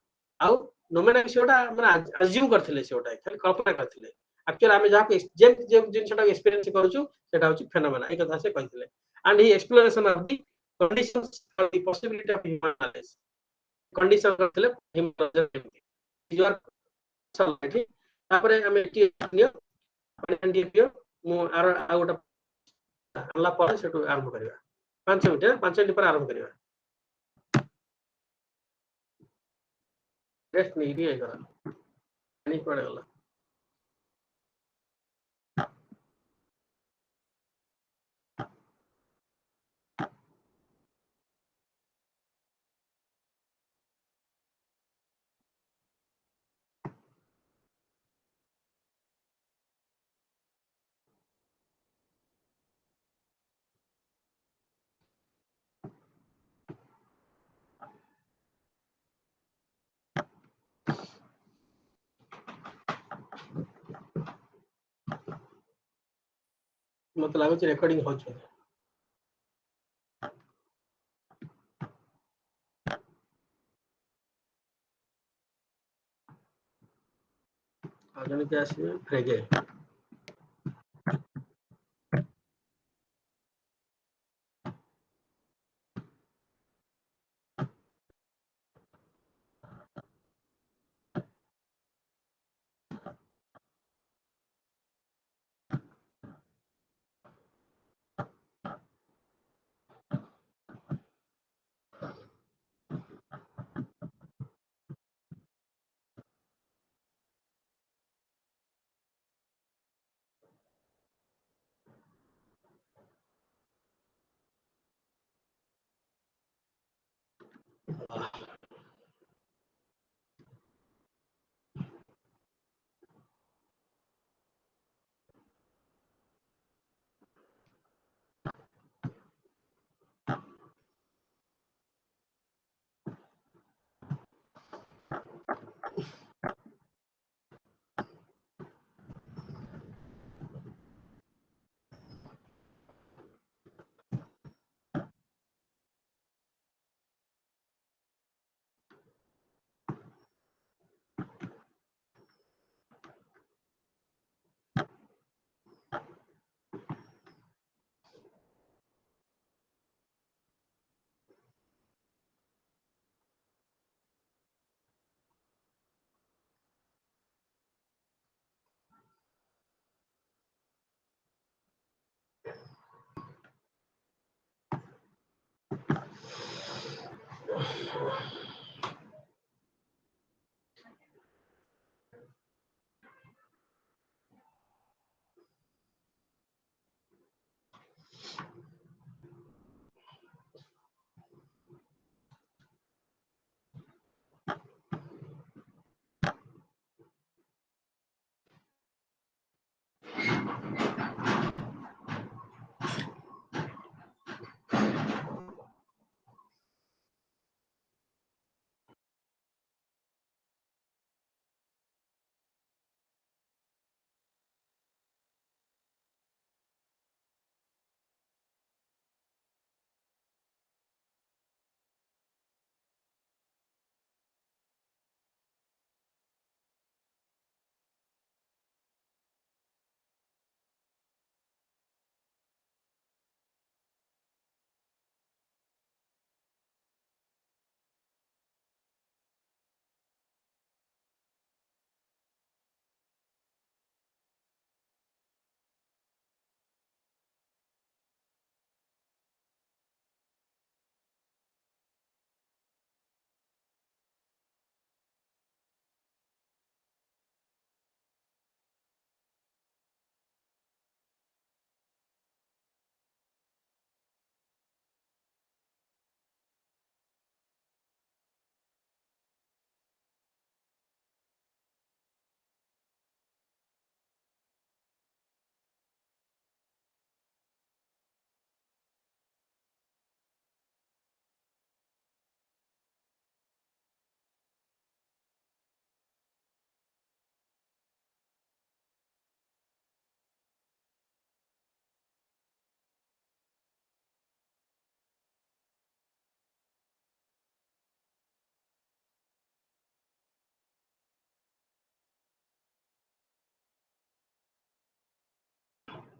आउ नोमेना सेटा माने अज्यूम करथिले सेटा खाली कल्पना करथिले एक्चुअली आमे जहा जेम जेम जिनसटा एक्सपीरियंस करूछु सेटा होची फेनोमेना एक कथा से कहथिले and he exploration of the conditions for the possibility of human knowledge condition करथिले human knowledge you are solid तापरे आमे टी नियो पानी पियो मु आर आ गोटा अल्ला पर सेटु आरंभ करिवा 5 मिनिट पर आरंभ करिवा रेस्ट नहीं दिया करा नहीं पड़ेगा मत लागुच रेकॉर्डिंग हो छ आजन के आसी Frege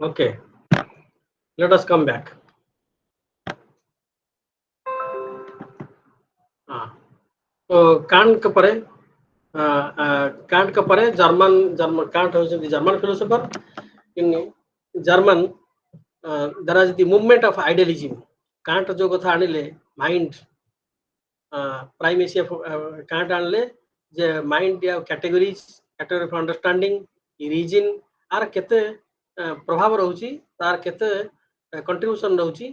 Okay, let us come back. तो कांट के परे जर्मन कांट होउछन्ति German philosopher in German there is the movement of idealism. Kant जो कथा आनिले माइंड प्राइमेसी ऑफ कांट आनले जे माइंड या कैटेगरी ऑफ अंडरस्टैंडिंग रीजन आर केते प्रभाव रहउची तार केते कंट्रीब्यूशन रहउची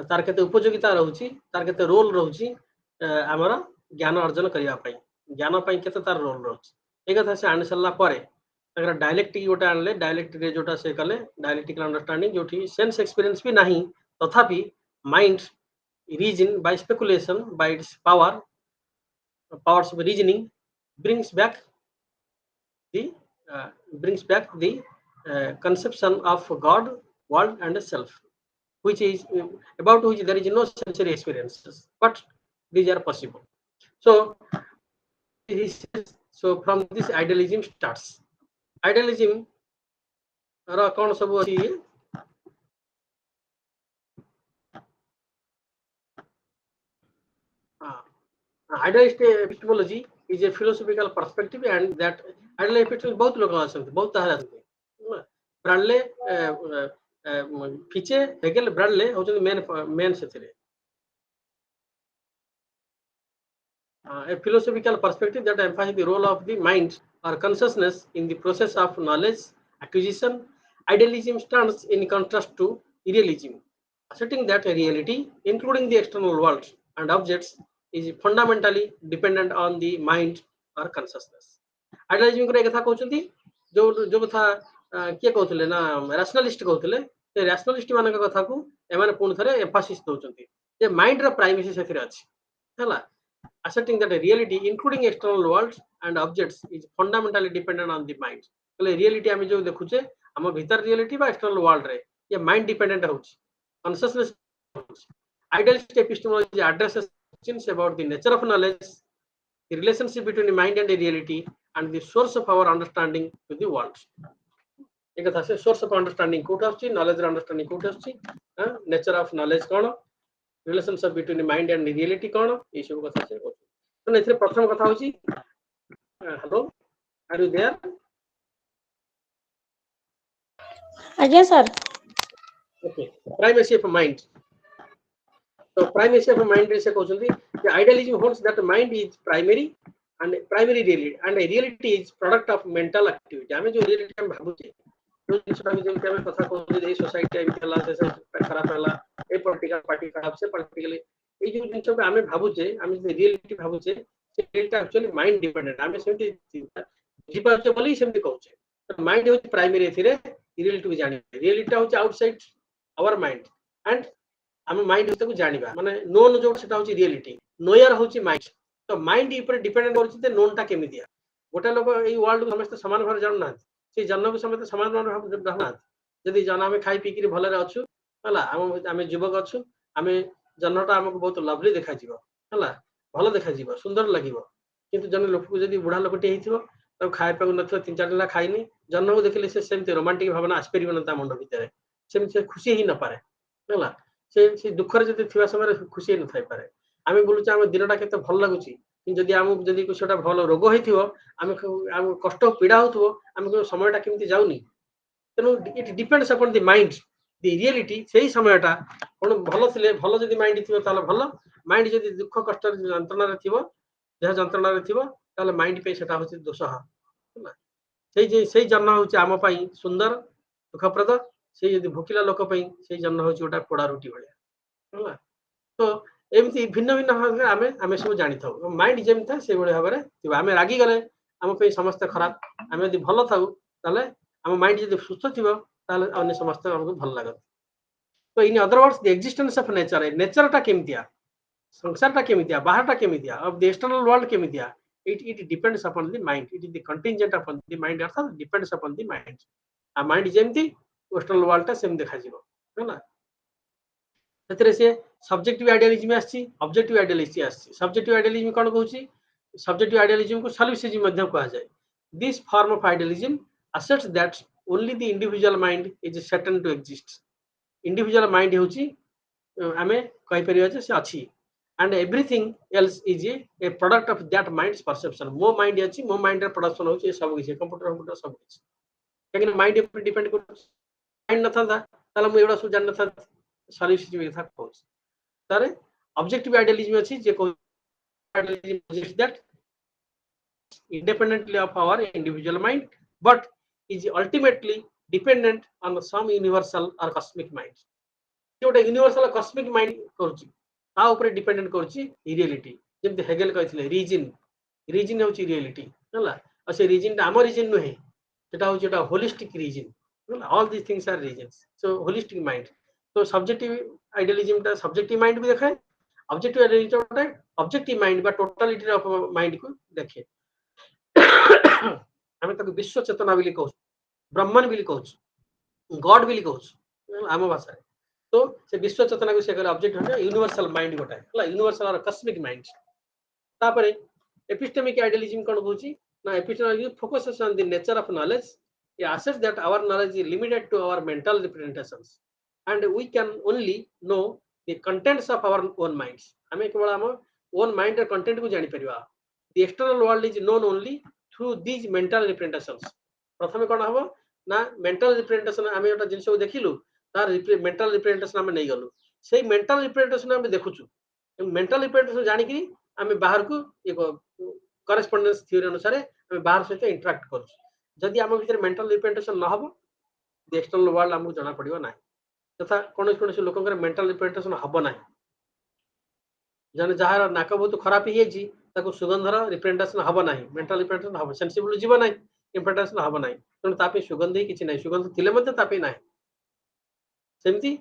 तार केते उपयोगिता रहउची तार केते रोल रहउची हमर ज्ञान अर्जन करिया पई ज्ञान पई केते तार रोल रहउची ए कथा से आनि सल्ला परे अगर डायलेक्टिक गोटा आनले डायलेक्टिक रे जोटा से कले डायलेक्टिकल अंडरस्टैंडिंग जोठी सेंस एक्सपीरियंस भी नहीं तथापि mind reason by speculation by its powers of reasoning brings back the conception of God, world, and self, which is about which there is no sensory experiences, but these are possible. So he says, so from this idealism starts. Idealism ra kon sabu achi idealist epistemology is a philosophical perspective, and that idealist epistemology बहुत लोग आसंते बहुत तरह आसंते Bradley Fichte Hegel Bradley होचन मेन सेथिरे a philosophical perspective that emphasizes the role of the mind or consciousness in the process of knowledge acquisition. Idealism stands in contrast to idealism, asserting that reality, including the external world and objects, is fundamentally dependent on the mind or consciousness. Idealism को एक कथा कहउछंती जो कथा के कहउतले ना rationalist कहउतले ते rationalist मानक कथा को एमाने पूर्ण थरे एम्फासिस दउछंती जे माइंड रा प्राइमेसी सेथिरे अछि हला asserting that a reality including external worlds and objects is fundamentally dependent on the mind. कले reality हमें जो देखुचे हम भीतर reality बा external world रे ये mind dependent होउछ consciousness होउछ. Idealist epistemology addresses questions about the nature of knowledge, the relationship between the mind and the reality, and the source of our understanding to the world. एक कथा से source of understanding कोठ आछि knowledge understanding कोठ आछि nature of knowledge cone relationship between the mind and the reality कोन ए सब कथा से तो एथरे प्रथम कथा होछि हेलो आर यू देयर आज्ञा sir okay primacy of mind तो प्राइमेसी ऑफ माइंड रे से कहउछंती कि idealism holds that mind is primary and primary reality and a reality is product of mental activity. हमें जो reality हम भाबुचे जो जिसटा भी जेमते हमें कथा कहउछे जे सोसाइटी टाइम केला से खराब होला ए पॉलिटिकल पार्टी खराब से पॉलिटिकली ए जो जिंस पे हमें भाबुचे हमें जे रियलिटी भाबुचे से रियलिटी एक्चुअली माइंड डिपेंडेंट हमें सेमती जीपाचे बोली सेमती कहउछे तो माइंड होची प्राइमरी थिरे रियलिटी को जानि रियलिटी होची आउटसाइड आवर माइंड एंड हम माइंड होते को जानिबा माने नोन जो सेटा होची रियलिटी नोयर होची माइंड तो माइंड ऊपर डिपेंडेंट होची ते नोन टा केमितिया गोटा लोग ए वर्ल्ड को समस्त समान भाव जान ना से जन्म को समस्त समान भाव ना यदि जन हमें खाई पी के भले अच्छु हला हम युवक अच्छु आम जन्मटा आमको बहुत लवली देखा है भल देखा सुंदर लगे किंतु जन लोक को जब बुढ़ा लोकटे हो खाइपा न 3-4 दिन खाइनी जन्म को देखले से सेमती रोमांटिक भावना आसपार मुंड भितर से खुशी ही न पारे है से दुखर जब थी समय खुशी न थी पारे आम बोलुचे आम दिनटा के भल लगुच जदि आम जदि सेटा भल रोग होती आम कष्ट पीड़ा हो आम समयटा केमती जाऊनी तेणु it depends upon the mind the reality से समयटा कौन भल थे भल जदि माइंड थी भल माइंड जदि दुख कष्ट जंत्रणा थी देह जंत्रणा थी माइंड पे सेटा होची दोष से जन्म होची आम पई सुंदर सुखप्रद से यदि भोकिला लोक पई से जन्म होची गोटा पोड़ा रोटी भलिया तो एमती भिन्न भिन्न भाव आमे आमे सब जानि थाउ माइंड जेम था से बळे भाबरे थिबा आमे रागी गले आम पे समस्त खराब आमे यदि भल थाउ ताले आम माइंड यदि सुस्थ थिबो ताले अन्य समस्त हमको भल लागत तो in other words the existence of nature टा केमितिया संसार टा केमितिया बाहर टा केमितिया ऑफ द एक्सटर्नल वर्ल्ड केमितिया it depends upon the mind it is the contingent upon the mind अर्थात डिपेंड्स अपॉन द माइंड आ माइंड जेमती एक्सटर्नल वर्ल्ड टा सेम देखा जिवो हैला सेतरे से सब्जेक्टिव आइडियलिज्म आछि ऑब्जेक्टिव आइडियलिज्म आछि सब्जेक्टिव आइडियलिज्म कोन कहउछि सब्जेक्टिव आइडियलिज्म को सॉल्यूसिज्म मध्यम कहा जाय this form of idealism asserts that only the individual mind is certain to exist. Individual mind ହେଉଛି ଆମେ କହିପାରିବା ଯେ ସେ ଅଛି, and everything else is a product of that mind's perception. ମୋ ମାଇଣ୍ଡ ଅଛି, ମୋ ମାଇଣ୍ଡର ପ୍ରଡକ୍ସନ ହେଉଛି ଏ ସବୁ କିଛି, କମ୍ପ୍ୟୁଟର ସବୁ କିଛି, କାହିଁକି ନା ମାଇଣ୍ଡ ଉପରେ ଡିପେଣ୍ଡ କରୁଛି। ମାଇଣ୍ଡ ନଥାନ୍ତା ତାହେଲେ ମୁଁ ଏଗୁଡ଼ା ସବୁ ଜାଣିନଥାନ୍ତି। ସଲ୍ୟୁସନ କଥା କହୁଛି ତାରେ ଅବଜେକ୍ଟିଭ ଆଇଡିଆଲିଜମ ଅଛି ଯେ କହୁଛି that independently of our individual mind, but is ultimately dependent on some universal or cosmic mind. ଗୋଟେ ୟୁନିଭର୍ସାଲ କସ୍ମିକ ମାଇଣ୍ଡ କରୁଛି, ତା ଉପରେ ଡିପେଣ୍ଡେଣ୍ଟ କରୁଛି ରିଆଲିଟି। ଯେମିତି ହେଗେଲ କହିଥିଲେ ରିଜିନ୍ ହେଉଛି ରିଆଲିଟି ହେଲା, ଆଉ ସେ ରିଜିନ୍ଟା ଆମ ରିଜିନ୍ ନୁହେଁ, ସେଟା ହେଉଛି ଗୋଟେ ହୋଲିଷ୍ଟିକ ରିଜିନ୍ ହେଲା। All this things are reasons, so holistic mind. ତ ସବଜେକ୍ଟିଭ ଆଇଡିଆଲିଜମଟା ସବଜେକ୍ଟିଭ ମାଇଣ୍ଡ ବି ଦେଖାଏ, ଅବଜେକ୍ଟିଭ ଆଇଡିଆଲିଜମ ଗୋଟେ ଅବଜେକ୍ଟିଭ ମାଇଣ୍ଡ ବା ଟୋଟାଲିଟି ଅଫ ମାଇଣ୍ଡକୁ ଦେଖେ। ଆମେ ତାକୁ ବିଶ୍ୱ ଚେତନା ବୋଲି କହୁଛୁ, ବ୍ରହ୍ମନ ବୋଲି କହୁଛୁ, ଗଡ୍ ବୋଲି କହୁଛୁ ଆମ ଭାଷାରେ। तो से विश्व चेतना को से ऑब्जेक्ट है यूनिवर्सल माइंड गोटा है यूनिवर्सल और कस्मिक माइंड। तापरे एपिस्टेमिक आइडियलिज्म कोन कहूची ना, epistemic focuses on the nature of knowledge, it asserts that our knowledge is limited to our mental representations and we can only know the contents of our own minds. हमें केवल हम own mind रे content को जानि परिबा। The external world is known only through these mental representations. प्रथमे कोन हबो ना, mental representation हमें एटा जिंस को देखिलु, तार मेंटल रिप्रेजेंटेशन हमें नहीं गलु, से मेंटल रिप्रेजेंटेशन हमें देखुछु, मेंटल रिप्रेजेंटेशन जानि कि हमें बाहर को एक करेस्पोंडेंस थ्योरी अनुसार हमें बाहर सहित इंटरेक्ट करू। जदि आम भीतर मेंटल रिप्रेजेंटेशन न हो, द एक्सटर्नल वर्ल्ड हमको जाना पड़िबो नाही। तथा कोन लोकंकर मेंटल रिप्रेजेंटेशन हबो नाही। जने जहार नाक बहुत खराब ही जी ताको सुगंधर रिप्रेजेंटेशन हबो नाही, मेंटल रिप्रेजेंटेशन हबो, सेंसिबल जीव नाही, रिप्रेजेंटेशन हबो नाही, तने तापे सुगंध ही किछि नाही, सुगंध थिले मध्ये तापे नाही। सेमती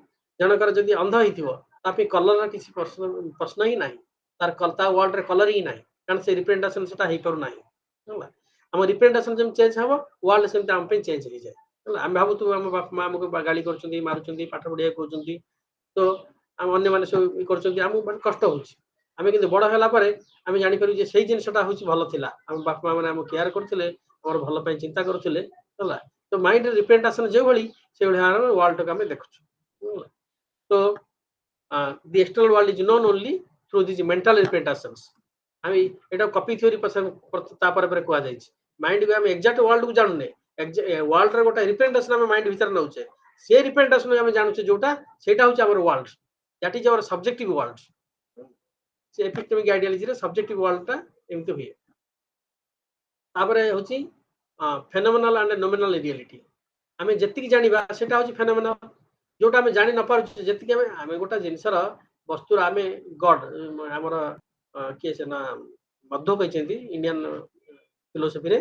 जनकर जदि अंध हिथिबो तापे कलर किछि प्रश्न ही नाही, तार कलता वर्ल्ड रे कलर ही नाही, कारण से रिप्रेजेंटेशन सेटा हे पर नाही होला। हम रिप्रेजेंटेशन जम चेंज हबो, वर्ल्ड सेमती हम पे चेंज हो जाए होला। हम भाबु तू हम बाप मां हमको गाली करछंती, मारुछंती, पाठ पढिया कहउछंती, तो हम अन्य माने सब करछंती, हम माने कष्ट होउछि। हमें किंतु बड़ होला परे हम जानि करू जे सेही जिंसटा होउछि भलो थिला, हम बाप मां माने हम केयर करथिले, हमर भलो पय चिंता करथिले होला। तो माइंड रिप्रेजेंटेशन जे भली से भली वर्ल्ड को हम देखुछु। So the external world is known only through these mental representations. हम एटा कॉपी थ्योरी तापर पर कुआ जाय, माइंड को हम एग्जैक्ट वर्ल्ड को जानने, वर्ल्ड रे गोटा रिप्रेजेंटेशन हम माइंड भीतर नउचे, से रिप्रेजेंटेशन हम जानुचे जोटा सेटा होचे हमर world, that is our subjective world. से एपिस्टेमिक आइडियोलॉजी रे सब्जेक्टिव वर्ल्ड ता एमते होय। तापर होची फेनोमेनल एंड नोमिनल रियलिटी। हमें जति जानिबा सेटा होची फेनोमेनल, जोटा हमें जानि न पारु, जति हमें गोटा जिनसर वस्तुर हमें गॉड हमर के से ना मध्य कहचंती इंडियन फिलोसफी रे,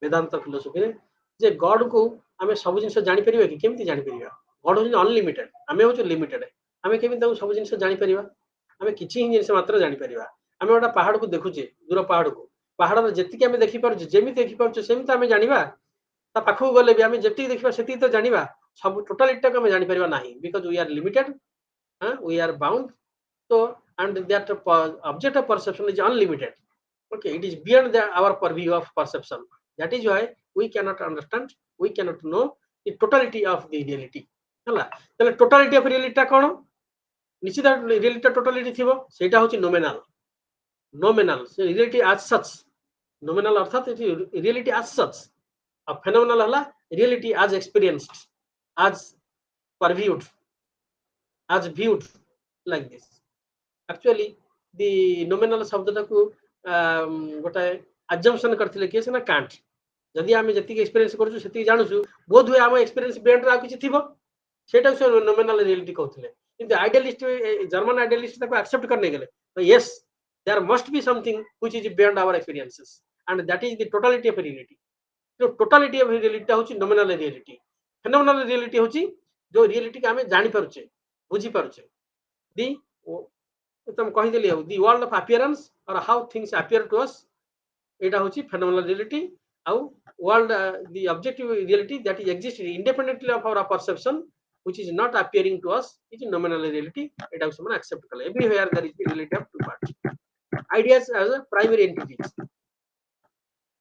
वेदांत फिलोसफी रे, जे गॉड को हमें सब जिनस जानि परिबा कि केमति जानि परिबा। गॉड होची अनलिमिटेड, हमें होची लिमिटेड, हमें केमति ताऊ सब जिनस जानि परिबा, हमें किछि ही जिनस मात्र जानि परिबा। हमें गोटा पहाड़ को देखुचे, दूर पहाड़ को, पहाड़ रे जति हमें देखि पारु, जेमि देखि पारु सेमि हमें जानिबा, ता पाखु गले भी हमें जति देखिबा सेति तो जानिबा, सब टोटलिटी को हमें जानि परिबा नाही, because we are limited, we are bound. So and that object of perception is unlimited. Okay, it is beyond our purview of perception. That is why we cannot understand, we cannot know the totality of the reality. हला तले totality of reality ता कोन, निश्चित reality totality थिबो, सेटा होची nominal, nominal so reality as such, nominal अर्थात reality as such, a phenomenal हला reality as experienced, as perceived, as viewed like this. Actually the nominal शब्द को गोटा assumption करथिले के से ना कांट, जदि हम जति एक्सपीरियंस करछु सेति जानछु, बोध हुए हम एक्सपीरियंस बियॉन्ड रा किछि थिबो, सेटा से नोमिनल रियलिटी कहथिले। किंतु आइडियलिस्ट जर्मन आइडियलिस्ट ताको एक्सेप्ट करने गेले, तो yes there must be something which is beyond our experiences and that is the totality of reality. तो टोटलिटी ऑफ रियलिटी होची नोमिनल रियलिटी। फेनोमेनल रियलिटी होची जो रियलिटी के हम जानि पारुचे, बुझी पारुचे, दी तुम कहि देली दी वर्ल्ड ऑफ अपीयरेंस और how things appear to us, एटा होची फेनोमेनल रियलिटी। आउ world the objective reality that is exist independently of our perception which is not appearing to us is nominal reality. It also man accept kala everywhere there is the reality of two parts, ideas as a primary entities.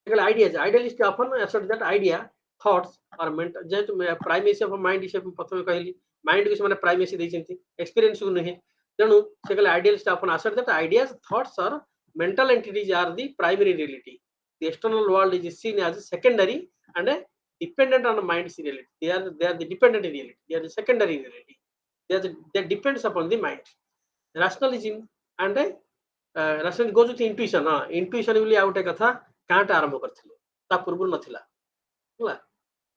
Ideas, idealists often assert that idea thoughts और mental जेहेतु primacy of mind से प्रथम कहली mind को से primacy देइछंती experience को नहीं तेणु से कहले आइडियलिस्ट अपन आसर्ट दैट आइडियाज थॉट्स और mental entities are the primary reality the external world is seen as secondary and dependent on mind's reality. They are the dependent reality. They are the secondary reality. They depends upon the mind. Rationalism and rationalism goes with intuition. Intuition बोली आउटे कथा can't आरंभ करथिले ता पूर्व नथिला हला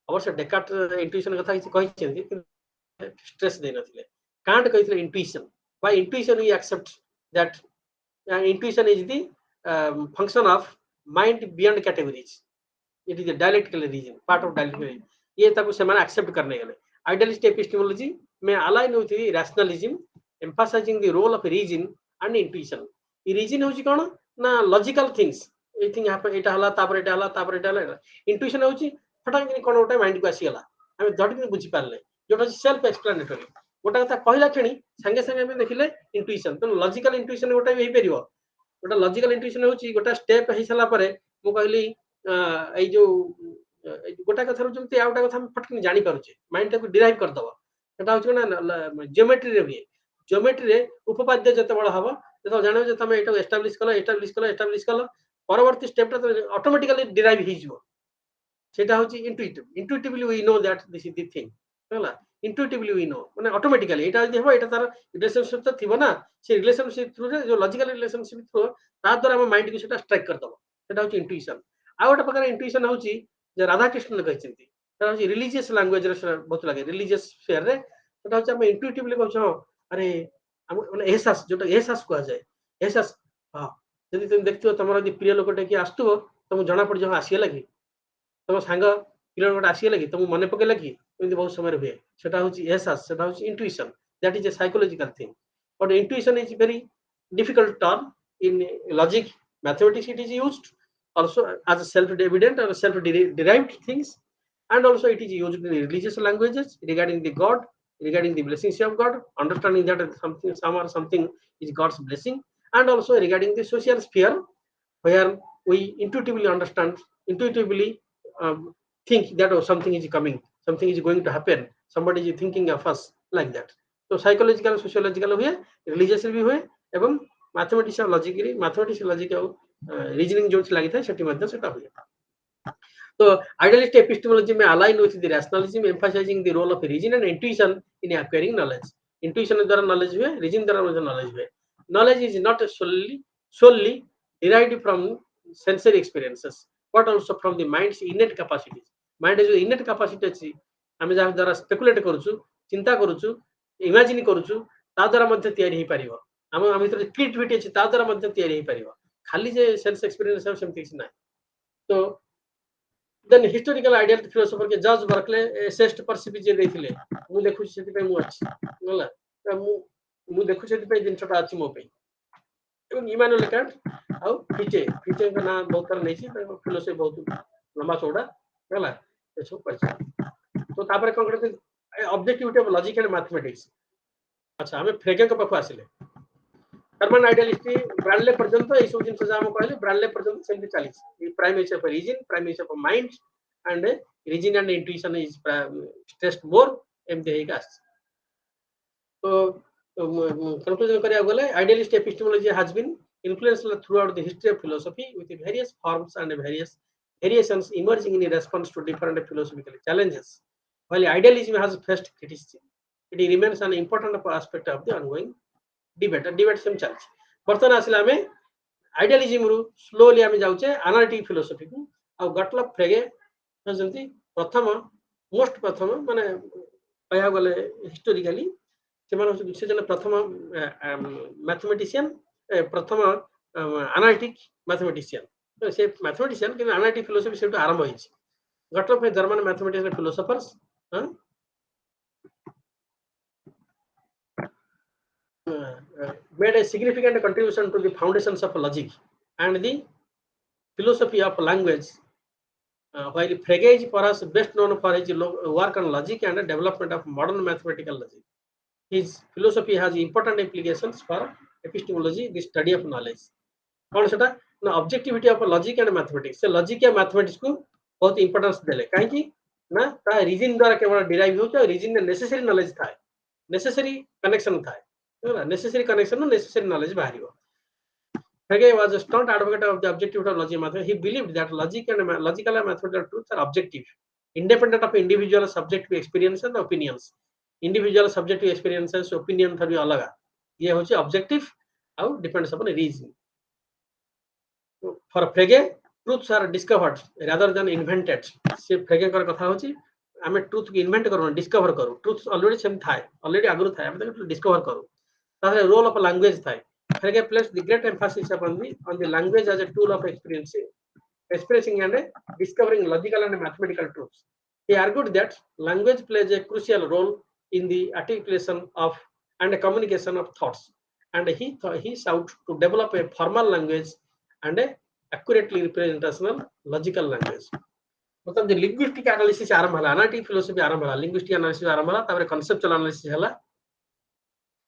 अवश्य Descartes intuition कथा किछि कहिसेंती स्ट्रेस दे नथिले कांट कहिथिले intuition by intuition we accept that intuition is the function of mind beyond categories. It is a dialectical reason, part of dialectical reason. ये ताको से माने एक्सेप्ट करने गले आइडियलिस्ट एपिस्टेमोलॉजी में अलाइन होती rationalism emphasizing the role of reason and intuition ये reason होची कोन ना logical things a thing happen एटा हला तापर एटा हला तापर एटा हला इंट्यूशन होची फटाक कोन ओटा माइंड को आसी गला हम धडक बुझी पारले जोटा सेल्फ एक्सप्लेनेटरी गोटा कथा कहला क्षणी संगे संगे हम देखिले इंट्यूशन तो लॉजिकल इंट्यूशन गोटा भी परिबो गोटा लॉजिकल इंट्यूशन होची गोटा स्टेप हे सला परे मु कहली ए जो गोटा कथा जमते आउटा कथा हम फटकन जानि पारुचे माइंड को डिराइव कर दबो सेटा होची ना ज्योमेट्री रे भी ज्योमेट्री रे उपपाद्य जते बड़ हबो तो जानो जे तमे एटा एस्टैब्लिश कलो परवर्ती स्टेप ता ऑटोमेटिकली डिराइव हि जिवो सेटा होची intuitively we know that this is the thing होला इंट्यूटिवली वी नो माने ऑटोमेटिकली एटा जदि हबो एटा तार रिलेशनशिप तो थिबो ना से रिलेशनशिप थ्रू रे जो लॉजिकल रिलेशनशिप थ्रू ता द्वारा हम माइंड को सेटा स्ट्राइक कर दबो सेटा होची इंट्यूशन आ गोटे प्रकार इंट्यूशन होची जे राधा कृष्ण कहछंती सेटा होची रिलीजियस लैंग्वेज रे बहुत लागे रिलीजियस फेयर रे सेटा होची हम इंट्यूटिवली कहछो अरे हम माने एहसास जोटा एहसास कहा जाए एहसास हां जदि तुम देखथियो तमरा दि प्रिय लोकटे कि आस्तुबो तुम जणा पड़ जो आसी लगी तुम सांग प्रिय लोकटे आसी लगी तुम मने पके लगी एमति बहुत समय हुए सेटा होची एहसास सेटा होची intuition that is a psychological thing but intuition is very difficult term in logic mathematics it is used also as a self-evident or self-derived things and also it is used in religious languages regarding the god regarding the blessings of god understanding that something is god's blessing and also regarding the social sphere where we intuitively understand intuitively think that something is coming something is going to happen somebody is thinking of us like that so psychological sociological हुए religious भी हुए एवं mathematics और logic और reasoning जो लगी था सेठी मध्ये सेटा हुए तो आइडियलिस्ट एपिस्टेमोलॉजी में align with the rationalism emphasizing the role of reason and intuition in acquiring knowledge intuition द्वारा नॉलेज हुए रीजन द्वारा नॉलेज हुए knowledge is not solely derived from sensory experiences but also from the mind's innate capacities mind जो innate capacity अछि हम जा द्वारा speculate करूछु चिंता करूछु इमेजिन करूछु ता द्वारा मध्ये तयारी हे परिबो हम भीतर क्रिएटिविटी अछि ता द्वारा मध्ये तयारी हे परिबो खाली जे सेल्फ एक्सपीरियंस है सेमति किछ ना तो देन हिस्टोरिकल आइडियल फिलोसोफर के जज बर्कले असेस्ट परसिपि जे देथिले मु देखु सेति पे मु अछि होला त मु देखु सेति पे जिनसटा अछि मो पे एवं इमानुएल कांट आउ फिचे का नाम बहुत कर नै छी फिलोसोफी बहुत लंबा चौड़ा होला ए सब पछ तो तापर कोन करते objectivity of logic and mathematics अच्छा हमें फ्रेगे के पाखु आसिले कर्मन आइडियलिस्टी ब्रांडले पर्यंत ए सब जिनस जाम कहले ब्रांडले पर्यंत सेमति चालीस primacy of reason primacy of mind and reason and intuition is stressed more एम दे गास तो कंक्लूजन करिया गले idealist epistemology has been influenced throughout the history of philosophy with various forms and various variations emerging in response to different philosophical challenges while idealism has faced criticism it remains an important aspect of the ongoing debate same चलछि बर्तन आसिला में idealism रु slowly आमे जाउचे analytic philosophy को आ गटलप Frege जंती प्रथम most प्रथम माने कहया गले हिस्टोरिकली से जन प्रथम मैथमेटिशियन प्रथम एनालिटिक मैथमेटिशियन से मैथमेटिशियन कि एनालिटिक फिलोसफी से आरंभ होइछि गटलप German mathematician philosophers made a significant contribution to the foundations of logic and the philosophy of language while Frege is perhaps best known for his work on logic and the development of modern mathematical logic. His philosophy has important implications for epistemology, the study of knowledge. कौन सेटा ना objectivity of logic and mathematics से logic या mathematics को बहुत importance देले काहे कि ना ता रीजन द्वारा केवल डिराइव होता है रीजन में नेसेसरी नॉलेज था नेसेसरी कनेक्शन था होला नेसेसरी कनेक्शन नेसेसरी नॉलेज बाहरियो Frege was a staunch advocate of the objective of logic method. He believed that logic and logical and mathematical truths are objective, independent of individual subjective experience and opinions. Individual subjective experiences opinion थोड़ी अलग है ये होची objective और depends upon reason. For Frege, truths are discovered rather than invented. से Frege कर कथा होची हमें truth की invent करो discover करो truths already सेम था already आगुरु था हमें तो discover करो ताकि role of language था Frege placed the great emphasis upon the language as a tool of expressing and discovering logical and mathematical truths. He argued that language plays a crucial role in the articulation of and communication of thoughts, and he sought to develop a formal language and a accurately representational logical language. मतलब जो linguistic analysis आरंभ होला analytic philosophy आरंभ होला linguistic analysis आरंभ होला तापर conceptual analysis होला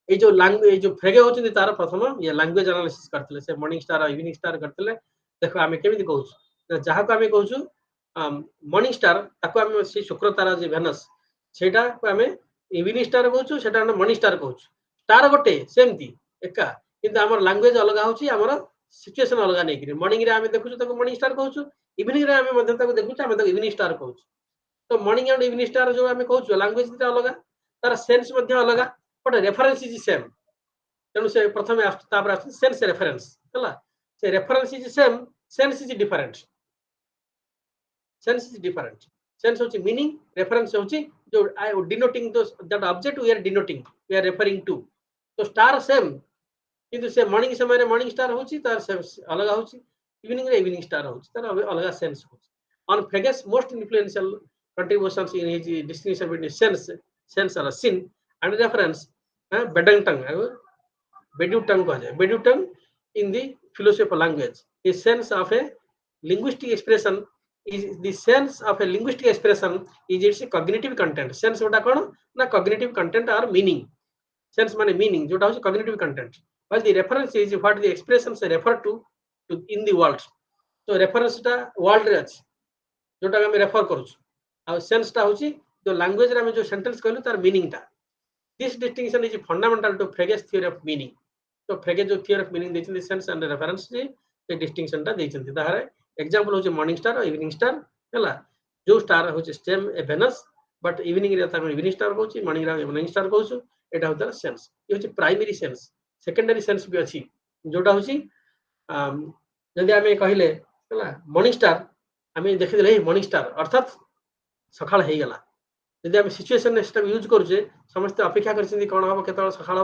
ये जो लैंग्वेज जो फ्रेगे होचंदी तार प्रथम ये लैंग्वेज एनालिसिस करतले से मॉर्निंग स्टार इवनिंग स्टार करतले देखो आमे केमिति कहूछु जहा को आमे कहूछु मॉर्निंग स्टार ताको आमे से शुक्र तारा जे वेनस सेटा को आमे इवनिंग स्टार कहूछु सेटा आमे मॉर्निंग स्टार कहूछु स्टार गोटे सेमती एका किंतु हमर लैंग्वेज अलग होची हमर सिचुएशन अलग नै कि मॉर्निंग रे आमे देखुछु ताको मॉर्निंग स्टार कहूछु इवनिंग रे आमे मध्य ताको देखुछु आमे ताको इवनिंग स्टार कहूछु तो मॉर्निंग एंड इवनिंग स्टार जो आमे कहूछु लैंग्वेज दिटा अलग तार सेंस मध्य अलग but reference is same तेणु से प्रथम तापर सेंस रेफरेंस हला से reference is same sense is different sense होची मीनिंग रेफरेंस होची जो I denoting that object we are denoting we are referring to तो स्टार सेम किंतु से मॉर्निंग समय रे मॉर्निंग स्टार होची तार सेंस अलग होची इवनिंग रे इवनिंग स्टार होची तार अलग सेंस होची on Frege's most influential contributions in his distinction between sense और सिन and reference bedutang in the philosophy of language the sense of a linguistic expression is the sense of a linguistic expression is its cognitive content sense ओटा कोन ना cognitive content or meaning sense माने meaning जोटा होची cognitive content while the reference is what the expressions refer to in the world so reference टा world रे अछि जोटा हम रेफर करू आ सेंस टा होची जो लैंग्वेज रे हम जो सेंटेंस कहलु तार मीनिंग टा This distinction is fundamental to Frege's theory of meaning. So Frege जो theory of meaning देचंदी sense and reference से distinction टा देचंदी ताहारे example होचे morning star और evening star हला जो star होचे stem a Venus but evening रे ताको evening star कहउची morning रे morning star कहउछु एटा होता sense ये होचे primary sense secondary sense भी अछि जोटा होची जदि आमे कहिले हला morning star आमे देखिले morning star अर्थात सकाळ हे गेला यदि हम सिचुएशन ने स्टेप यूज करू जे समस्त अपेक्षा करछिन कोन हबो केतळ सखाळ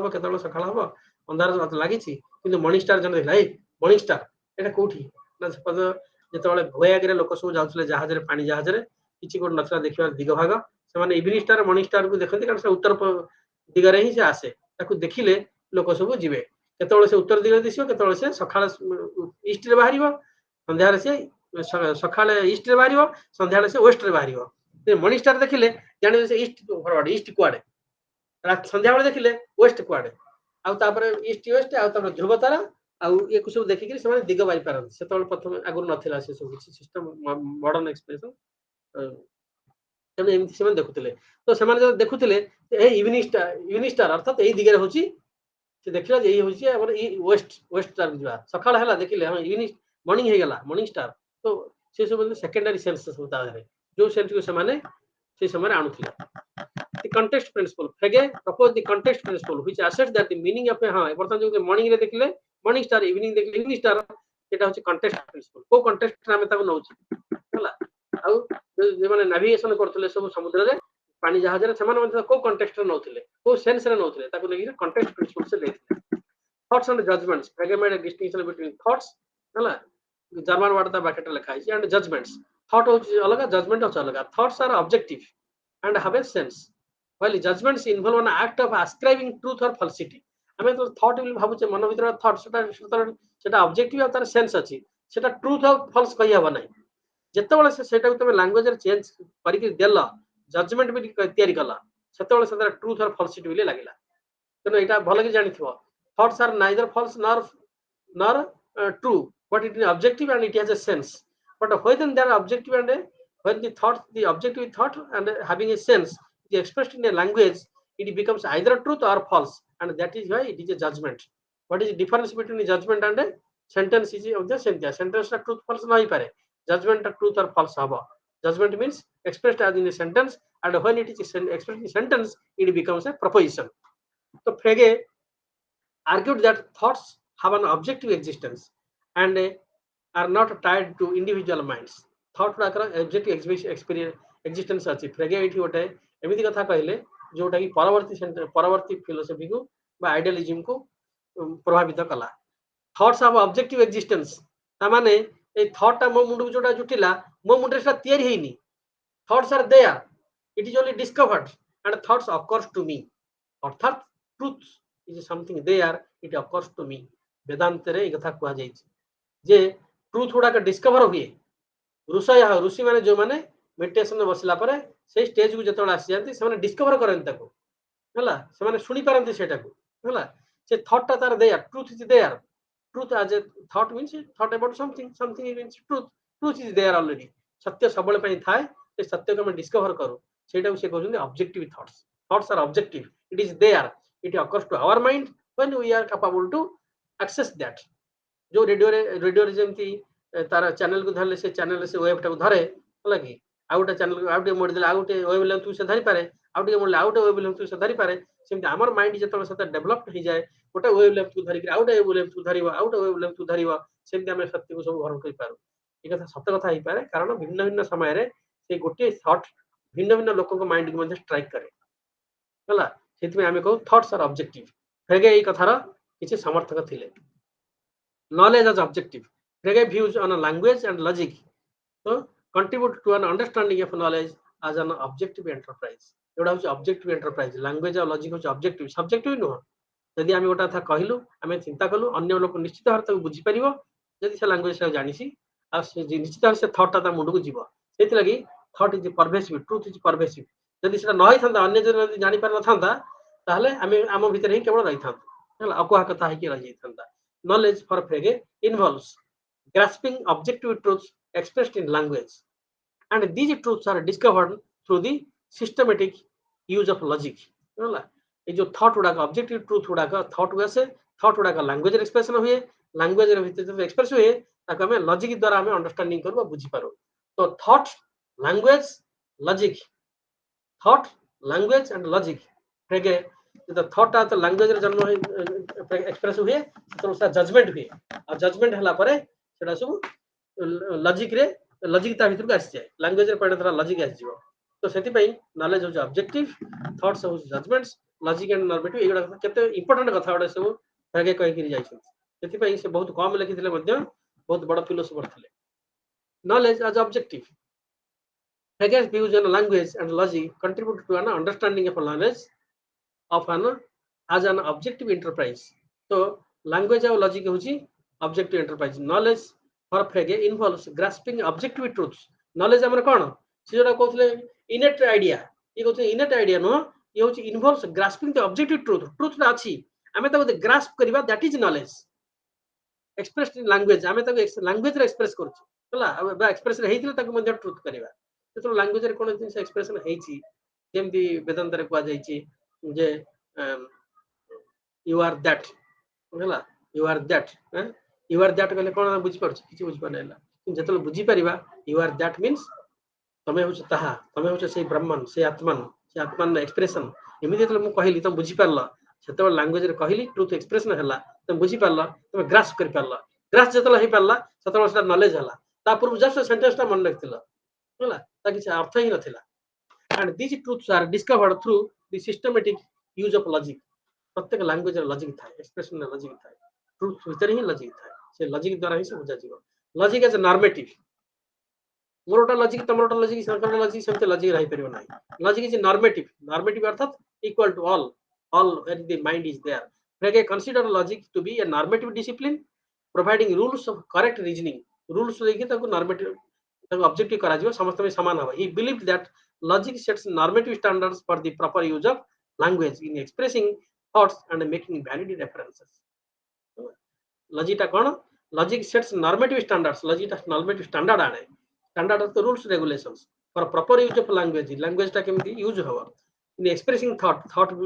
हबो अंधार लागि छि किंतु मॉर्निंग स्टार जने लाई मॉर्निंग स्टार एटा कोठी ना सपोज जेतळे भोयागरे लोक सब जाउछले जहाज रे पानी जहाज रे किछि कोन नथला देखिबा दिग भाग से माने इवनिंग स्टार मॉर्निंग स्टार को देखंती कारण से उत्तर दिग रे ही से आसे ताकू देखिले लोक सब जिवे केतळे से उत्तर दिग दिसियो केतळे से सखाळ ईस्ट रे बाहरिबो संध्या रे से सखाळ ईस्ट रे बाहरिबो संध्या रे से वेस्ट रे बाहरिबो मॉर्निंग स्टार देखिले जाने से ईस्ट फॉरवर्ड ईस्ट कुआडे संध्या बेले देखिले वेस्ट कुआडे आ तापर ईस्ट वेस्ट आ तापर ध्रुव तारा आ ये कुछ देखि कि से दिग बाई पारन से तळ प्रथम आगुर नथिला से सब किछि सिस्टम मॉडर्न एक्सप्रेशन तने एमति से देखुतिले तो से माने देखुतिले ए इवनिंग स्टार अर्थात एई दिगरे होची से देखिला जे एई होची हमर वेस्ट स्टार जिवा सखाळ हला देखिले हम इवनिंग मॉर्निंग हे गेला मॉर्निंग स्टार तो से सब सेकेंडरी सेंसेस होता है जो सेंस को से माने से समय आणुथिले the context principle Frege proposed the context principle which asserts that the meaning of a बर्तन जो मॉर्निंग रे देखिले मॉर्निंग स्टार इवनिंग देखिले इवनिंग स्टार एटा होची context principle को context रे हम ताको नउची हला आ जे माने नेविगेशन करथले सब समुद्र रे पानी जहाज रे समान मतलब को context रे नउथिले को सेंस रे नउथिले ताको लेकि context principle से देखिले thoughts and judgments Frege made a distinction between thoughts हला जर्मन वर्ड ता ब्रैकेट लिखा है and judgments thought होची अलग judgment होची अलग thoughts are objective and have a sense while judgments involve an act of ascribing truth or falsity हमें तो थॉट भी भाबुचे मन भीतर थॉट सेटा ऑब्जेक्टिव और तार सेंस अछि सेटा ट्रूथ और फॉल्स कहि हबा नै जेतेबेले से सेटा तमे लैंग्वेज रे चेंज करि के देला जजमेंट भी तयारी कला सेतेबेले सेटा ट्रूथ और फॉल्सिटी भी लागिला तनो एटा भलो कि जानिथिबो thoughts are neither false nor true but it is objective and it has a sense but whether they are objective and when the thought, the objective thought and having a sense is expressed in a language, it becomes either truth or false, and that is why it is a judgment. What is the difference between a judgment and a sentence? Is of the sentence. Sentence ta truth false nahi pare. Judgment ta truth or false haba. Judgment means expressed as in a sentence, and when it is expressed in a sentence, it becomes a proposition. So Frege argued that thoughts have an objective existence and are not tied to individual minds. Thought गुड़ाकर objective experience existence अच्छी Frege एठी गोटे एमिति कथा कहले जोटा कि परवर्ती philosophy को बा आइडियलिज्म को प्रभावित कला. थॉट्स have objective existence ता माने ए थॉट ता मो मुंड को जोटा जुटिला मो मुंड रे तयारी हेनी. Thoughts are there, it is only discovered, and thoughts occurs to me. अर्थात truth is something there, it occurs to me. वेदांत रे ए कथा कुआ जाइछि जे ट्रुथ गुड़ाक डिस्कवर हुए ऋषि माने जो माने मेडिटेशन बसला परे से स्टेज को जतोळ आसी जानती से माने डिस्कवर करन ताको हला से माने सुनी पारंती सेटा को हला से थॉट ता तार there truth is there truth as a thought means thought about something means truth is there already सत्य सबले पई थाए से सत्य को हम डिस्कवर करू सेटा को से कहउछन objective thoughts are objective it is there it occurs to our mind when we are capable to access that. जो रेडियो रे जेमती तार चैनल को धरले से चैनल से वेब टा को धरे हला कि आउटे चैनल को आउटे मोड़ देले आउटे वेब लेंथ तू से धरि पारे आउटे मोड़ आउटे वेब लेंथ तू से धरि पारे सेमती हमर माइंड जतले सते डेवलप्ड हो जाए गोटे वेब लेंथ को धरि आउटे वेब लेंथ को धरिबो आउटे वेब लेंथ को धरिबो सेमती हम सत्य को सब भरण करि पारू. ए कथा सत्य कथा ही पारे कारण भिन्न भिन्न समय रे से गोटे थॉट भिन्न भिन्न लोक को माइंड को मध्ये स्ट्राइक करे हला सेति में हमें कहू थॉट्स आर ऑब्जेक्टिव. फेगे ए कथार किछि समर्थक थिले. Knowledge as objective. Frege views on a language and logic so contribute to an understanding of knowledge as an objective enterprise. एवढा होची objective enterprise. Language और logic होची objective. Subjective नुह. यदि आमे गोटा था कहिलु आमे चिंता कलु अन्य लोक निश्चित भाव तक बुझी परिबो यदि से लैंग्वेज से जानिसी आ से निश्चित भाव से थॉट ता मुंड को जीवो सेति लागि thought is pervasive truth is pervasive. यदि से न होई थांदा अन्य जन जानि पार न थांदा ताहले आमे आम भीतर ही केवल रही थांदा हला अकुहा कथा है कि रही थांदा. Knowledge for Frege involves grasping objective truths expressed in language, and these truths are discovered through the systematic use of logic. ये जो थॉट गुड़ा का ऑब्जेक्टिव ट्रूथ गुड़ा का थॉट हुए से थॉट गुड़ा का लैंग्वेज एक्सप्रेशन हुए लैंग्वेज रे भीतर जो एक्सप्रेस हुए ताको हमें लॉजिक द्वारा हमें अंडरस्टैंडिंग करबो बुझी पारो. तो thought language logic thought language and logic Frege the thought at the language रे जन्म एक्सप्रेस हुए तो उसका जजमेंट हुए और जजमेंट हला परे सेटा सब लॉजिक रे लॉजिक ता भीतर को आसी जाए लैंग्वेज रे पड़े तरा लॉजिक आसी जीवो. तो सेति पई नॉलेज हो ऑब्जेक्टिव थॉट्स हो जजमेंट्स लॉजिक एंड नॉर्मेटिव एगुडा केते इंपोर्टेंट कथा ओडे सब आगे कहि करी जाइछन. सेति पई से बहुत कम लिखिथिले मध्य बहुत बड़ फिलोसोफर थिले. Knowledge as objective Hegel's views on language and logic contribute to an understanding of knowledge of an as an objective enterprise. So language और logic होची objective enterprise. Knowledge for Frege involves grasping objective truths. Knowledge हमर कोन से जोटा कहथले innate idea ये कहथले innate idea no ये होची involves grasping the objective truth ना अछि हमें ताको grasp करिबा that is knowledge expressed in language हमें ताको language रे express करछु हला बा express रे हेतिले ताको मध्ये truth करिबा तो language रे कोन जिंस expression हेछि जेमति वेदांत रे कुआ जाइछि जे you are that हला you are that कहले कोन बुझी परछ किछि बुझी पनेला जतल बुझी परिबा you are that means तमे होछ ताहा तमे होछ से ब्रह्मन से आत्मन एक्सप्रेशन एमिति जतल मु कहिली तम बुझी परला सेतबे लैंग्वेज रे कहिली ट्रुथ एक्सप्रेशन हला तम बुझी परला तमे ग्रास्प कर परला ग्रास्प जतल हे परला सेतबे सेटा नॉलेज हला ता पूर्व जस्ट सेंटेंस ता मन रखतिला हला ता किछि अर्थ ही नथिला. And these truths are discovered through the systematic use of logic. प्रत्येक लैंग्वेज रे लॉजिक थाए एक्सप्रेशन रे लॉजिक थाए ट्रुथ भीतर ही लॉजिक थाए से लॉजिक द्वारा ही सब बुझा जीवो. लॉजिक एज नॉर्मेटिव मोरटा लॉजिक तमरोटा लॉजिक सरकार लॉजिक सेमते लॉजिक रही परिबो नाही. लॉजिक इज नॉर्मेटिव अर्थात equal to all when the mind is there. Frege consider logic to be a normative discipline providing rules of correct reasoning. Rules लेके ताको नॉर्मेटिव ताको ऑब्जेक्टिव करा जीवो समस्त में समान हबो. He believed that logic sets normative standards for the proper use of language in expressing thoughts and making valid references. Logic ता कोन logic sets normative standards logic ता normative standard आने standard of the rules regulations for proper use of language. Language टा केमती use हवा in expressing thought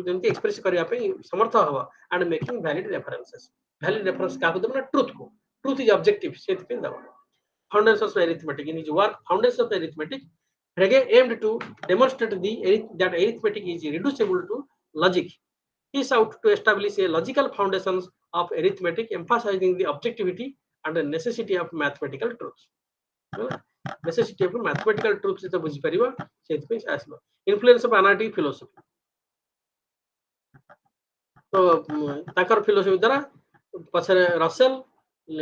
जेमती express करिया पे समर्थ हवा and making valid references. Valid reference का दबना truth is objective सेत पे दबा. Foundations of arithmetic in his work Foundations of Arithmetic, Frege aimed to demonstrate that arithmetic is reducible to logic. He sought to establish a logical foundations of arithmetic, emphasizing the objectivity and the necessity of mathematical truths. Necessity of mathematical truths is बुझी परिवा सेत पे आसलो. Influence of analytic philosophy. तो ताकर philosophy द्वारा पछरे Russell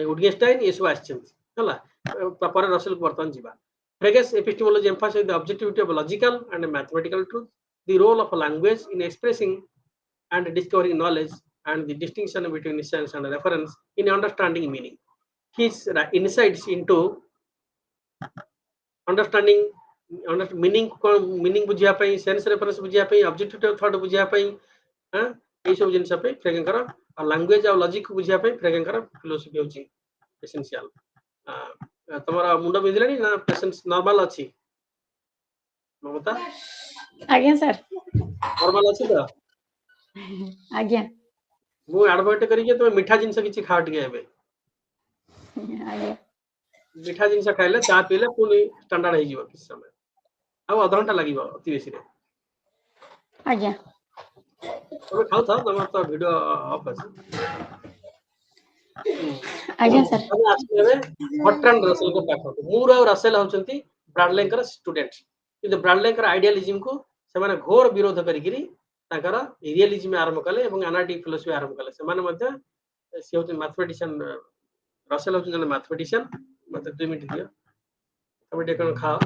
उडगेस्टाइन ये सब आछन हला पर Russell बर्तन जीवा. Frege's epistemology emphasizes the objectivity of logical and mathematical truth, the role of language in expressing and discovering knowledge, and the distinction between sense and reference in understanding meaning. His insights into understanding meaning बुझिया पई sense reference बुझिया पई objective thought बुझिया पई हां ए सब जिनस पे फ्रेगेंकर और लैंग्वेज और लॉजिक बुझिया पई फ्रेगेंकर फिलोसफी होची एसेंशियल. तमरा मुंडा बिजलानी ना पेशेंस नॉर्मल अछि ममता आज्ञा सर नॉर्मल अछि त आज्ञा मु एडवर्ट करी के तो मीठा जिनस किछि खाट के हेबे आज्ञा मीठा जिनस खाइले चा पीले पुनी स्टैंडर्ड हे जीव किस समय अब आधा घंटा लागिबो अति बेसी रे आज्ञा तमे खाउ था तमर तो वीडियो ऑफ अछि. आज्ञा सर तमे आसले बर्ट्रांड रसेल को पाखो मूर और रसेल होचंती ब्राडलेकर स्टूडेंट कि ब्राडलेकर आइडियलिज्म को से माने घोर विरोध करिगिरी ताकर रियलिज्म आरंभ कले एवं एनालिटिक फिलोसफी आरंभ कले. से माने मध्ये से होचन मैथमेटिशियन रसेल होचन मैथमेटिशियन. मते 2 मिनिट दियो तमे देखन खाओ.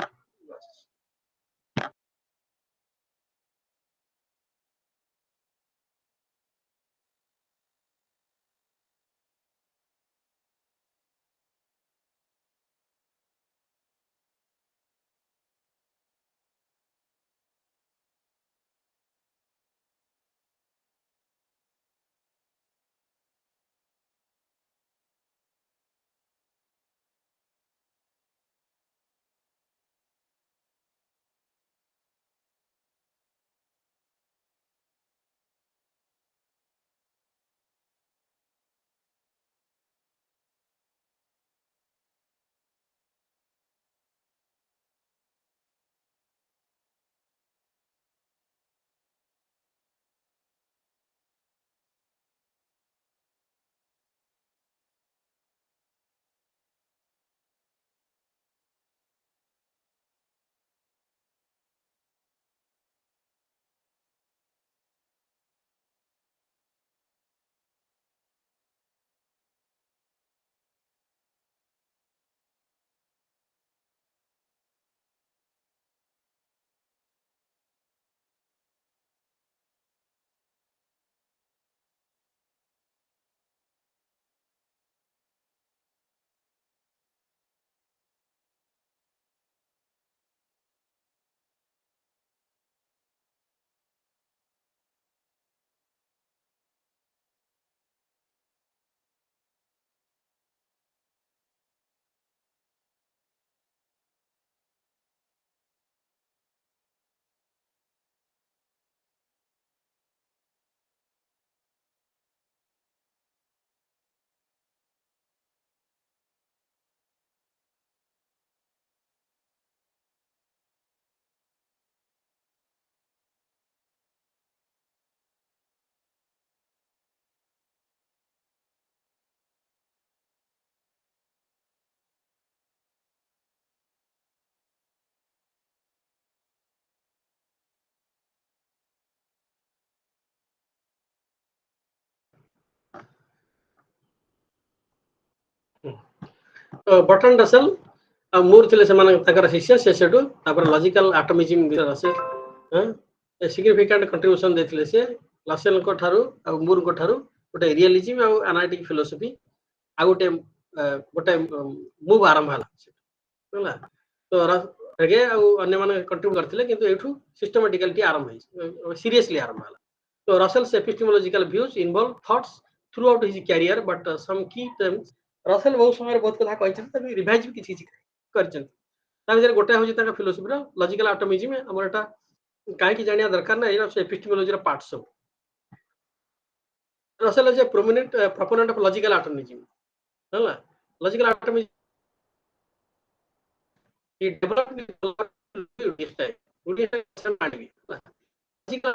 बर्ट्रांड रसेल मूर थिले से माने तकर शिष्य से सेटू तापर लॉजिकल एटॉमिज्म बिषय रसे हां ए सिग्निफिकेंट कंट्रीब्यूशन देथिले से रसेल को थारु आ मूर को थारु गोटे रियलिज्म आ एनालिटिक फिलोसफी आ गोटे मूव आरंभ हला होला. तो रेगे आ अन्य माने कंट्रीब्यूट करथिले किंतु एठू सिस्टमैटिकली आरंभ है सीरियसली आरंभ हला. तो Russell's epistemological views involve thoughts throughout his career but some key terms Russell बहुत समय बहुत कथा कहछन त रिवाइज भी किछि किछि करछन. ता भीतर गोटे होची ताका फिलोसफी रो लॉजिकल एटमिज्म हमर एटा काहे की जानिया दरकार ना एना एपिस्टेमोलॉजी रो पार्ट सब Russell is a prominent proponent of logical atomism होला logical atomism he developed this type logical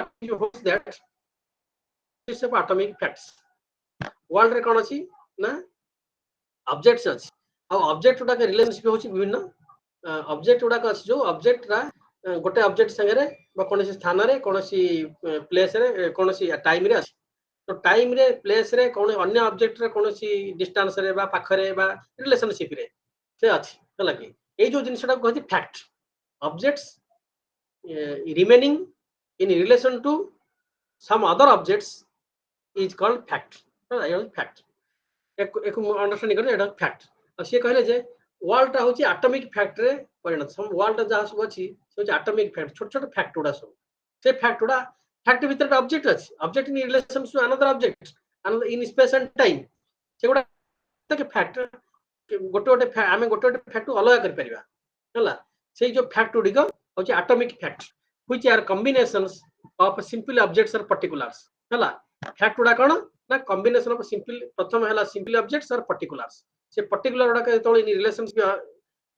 atomism holds that is of atomic facts world रे कोन अछि ना ऑब्जेक्ट्स अछि आ ऑब्जेक्ट उडा के रिलेशनशिप होछि विभिन्न ऑब्जेक्ट उडा अछि जो ऑब्जेक्ट रा गोटे ऑब्जेक्ट संगे रे बा कोनसी स्थान रे कोनसी प्लेस रे कोनसी टाइम रे अछि तो टाइम रे प्लेस रे कोन अन्य ऑब्जेक्ट रे कोनसी डिस्टेंस रे बा पाखरे बा रिलेशनशिप रे से अछि हला कि ए जो जिनिसटा कहति fact objects remaining in relation to some other objects is called fact fact एक अंडरस्टैंडिंग करे एटा फैक्ट आ से कहले जे वर्ल्ड टा होची एटॉमिक फैक्ट रे परिणत सम वर्ल्ड जहा सब अछि से होची एटॉमिक फैक्ट छोट छोट फैक्ट उडा सब से फैक्ट उडा फैक्ट भीतर ऑब्जेक्ट अछि object in relation to another object another in space and time से गुडा के फैक्ट गोटे गोटे आमे गोटे गोटे फैक्ट अलग कर परिबा हला से जो फैक्ट उडी को होची atomic fact which are combinations of simple objects और पर्टिकुलर्स हला फैक्ट उडा कोन ना कॉम्बिनेशन ऑफ सिंपल प्रथम हला सिंपल ऑब्जेक्ट्स और पर्टिकुलर्स से पर्टिकुलर उडा के तो इन रिलेशनशिप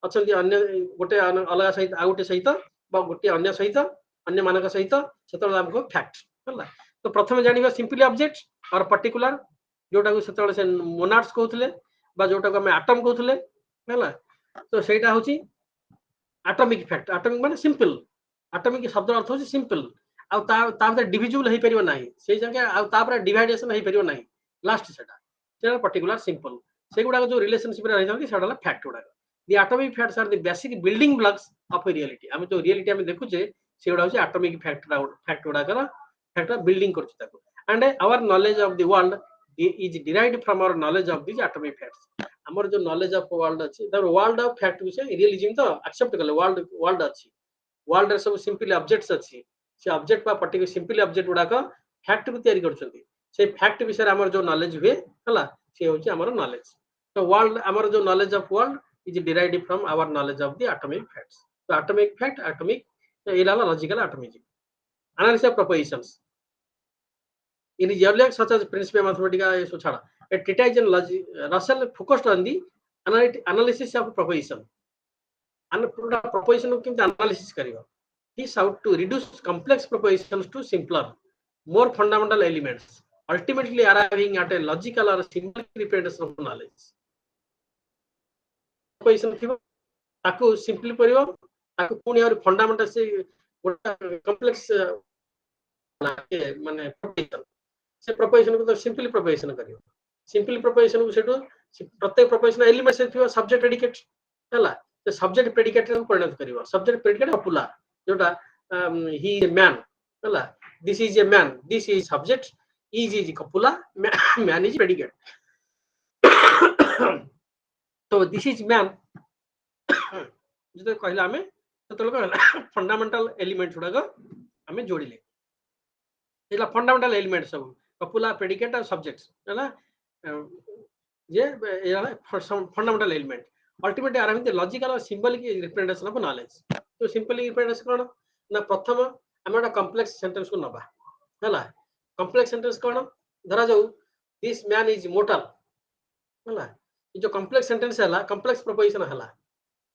अछंती अन्य गोटे अलग सहित आ गोटे सहित बा गोटे अन्य सहित अन्य मानक सहित सेतल हमको फैक्ट हला तो प्रथम जानिबा सिंपल ऑब्जेक्ट और पर्टिकुलर जोटा को सेतल से मोनाड्स कहउतले बा जोटा को हम एटम कहउतले हला तो सेटा होची एटॉमिक फैक्ट एटॉमिक माने सिंपल एटॉमिक शब्द अर्थ होची सिंपल आ ता डिविजिबल हे परिबो नाही से जगह आ ता पर डिवाइडेशन हे परिबो नाही लास्ट सेटा पर्टिकुलर सिंपल से गुडा जो रिलेशनशिप रे रहिथि सेटा फैक्ट गुडा the atomic facts are the basic building blocks of reality हम जो रियलिटी हम देखुचे से गुडा होची एटॉमिक फैक्ट गुडा कर फैक्ट बिल्डिंग करछि ताको and our knowledge of the world is derived from our knowledge of this atomic facts हमर जो नॉलेज ऑफ वर्ल्ड अछि द वर्ल्ड ऑफ फैक्ट विषय रियलिज्म तो एक्सेप्ट करले वर्ल्ड अछि वर्ल्ड रे सब सिंपल ऑब्जेक्ट्स अछि से ऑब्जेक्ट बा पर्टिकुलर सिंपल ऑब्जेक्ट गुडा को फैक्ट को तयारी करछथि से फैक्ट विषय हमर जो नॉलेज हुए हला से होची हमर नॉलेज तो वर्ल्ड हमर जो knowledge of world is derived from our knowledge of the atomic facts तो एटॉमिक फैक्ट एटॉमिक इलाला logical atomism analysis of propositions in his earlier such as Principia Mathematica so chada a treatise in Russell focused on the analysis of proposition and proposition को केमते analysis करियो he sought to reduce complex propositions to simpler more fundamental elements ultimately arriving at a logical or symbolic representation of knowledge proposition थिबो ताको simple करियो ताको पुनी और fundamental से complex माने proposition से प्रोपोजिशन को तो सिंपली प्रोपोजिशन करियो सिंपली प्रोपोजिशन को सेटो प्रत्येक प्रोपोजिशन एलिमेंट से थियो सब्जेक्ट प्रेडिकेट हला तो सब्जेक्ट प्रेडिकेट को परिणत करियो सब्जेक्ट प्रेडिकेट पपुलर जोटा ही इज ए मैन हला this is a man this is subject is copula man is predicate तो दिस इज मैन जो कहला हमें तो कहला फंडामेंटल एलिमेंट्स गुडा को हमें जोड़िले एला फंडामेंटल एलिमेंट सब कपुला प्रेडिकेट और सब्जेक्ट्स है ना ये fundamental element ultimately are the logical और सिंबलिक रिप्रेजेंटेशन ऑफ नॉलेज तो सिंपली रिप्रेजेंटेशन कोन ना प्रथम हम एटा कॉम्प्लेक्स सेंटेंस को नबा हला कॉम्प्लेक्स सेंटेंस कोन धरा जाऊ दिस मैन इज मोर्टल हला ये जो कॉम्प्लेक्स सेंटेंस हला कॉम्प्लेक्स प्रोपोजिशन हला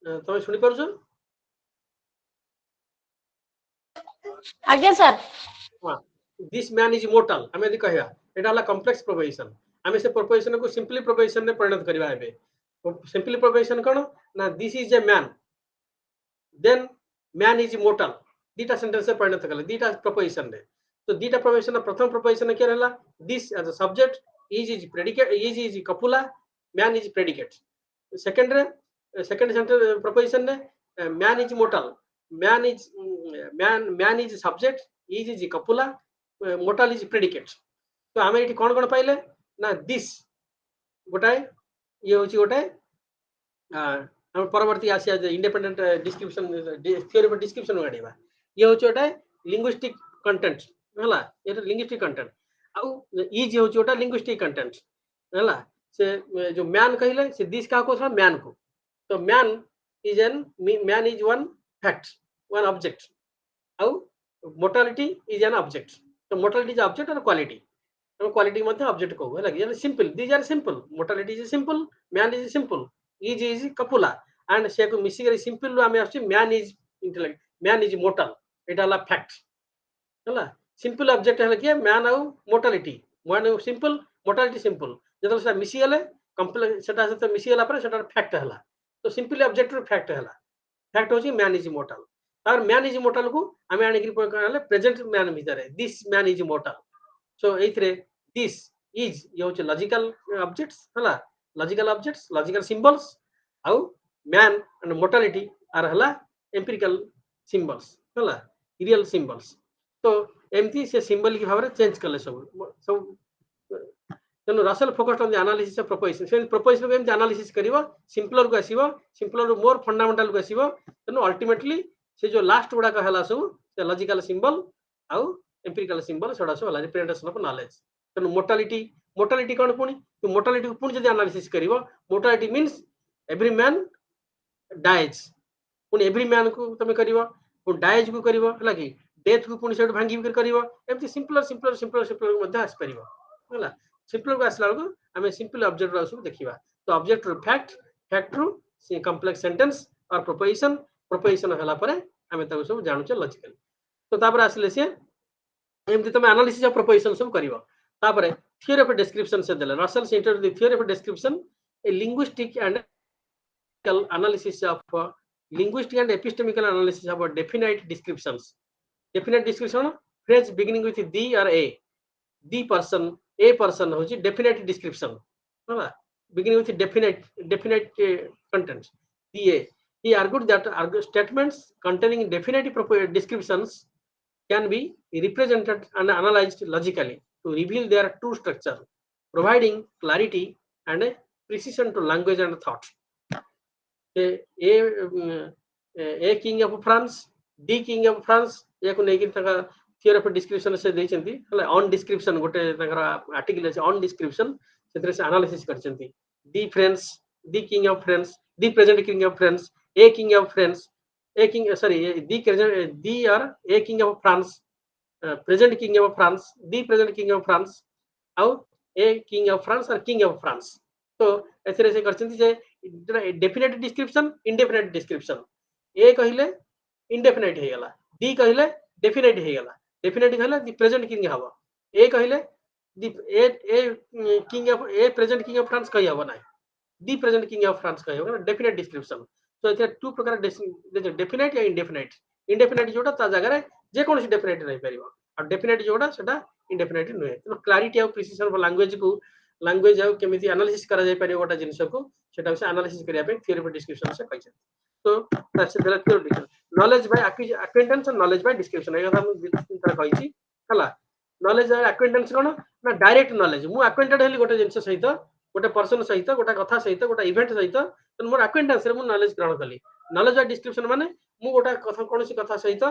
तमे सुनि परछो आज्ञा सर हां दिस मैन इज मोर्टल हमें यदि कहया एटा हला कॉम्प्लेक्स प्रोपोजिशन हमें से प्रोपोजिशन को सिंपली प्रोपोजिशन में परिणत करबा हेबे सिंपली प्रोपोजिशन कोन ना this is a man then man is mortal दीटा सेंटेंस से परिणत करले दीटा प्रोपोजिशन रे तो दीटा प्रोपोजिशन प्रथम प्रोपोजिशन के रहला this as a subject is predicate is copula man is predicate second रे सेकंड सेंटेंस प्रोपोजिशन रे man is mortal man is subject is copula mortal is predicate तो हमें ये कौन कौन पाइले ना दिस गोटाए ये होची गोटाए हम परवर्ती आसिया इंडिपेंडेंट डिस्क्रिप्शन थ्योरी पर डिस्क्रिप्शन गाड़ीबा ये होची गोटाए लिंग्विस्टिक कंटेंट हला ये लिंग्विस्टिक कंटेंट आउ इज होची गोटा लिंग्विस्टिक कंटेंट हला से जो मैन कहले से दिस का को मैन को तो man is an man is one fact, one object. How mortality is an object. So mortality is object or quality. So quality मध्ये object कहू है लगी simple. These are simple. Mortality is simple, man is simple, is कपुला and से को मिसिगरी simple लो हमें आछी man is intellect, man is mortal. Etah La fact. ହେଲା simple object है कि man ଆଉ mortality. Man simple, mortality simple. जब से मिसी गले complex सेटा से मिसी गला पर सेटा fact ହେଲା. तो simple object रो fact ହେଲା. Fact होची man is immortal. और man is immortal को हमें आने की कहले present man भीतर है. This man is immortal. So एथरे this is ये होची logical objects होला. Logical objects, logical symbols. ଆଉ man and mortality are ହେଲା empirical symbols होला. Real symbols. तो एमती से symbolic भाବରେ चेंज कले सब तेणु Russell focused on the analysis of proposition से प्रोपोजिशन को एमती एनालिसिस करिवो सिंपलर को आसीबो सिंपलर मोर फंडामेंटल को आसीबो तेणु अल्टीमेटली से जो लास्ट गुडा का हला सब से लॉजिकल सिंबल आउ एम्पिरिकल सिंबल सेडा सब हला रिप्रेजेंटेशन ऑफ नॉलेज तेणु मोर्टालिटी कोन पुनी तो मोर्टालिटी को पुनी जदी एनालिसिस करिवो mortality means every man dies पुनी एवरी मैन को तमे करिवो पुनी डाइज को करिवो हला कि डेथ को पुनी सेड भांगी कर करिवो एमती सिंपलर मध्ये आस परिवो हला सिंपल को आसला को हमें सिंपल ऑब्जेक्ट रो सब देखिबा तो ऑब्जेक्ट रो फैक्ट रो कॉम्प्लेक्स सेंटेंस और प्रोपोजिशन हला परे हमें ताको सब जानू छ लॉजिकली तो तापर आसले से एमती तमे एनालिसिस ऑफ प्रोपोजिशन सब करिवो तापर थियरी ऑफ डिस्क्रिप्शन से देले Russell centre the theory of description A linguistic and analysis of linguistic and epistemical analysis of definite descriptions. Definite description phrase beginning with the or a person होची definite description होला beginning with definite content the a he argued that statements containing definite descriptions can be represented and analyzed logically to reveal their true structure providing clarity and precision to language and thought. A king of Frans de king of France याको नै कि तका theory of description से दैछंती हला on description गोटे तकर article छै on description सेतरे से एनालिसिस करछंती the France the king of France the present king of France a king of France a king sorry the और a king of France present king of France the present king of France आउ a king of France और king of France तो एथरे से करछंती जे definite description indefinite description a कहिले indefinite हे गला डी कहिले डेफिनेट हे गला डेफिनेट कहिले दी प्रेजेंट किंग हबो ए कहिले the a king of a present king of France कहि हबो ना the present king of France कहि हबो डेफिनेट डिस्क्रिप्शन तो एथे टू प्रकार डेफिनेट या इंडेफिनेट जोटा ता जगह रे जे कोनसी डेफिनेट रहि परिबो और डेफिनेट जोटा सेटा इंडेफिनेट नुहे तो क्लैरिटी और प्रिसिजन ऑफ लैंग्वेज आउ केमिति एनालिसिस करा जाय परिबो गोटा जिंस को सेटा से एनालिसिस करिया पे थियरी ऑफ डिस्क्रिप्शन से कहै छै तो that's the theory knowledge by acquaintance and knowledge by description ए कथा हम तीन तरह कहै छी हला नॉलेज बाय एक्वेंटेंस कोन ना डायरेक्ट नॉलेज मु एक्वेंटेड हेली गोटे जिंस सहित गोटे पर्सन सहित गोटे कथा सहित गोटे इवेंट सहित तो मोर एक्वेंटेंस रे मु नॉलेज ग्रहण कली नॉलेज बाय डिस्क्रिप्शन माने मु गोटे कथा कोनसी कथा सहित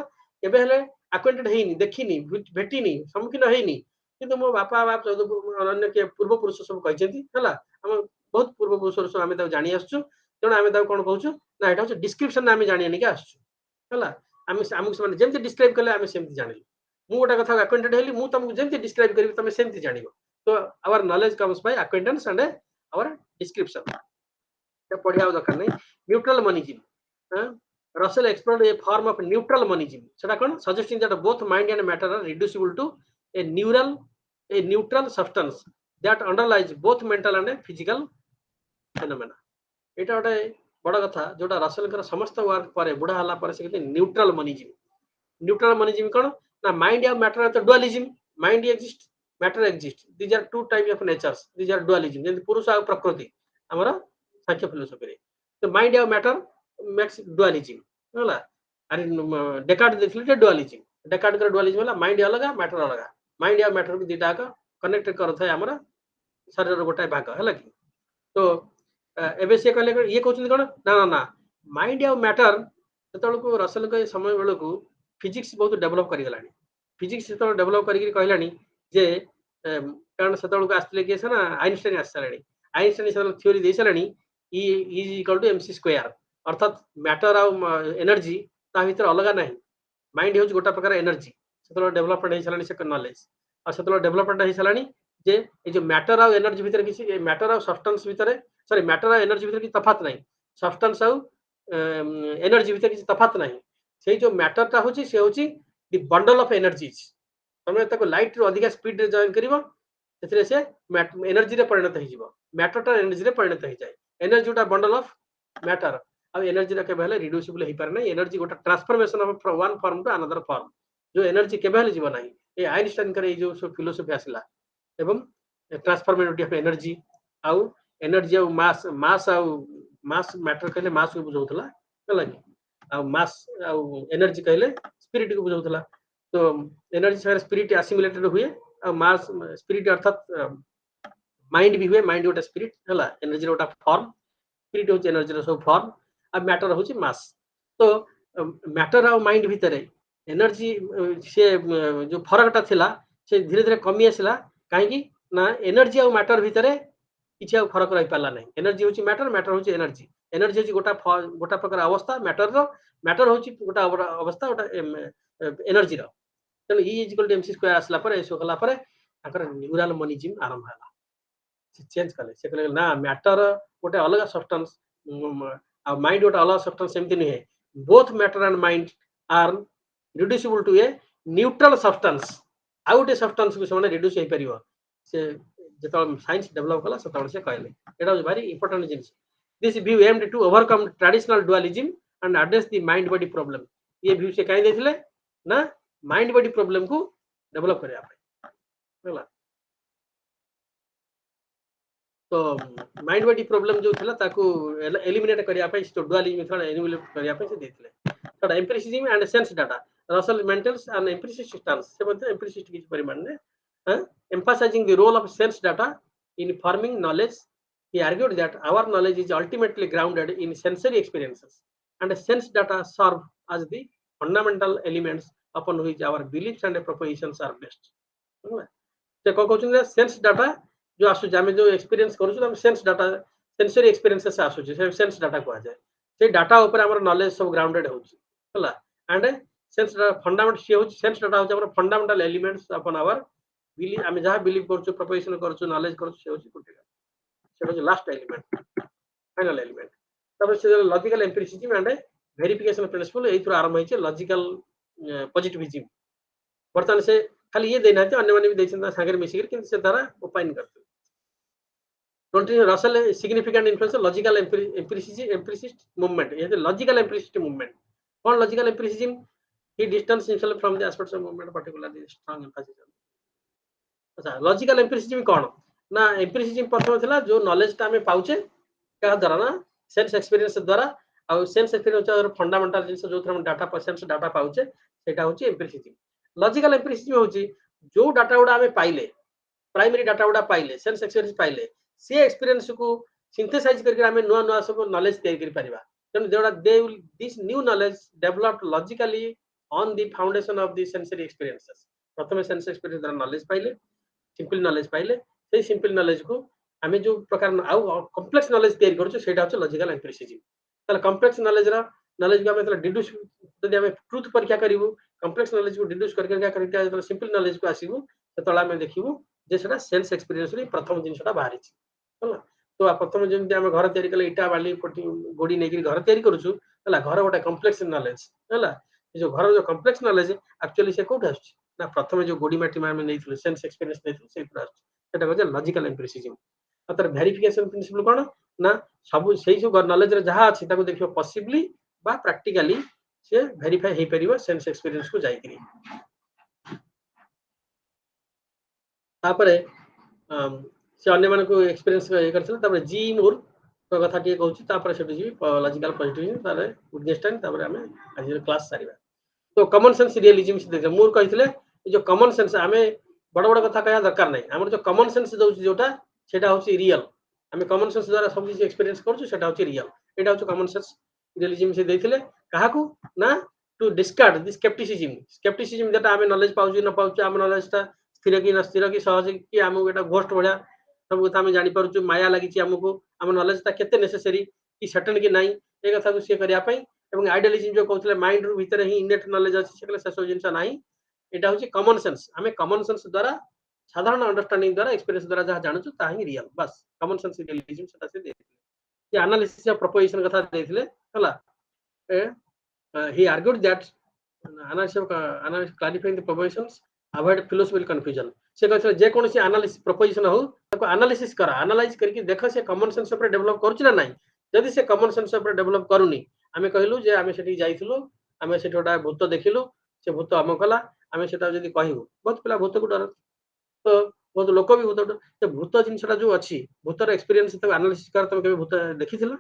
एबे हेले एक्वेंटेड हेनी देखिनी भेटिनी सम्मुखीन हेनी किंतु मो बापा बाप अन्य के पूर्व पुरुष सब कहछंती हला हम बहुत पूर्व पुरुष सब हमें त जानि आछछु तेणु हमें त कोन कहउछु ना एटा डिस्क्रिप्शन ना हमें जानि नि के आछछु हला हम से जेमति डिस्क्राइब करले हमें सेमति जानिलु मु गोटा कथा एक्वेंटेड हेली मु तुमको जेमति डिस्क्राइब करबी तमे सेमति जानिबो तो our knowledge comes by acquaintance and our description तो पढिया दरकार नै neutral monism Russell explored a form of neutral monism सेटा कोन suggesting that both mind and matter are reducible to a neutral substance that underlies both mental and physical phenomena एटा गोटे बड़ कथा जोटा रसेल कर समस्त वर्क पर बुढ़ा हला पर से न्यूट्रल मनीजिम कोन ना माइंड एंड मैटर तो dualism mind exist matter exist these are two type of natures these are dualism जैसे पुरुष और प्रकृति हमर सांख्य फिलोसफी रे तो mind and matter makes dualism होला अरे डेकार्ट देखले डुअलिज्म डेकार्ट कर डुअलिज्म होला माइंड अलग मैटर अलग माइंड या मैटर को दिटा का कनेक्ट करथाय हमरा शरीर गोटाय भाग हला कि तो एबे से कहले ये कहउछन कोन ना माइंड या मैटर ततल को रसेल के समय बेल को फिजिक्स बहुत डेवलप करि गलानी फिजिक्स तो डेवलप करि कहलानी जे कारण सतल को आस्तले के से ना आइंस्टाइन आसलानी आइंस्टाइन से थ्योरी दे सलानी E is equal to mc square अर्थात मैटर आ एनर्जी ता भीतर अलग नाही माइंड होच गोटा प्रकार एनर्जी सेतलो डेवलपमेंट हे छलानी से नॉलेज आ सेतलो डेवलपमेंट हे छलानी जे ए जो मैटर आ एनर्जी भीतर किसी मैटर आ सब्सटेंस भीतर सॉरी मैटर आ एनर्जी भीतर किसी तफात नाही सब्सटेंस आ एनर्जी भीतर किसी तफात नाही से जो मैटर ता होची से होची द बंडल ऑफ एनर्जीज तमे ताको लाइट रो अधिक स्पीड रे जॉइन करिवो सेतरे से एनर्जी रे परिणत हे जीवो मैटर ता एनर्जी रे परिणत हे जाय एनर्जी टा बंडल ऑफ मैटर आ एनर्जी रे केबे हले रिड्यूसिबल हे पार नै एनर्जी गोटा transformation of one form to another form जो एनर्जी केबे हले जीवो नाही ए आइंस्टाइन करे जो फिलोसफी आसिला एवं ट्रांसफॉर्मेबिलिटी ऑफ एनर्जी आउ एनर्जी आउ मास मैटर कहले मास को बुझौतला हला कि आ मास आउ एनर्जी कहले स्पिरिट को बुझौतला तो एनर्जी सारे स्पिरिट असिमुलेटेड हुए आ मास स्पिरिट अर्थात माइंड भी हुए माइंड गोटा स्पिरिट हला एनर्जी गोटा फॉर्म स्पिरिट होची एनर्जी रो सब फॉर्म आ मैटर होची मास तो मैटर आ माइंड भितरे एनर्जी से जो फरकटा थिला से धीरे धीरे कमी आसिला काहे कि ना एनर्जी आ मैटर भितरे किछि आ फरक रहि पाला नै एनर्जी होची मैटर मैटर होची एनर्जी एनर्जी होची गोटा प्रकार अवस्था मैटर होची गोटा अवस्था गोटा एनर्जी रो तने E equal to M C square आसला पर एसो कला पर आकर न्यूरल मनिज्म आरंभ होला से चेंज कले से कले ना मैटर गोटे अलग सब्सटेंस आ माइंड गोटे अलग सब्सटेंस सेमति नहीं है both matter and mind are reducible to a neutral substance आ गोटे सब्सटेंस को से रिड्यूस हे परियो से जेतो साइंस डेवलप कला सेतो से कहले एटा वेरी इंपोर्टेंट जिनिस this view aimed to overcome traditional dualism and address the mind body problem ये व्यू से काई देथिले ना माइंड बॉडी प्रॉब्लम को डेवलप करिया हला तो माइंड बॉडी प्रॉब्लम जो थिला ताको एलिमिनेट करिया पे तो डुअलिज्म थोड़ा एलिमिनेट करिया पे से देथिले थोड़ा empiricism and sense data Russell maintains and empiricist stance से बोलते एम्पिरिसिस्ट की परिमाण ने emphasizing the role of sense data in forming knowledge he argued that our knowledge is ultimately grounded in sensory experiences and sense data serve as the fundamental elements upon which our beliefs and propositions are based से को कहउछन sense data जो आसु जामे जो experience करू हम sense data sensory experience से आसु से सेंस डाटा को आ जाए से डाटा ऊपर हमर नॉलेज सब ग्राउंडेड होची हला एंड सेंस डाटा फंडामेंटल से होची सेंस डाटा होची हमर फंडामेंटल एलिमेंट्स अपन आवर बिलीव आमे जहा बिलीव करछु प्रोपोजिशन करछु नॉलेज करछु से होची कोटेगा से होची लास्ट एलिमेंट फाइनल एलिमेंट तब से logical empiricism and verification principle एई थ्रू आरंभ होईचे लॉजिकल पॉजिटिविज्म वर्तमान से खाली ये देना है अन्य माने भी देछन सागर मिसिर किंतु से द्वारा ओपाइन करते continue Russell significant influence logical empiricist movement ये लॉजिकल एम्पिरिसिस्ट मूवमेंट कौन logical empiricism he distance himself from the aspects of movement particularly strong emphasis अच्छा लॉजिकल एम्पिरिसिज्म कौन ना एम्पिरिसिज्म प्रथम थिला जो नॉलेज ता हमें पाउचे का द्वारा ना सेंस एक्सपीरियंस द्वारा आ सेंस एक्सपीरियंस फंडामेंटल जिंस जो थ्रम डाटा परसेंस डाटा पाउचे सेटा होची एम्पिरिसिज्म लॉजिकल एम्पिरिसिज्म होची जो डाटा उडा हमें पाइले प्राइमरी डाटा उडा पाइले सेंस एक्सपीरियंस पाइले से एक्सपीरियंस को सिंथेसाइज करके हमें नुआ नुआ सब नॉलेज तैयार कर परिबा तन देउडा they will this new knowledge developed logically on the foundation of the sensory experiences प्रथम सेंस एक्सपीरियंस द्वारा नॉलेज पाइले सिंपल नॉलेज पाइले से सिंपल नॉलेज को हमें जो प्रकार आउ कॉम्प्लेक्स नॉलेज तैयार करछु सेटा होछ लॉजिकल एम्पिरिसिज्म तले कॉम्प्लेक्स नॉलेज को हमें डिड्यूस यदि हमें ट्रुथ परीक्षा करिवु कॉम्प्लेक्स नॉलेज को डिड्यूस करके क्या करके जब सिंपल नॉलेज को आसीबु ततला में देखिबु जे सेटा सेंस एक्सपीरियंस रे प्रथम जिनसटा बाहरी छी हला तो प्रथम जेमति हम घर तैयारी कले इटा बाली पटी गोडी नेकी घर तैयारी करूछु हला घर गोटा कॉम्प्लेक्स नॉलेज हला जो घर जो कॉम्प्लेक्स नॉलेज एक्चुअली से कोठ आछ ना प्रथम जो गोडी माटी में नेइथु सेंस एक्सपीरियंस नेइथु से पूरा सेटा हो लॉजिकल एम्पिरिसिज्म अतर वेरिफिकेशन प्रिंसिपल कोन ना सब सेही जो नॉलेज रे जहा अछि ताको देखियो पॉसिबली बा प्रैक्टिकली से वेरीफाई हे परिबो सेंस एक्सपीरियंस को जाई करी तापरे से अन्य मान को एक्सपीरियंस हे करथिला तापरे जी मोर तो कथा टिके कहूची तापरे सेटु जी लॉजिकल पॉजिटिविज्म तारे उद्देश्य तापरे हमें आज क्लास सारिबा तो कॉमन सेंस रियलिज्म से देखा मोर कहितले जो कॉमन सेंस हमें बड़ बड़ कथा कहया दरकार नै हमर जो कॉमन सेंस दोउची जोटा सेटा होची रियल हमें कॉमन सेंस द्वारा सब चीज एक्सपीरियंस करछु सेटा होची रियल एटा होची कॉमन सेंस रियलिज्म से देथिले काहाकू ना टू डिस्कार्ड दिस स्केप्टिसिज्म जेटा हमें नॉलेज पाउछु न पाउछु हम नॉलेज ता स्थिर की न स्थिर की सहज की हमको एटा घोस्ट भया सब कथा हमें जानि परछु माया लागि छी हमको हम नॉलेज ता केते नेसेसरी की सर्टेन की नाही ए कथा को से करिया पई एवं आइडियलिज्म जो कहउतले माइंड रु भीतर ही इनेट नॉलेज अछि से सब जिंस नाही एटा होची कॉमन सेंस हमें कॉमन सेंस द्वारा साधारण अंडरस्टैंडिंग द्वारा एक्सपीरियंस द्वारा जहाँ जानछु ता ही रियल बस कॉमन सेंस रियलिज्म सेटा से ये एनालिसिस ऑफ प्रोपोजिशन कथा देथिले हला he argued that analysis clarifying the propositions avoid philosophical confusion से कहथले जे कोनसी एनालिसिस प्रोपोजिशन हो ताको एनालिसिस करा एनालाइज करके देखो से कॉमन सेंस ऊपर डेवलप करूछ ना नाही जदि से कॉमन सेंस ऊपर डेवलप करूनी आमे कहलु जे आमे सेठी जाइथिलु आमे सेठोटा भूत देखिलु से भूत हम कला आमे सेटा जदि कहिबु बहुत पिला भूत को डर तो बहुत लोक भी भूत से भूत जिनसटा जो अछि भूतर एक्सपीरियंस तो एनालिसिस कर तुम केबे भूत देखिथिला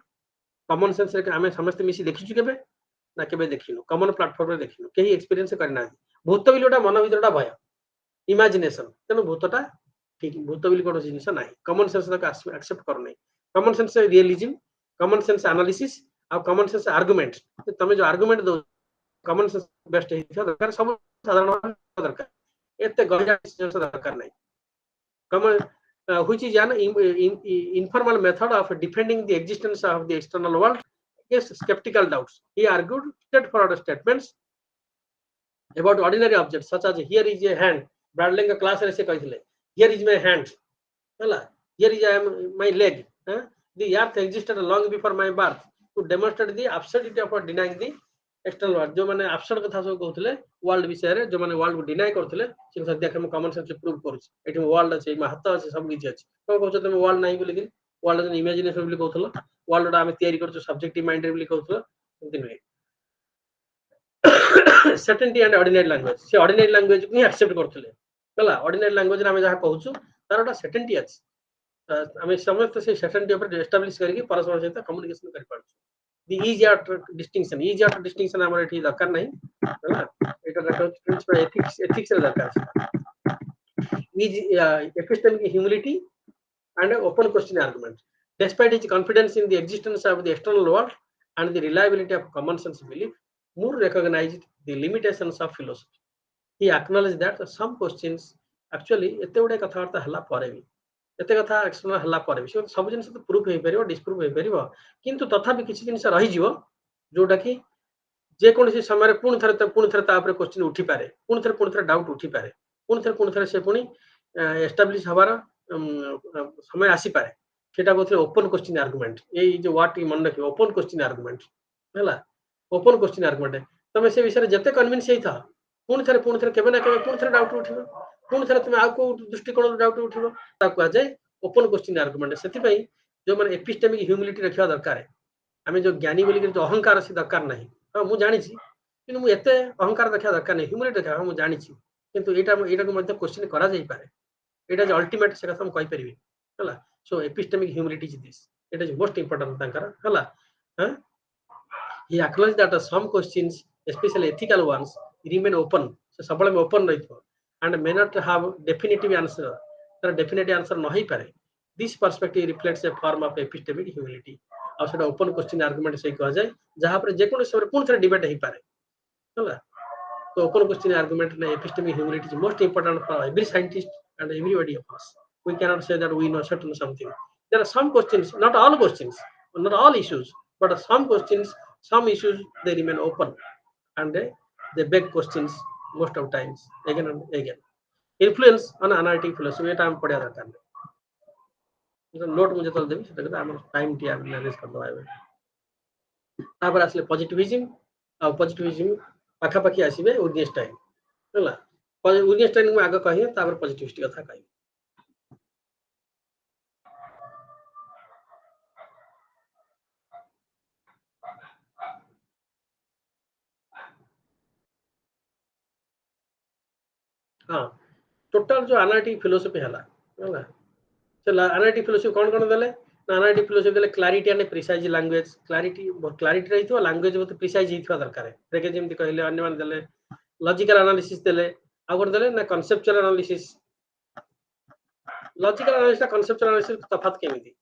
कॉमन सेंस रे आमे समस्त मिसी देखिछु केबे ना केबे देखिनु कॉमन प्लेटफॉर्म रे देखिनु केही एक्सपीरियंस करना भूत बिल ओटा मन भीतरटा भय इमेजिनेशन तेनु भूतटा ठीक भूत बिल कोन जिनिस नाही कॉमन सेंस तक एक्सेप्ट कर नै common sense realism common sense analysis आ कॉमन सेंस आर्गुमेंट तमे जो आर्गुमेंट दो कॉमन सेंस बेस्ट है दरकार सब साधारण दरकार एते गहरा सेंस दरकार नै common which is an informal method of defending the existence of the external world against skeptical doubts. He argued straightforward statements about ordinary objects such as here is a hand. Bradley का class ऐसे कहते here is my hand. हला here is my leg. The earth existed long before my birth to demonstrate the absurdity of denying the external world. जो माने absurd कथा सब कहते world विषय रे जो माने वर्ल्ड को डिनाय करते से सद्य हम कॉमन सेंस प्रूव करूछ एठी वर्ल्ड अछि एमा हाथ अछि सब किछ अछि तो कहछ तुम वर्ल्ड नाही बोली कि वर्ल्ड इमेजिनेशन बोली कहथलो वर्ल्ड आमे तयारी करछ सब्जेक्टिव माइंड रे बोली कहथलो सेमति नै सर्टेनिटी एंड ऑर्डिनरी लैंग्वेज से ऑर्डिनरी लैंग्वेज को ही एक्सेप्ट करथले हला ऑर्डिनरी लैंग्वेज रे आमे जहा कहूछु तारटा सर्टेनिटी अछि आमे समस्त से सर्टेनिटी ऊपर एस्टैब्लिश करके परस्पर सहित कम्युनिकेशन कर पाछु the easy out distinction हमर एठी दरकार नहीं हला एटा दरकार प्रिंसिपल ethics रे दरकार is epistemic humility and open question argument despite his confidence in the existence of the external world and the reliability of common sense belief Moore recognized the limitations of philosophy he acknowledged that some questions actually एते उडे कथावार्ता हला परे भी एते कथा explain हला परे भी सब जिनस तो प्रूफ हे परिबो डिस्प्रूफ हे परिबो किंतु तथापि किछि जिनस रहि जिवो जोटा कि जे कोनसी समय पुणी थरे तापर क्वेश्चन उठी पारे पुणी थरे डाउट उठी पारे पुणी थरे से पुणी एस्टैब्लिश हबार समय आसी पारे सेटा कहथले ओपन क्वेश्चन आर्गुमेंट ए जो व्हाट मन रखियो ओपन क्वेश्चन आर्गुमेंट हला ओपन क्वेश्चन आर्गुमेंट तमे से विषय जते कन्विंस हेई था पुणी थरे केबे ना केबे पुणी थरे डाउट उठिबो पुणी थरे तुमे आ को दृष्टिकोण डाउट उठिबो ताको जाय ओपन क्वेश्चन आर्गुमेंट सेति पई जो माने एपिस्टेमिक ह्यूमिलिटी रखिया दरकार आमे जो ज्ञानी बोली जो अहंकार से दरकार नहीं हां मु जानि छी किंतु मु एते अहंकार देखा दरकार नहीं ह्यूमिलिटी देखा मु जानि छी किंतु एटा को मध्ये क्वेश्चन करा जाई पारे एटा जे अल्टीमेट से हम कहि परिबे हला so epistemic humility is this it is most important तांकर हला हां he acknowledged that some questions especially ethical ones remain open so सबले में ओपन रहितो and may not have definitive answer तर definite answer नहीं पारे this perspective reflects a form of epistemic humility और सेटा ओपन क्वेश्चन आर्गुमेंट से कह जाय जहां पर जे कोनो से पुन थरे डिबेट ही पारे हला तो ओपन क्वेश्चन आर्गुमेंट ने epistemic humility is most important for every scientist and everybody of us we cannot say that we know certain something there are some questions not all issues but some questions some issues they remain open and they beg questions most of times again and again influence on analytic philosophy eta हम पढ़िया दरकार है note मुझे तल देबी सेटा हमर time T हम manage कर दबाइबे तापर आसले पॉजिटिविज्म आ पॉजिटिविज्म पाखा पाखी आसीबे विटगेनस्टाइन हला विटगेनस्टाइन को आगे कहिए तापर पॉजिटिविस्ट कथा कहि हां टोटल जो एनालिटिक फिलोसफी हला एनालिटिक फिलोसफी कौन देले एनालिटिक फिलोसफी देले clarity and precise language clarity रहितो लैंग्वेज बहुत प्रिसाइज हिथवा दरकार देखे जेमति कहले अन्य मान देले लॉजिकल एनालिसिस देले आ कोन देले ना conceptual analysis logical analysis conceptual analysis तफात केमिति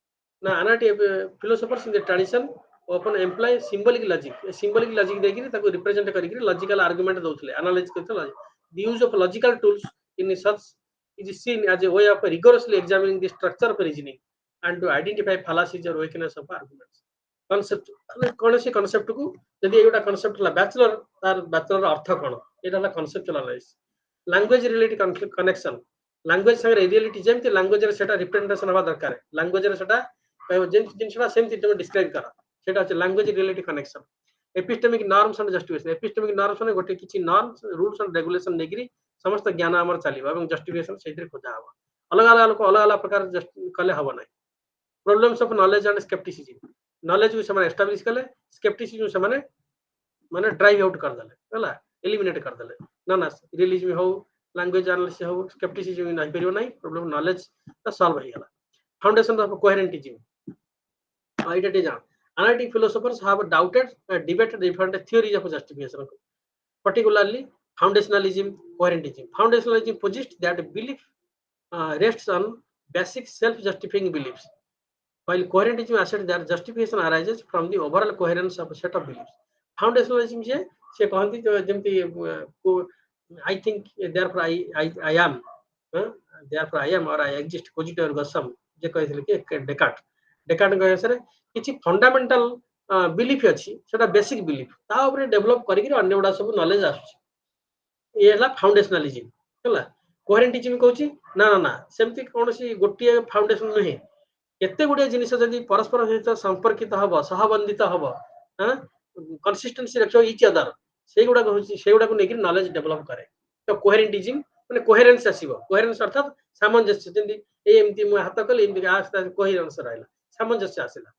ना analytic philosophers in the tradition often employ symbolic logic देकि ताको रिप्रेजेंट करिकि लॉजिकल आर्गुमेंट दोथले एनालाइज करथले the use of logical tools in such is seen as a way of rigorously examining the structure of reasoning and to identify fallacies or weaknesses of arguments concept कौन सी concept को यदि एगोटा concept ला bachelor तार bachelor अर्थ कोन एटा ला conceptual analysis language related connection language संगे रियलिटी जेमति लैंग्वेज रे सेटा रिप्रेजेंटेशन हवा दरकार लैंग्वेज रे सेटा जेम जिनसटा सेमति तुम डिस्क्राइब करा सेटा अछि language related connection epistemic norms and justification epistemic norms ने गोटे किछि नॉर्म्स रूल्स एंड रेगुलेशन नेगिरी समस्त ज्ञान हमर चलिबा एवं जस्टिफिकेशन सेतिर खोजा हवा अलग अलग लोक अलग अलग प्रकार कले हबो नै problems of knowledge and scepticism knowledge को से एस्टाब्लिश कले स्केप्टिसिज्म से माने ड्राइव आउट कर देले हला एलिमिनेट कर देले ना ना रियलिज्म हो लैंग्वेज एनालिसिस हो स्केप्टिसिज्म नहीं परियो नहीं प्रॉब्लम नॉलेज तो सॉल्व हो गला फाउंडेशन ऑफ कोहेरेंटिज्म आइटा टे जान analytic philosophers have doubted and debated different theories of justification particularly foundationalism coherentism foundationalism posits that belief rests on basic self justifying beliefs while coherentism asserts that justification arises from the overall coherence of a set of beliefs foundationalism से कहती जेमती I think therefore I am therefore I am or I exist cogito ergo sum जे कहथिले कि Descartes कहे sir किछि fundamental belief अछि सेटा basic belief ता ऊपर develop करिक अन्य गुडा सब नॉलेज आसुछि एला फाउंडेशनलिज्म हला कोहेरेंटिज्म कहूछि ना ना ना सेमति कोनसी गोटिए फाउंडेशन नहि केते गुडे जिनिस जदि परस्पर सहित संपर्कित हबो सहबंधित हबो कंसिस्टेंसी रखियो ईच अदर सेई गुडा कहूछि सेई गुडा को नेकी नॉलेज डेवलप करे तो कोहेरेंटिज्म माने कोहेरेंस आसीबो कोहेरेंस अर्थात सामंजस्य जेंति एमति मु हाथ कल एमति आस्ता कोहेरेंस रहला सामंजस्य आसिला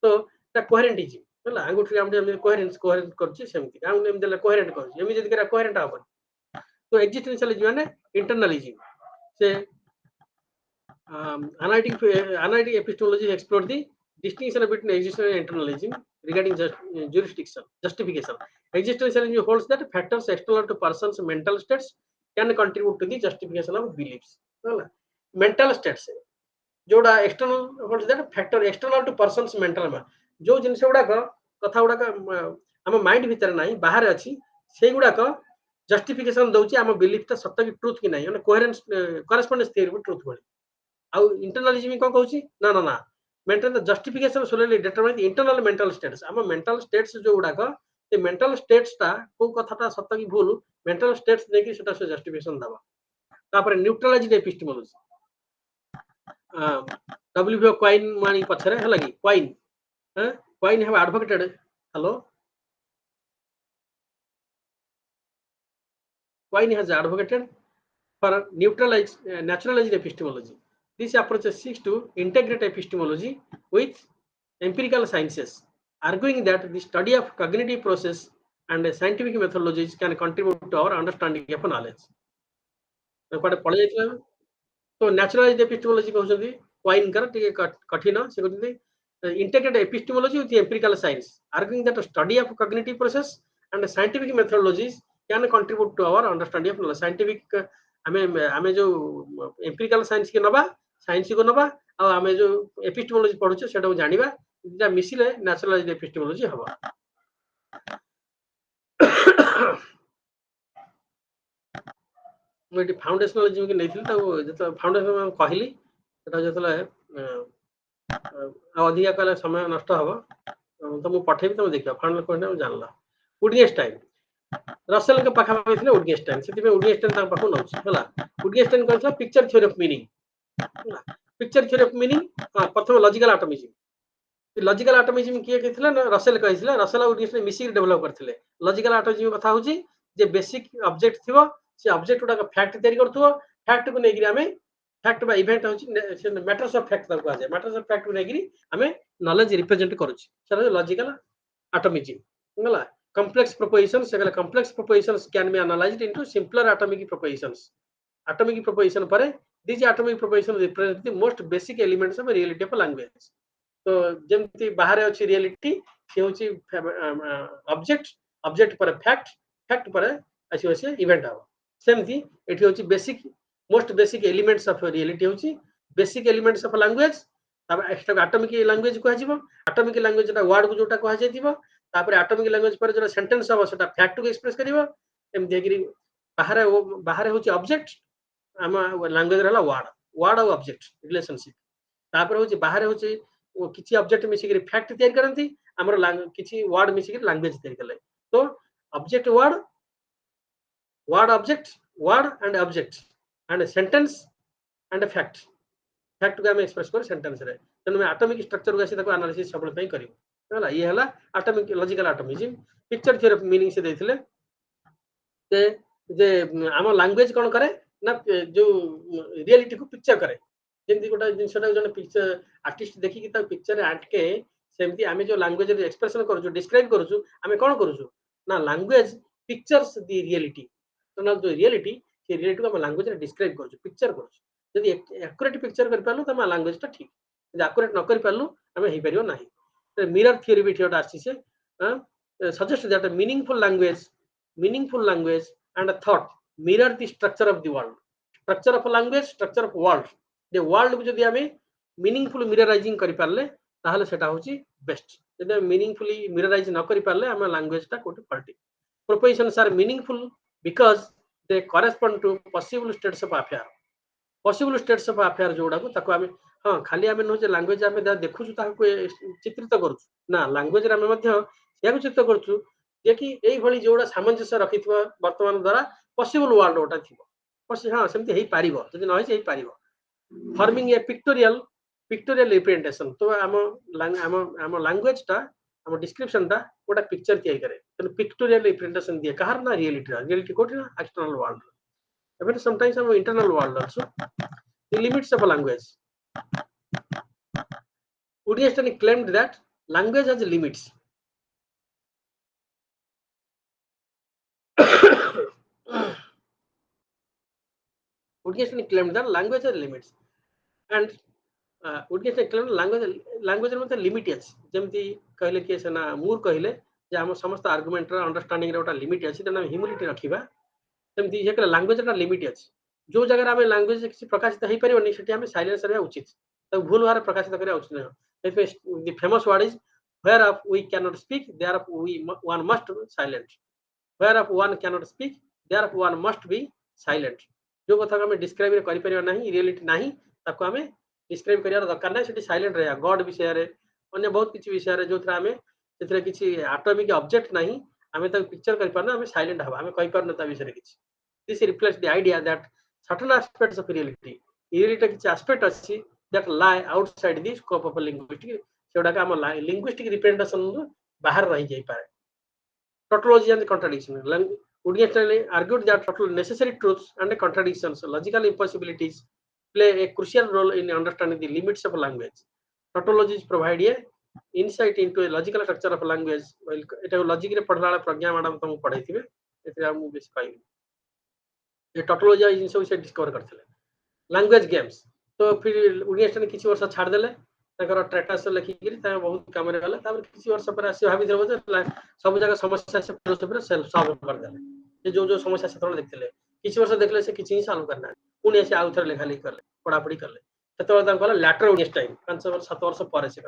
तो ता कोहेरेंटिज्म हला अंगुठी हम कोहेरेंस करछि सेमति हम एम देला कोहेरेंट करछि एमि जदि करा कोहेरेंट हबो तो एक्जिस्टेंशियलिज्म माने इंटरनलिज्म से analytic epistemology explore the distinction between existential and internalism regarding justification. Existentialism holds that factors external to person's mental states can contribute to the justification of beliefs. Mental states जोड़ा external holds that factor external to person's mental जो जिनस गुड़ाक कथा गुड़ाक आम mind भितर नाही बाहर अछि से गुड़ाक justification दउची आम बिलीफ ता सत्य की ट्रुथ की नाही माने कोहेरेंस करेस्पोंडेंस थ्योरी भी ट्रुथ बोली आउ इंटरनलिज्म को कहूची ना ना ना mental justification solely determine the internal mental states हम मेंटल स्टेट्स जो गुड़ाक ते मेंटल स्टेट्स ता को कथाटा सत्य की भूल मेंटल स्टेट्स नेकी सेटा से जस्टिफिकेशन दबा तापर न्यूट्रलाइज्ड एपिस्टेमोलॉजी डब्ल्यूबीओ क्वाइन मानी पछरे हला की coin coin have advocated hello coin has advocated for naturalized epistemology. This approach seeks to integrate epistemology with empirical sciences, arguing that the study of cognitive process and scientific methodologies can contribute to our understanding of knowledge. तो naturalized epistemology कहउछथि coin कर टिके कठिन से कहउछथि integrate epistemology with empirical science, arguing that the study of cognitive process and scientific methodologies can contribute to our understanding of knowledge. Scientific आमे जो empirical science के नबा science को नबा आ आमे जो एपिस्टेमोलॉजी पढुछे सेटा जानिबा जेटा मिसिले नेचुरलाइज्ड एपिस्टेमोलॉजी हबा मोटी फाउंडेशनलिज्म के नैथिल ता जत फाउंडेशन कहली सेटा जतले अधिका कले समय नष्ट हबो तो मु पठेबी तुम देखियो फाउंडेशन कोन जानला वुडगेस्टाइन रसेल के पाखा थे वुडगेस्टाइन से वुडगेस्टाइन तक पाखु नउछ हला वुडगेस्टाइन कहला पिक्चर थ्योरी ऑफ मीनिंग हला पिक्चर थ्योरी ऑफ मीनिंग प्रथम लॉजिकल एटॉमिज्म लॉजिकल एटॉमिज्म किए कहथिला ना रसेल कहिसला रसेल वुडगेस्टाइन मिसी डेवलप करथिले लॉजिकल एटॉमिज्म कथा होची जे बेसिक ऑब्जेक्ट थिबो से ऑब्जेक्ट उडा फैक्ट तयारी करथुबो फैक्ट को नेगिरी हमें फैक्ट बा इवेंट होची मैटर्स ऑफ फैक्ट तक कहा जाय मैटर्स ऑफ फैक्ट को नेगिरी हमें नॉलेज रिप्रेजेंट करूची सेटा लॉजिकल एटॉमिज्म हला complex propositions complex propositions can be analyzed into simpler atomic propositions pare these atomic propositions represent the most basic elements of reality of language तो जेमति बाहर अछि रियलिटी से होछि ऑब्जेक्ट पर फैक्ट पर अछि होछि इवेंट हो सेमति एठी होछि basic most basic elements of reality होछि बेसिक एलिमेंट्स ऑफ लैंग्वेज तब एक्स्ट्रा एटॉमिक लैंग्वेज को हजिबो एटॉमिक लैंग्वेज ता वर्ड को जोटा को हजेतिबो तापर एटॉमिक लैंग्वेज पर जो सेंटेंस हो सेटा फैक्ट को एक्सप्रेस करिवो एम देगिरी बाहर होची ऑब्जेक्ट आमा लैंग्वेज रहला वर्ड और ऑब्जेक्ट रिलेशनशिप तापर होची बाहर होची वो किछि ऑब्जेक्ट मिसी करी फैक्ट तयार करंती हमर किछि वर्ड मिसी के लैंग्वेज तैयारी करले तो object word object and sentence and fact को हम एक्सप्रेस कर सेंटेंस रे तने एटॉमिक स्ट्रक्चर को आसी ताको एनालिसिस सबल पई करिवो हला ये हला atomic logical atomism picture theory of meaning से देथिले जे जे हम लैंग्वेज कोन करे ना जो रियलिटी को पिक्चर करे जेमती गोटा जिनसटा जने पिक्चर आर्टिस्ट देखि कि ता पिक्चर आर्ट के सेमती आमे जो लैंग्वेज रे एक्सप्रेशन करू डिस्क्राइब करू आमे कोन करू ना लैंग्वेज पिक्चर्स द रियलिटी तो ना जो रियलिटी से रियलिटी को हम लैंग्वेज रे डिस्क्राइब करू पिक्चर करू यदि एक्यूरेट पिक्चर कर पालु त लैंग्वेज टा ठीक यदि एक्यूरेट न कर पालु हमें हे परियो नाही मिरर थ्योरी भी ठियोटा आसी से suggest that meaningful language and thought mirror the structure of the world structure of language structure of world the world को जदि हमें मीनिंगफुल मिरराइजिंग करि पारले ताहले सेटा होची बेस्ट जदि मीनिंगफुली मिरराइज न करि पारले हम लैंग्वेज टा कोठी फल्टी propositions are meaningful because they correspond to possible states of affair जोड़ा को ताको हमें हां खाली हमें न जे लैंग्वेज हमें देखु छु ताको चित्रित करू ना लैंग्वेज रे हमें मध्य या को चित्रित करू छु जे कि एई भली जोड़ा सामंजस्य रखिथवा वर्तमान द्वारा पॉसिबल वर्ल्ड ओटा थिबो पसी हां सेमति हेई पारिबो जदि न होई हेई पारिबो फॉर्मिंग ए पिक्टोरियल रिप्रेजेंटेशन तो हम लैंग्वेज टा हम डिस्क्रिप्शन टा ओटा पिक्चर तैयारी करे तो पिक्टोरियल रिप्रेजेंटेशन दिए कहार ना रियलिटी कोठी ना एक्सटर्नल वर्ल्ड even sometimes हम internal world also the limits of a language Woody claimed that language has limits Woody claimed that language has limits and Woody claimed language रे मतलब limit अछि जेमति कहले कि सेना मूर कहले जे हम समस्त आर्गुमेंट रे अंडरस्टैंडिंग रे ओटा लिमिट अछि तने ह्यूमिलिटी रखिबा सेमति जे कहले लैंग्वेज रे लिमिट अछि जो जगह हमें लैंग्वेज किसी प्रकाशित हो पारे से हमें साइलेंस रहा उचित तो भूल भाव प्रकाशित करा उचित नहीं the famous word is where of we can not speak there of we one must silent where of one can not speak there of one must be silent जो कथा हमें डिस्क्राइब करि परियो नहीं रियलिटी नहीं ताको हमें डिस्क्राइब करियार दरकार नहीं सेठी साइलेंट रहया गॉड विषय रे अन्य बहुत किछि विषय रे जोथरा हमें सेथरे किछि एटॉमिक ऑब्जेक्ट नहीं हमें तो पिक्चर करि पारना हमें साइलेंट हवा हमें कहि पारना ता विषय रे किछि this reflects the idea that certain aspects of reality किछि aspect अछि that lie outside the scope of linguistic सेडा का हम linguistic representation बाहर रहि जाई पारे tautology and contradiction Woody argued that total necessary truths and contradictions logical impossibilities play a crucial role in understanding the limits of a language tautologies provide a insight into a logical structure of a language Etah logic रे पढला प्रज्ञा madam तुम पढाइथिबे एतरा हम base पाइबे ये tautology जिन सब से discover करथिले language games तो फिर उनियस्टन किछि वर्ष छाड़ देले ताकर ट्रैक्टस लिखि गिरी ता बहुत काम रे गले तापर किछि वर्ष पर आसी भाबि देबो जे सब जगह समस्या से फिलोसफी सेल्फ सॉल्व कर देले ये जो समस्या से तोड़ देखथिले किछि वर्ष देखले से किछि सॉल्व करना पुनी से आउथर लेखा लिख करले पढ़ा पढ़ी करले ततोर ता कहला लैटर उनियस टाइम 5 वर्ष 7 वर्ष पर से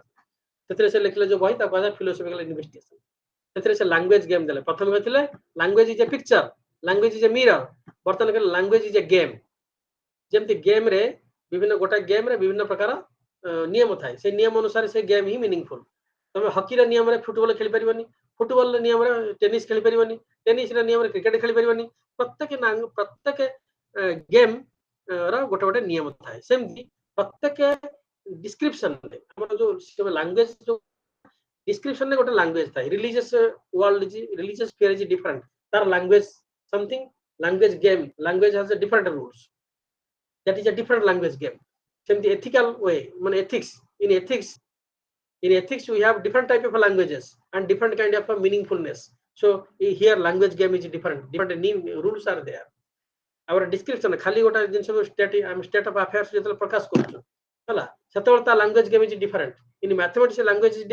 ततरे से लिखले जो बही ता कहला फिलोसॉफिकल इन्वेस्टिगेशन ततरे से लैंग्वेज गेम देले प्रथम कहथिले language is a picture language is a mirror बर्तन के लैंग्वेज इज ए गेम जेमति गेम रे विभिन्न गोटा गेम रे विभिन्न प्रकार नियम थाए से नियम अनुसार से गेम ही मीनिंगफुल तमे हॉकी रे नियम रे फुटबॉल खेली परिबनी फुटबॉल रे नियम रे टेनिस खेली परिबनी टेनिस रे नियम रे क्रिकेट खेली परिबनी प्रत्येक गेम रा गोटे गोटे नियम थाए सेमति प्रत्येक डिस्क्रिप्शन रे हमर जो लैंग्वेज जो डिस्क्रिप्शन ने गोटे लैंग्वेज थाए रिलीजियस वर्ल्ड जी रिलीजियस फेयर इज डिफरेंट तार language something language game language has a different rules that is a different language game same the ethical way man ethics in ethics we have different type of languages and different kind of meaningfulness so here language game is different rules are there our description khali gota jinse state of affairs jetal prakash koruchu hala setebalta language game is different in mathematics language is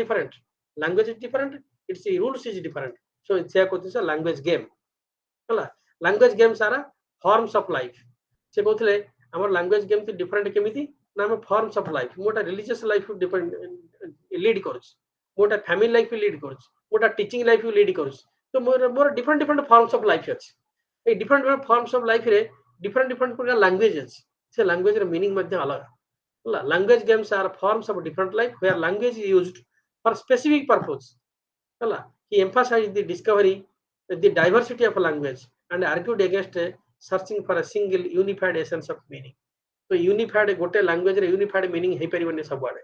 different its rules is different so it's a language game language games are forms of life से कहथले हमर language game to different केमिति ना हम forms of life मोटा religious life depend lead करछ मोटा family life lead करछ मोटा teaching life लीड करछ तो मोर different forms of life अछि ए different forms of life रे different प्रकार language अछि से language रे meaning मध्ये अलग language games are forms of different life where language is used for specific purpose हला he emphasized the discovery the diversity of language and argued against searching for a single unified essence of meaning. तो unified गोटे language रे unified meaning हे परिबने सब आडे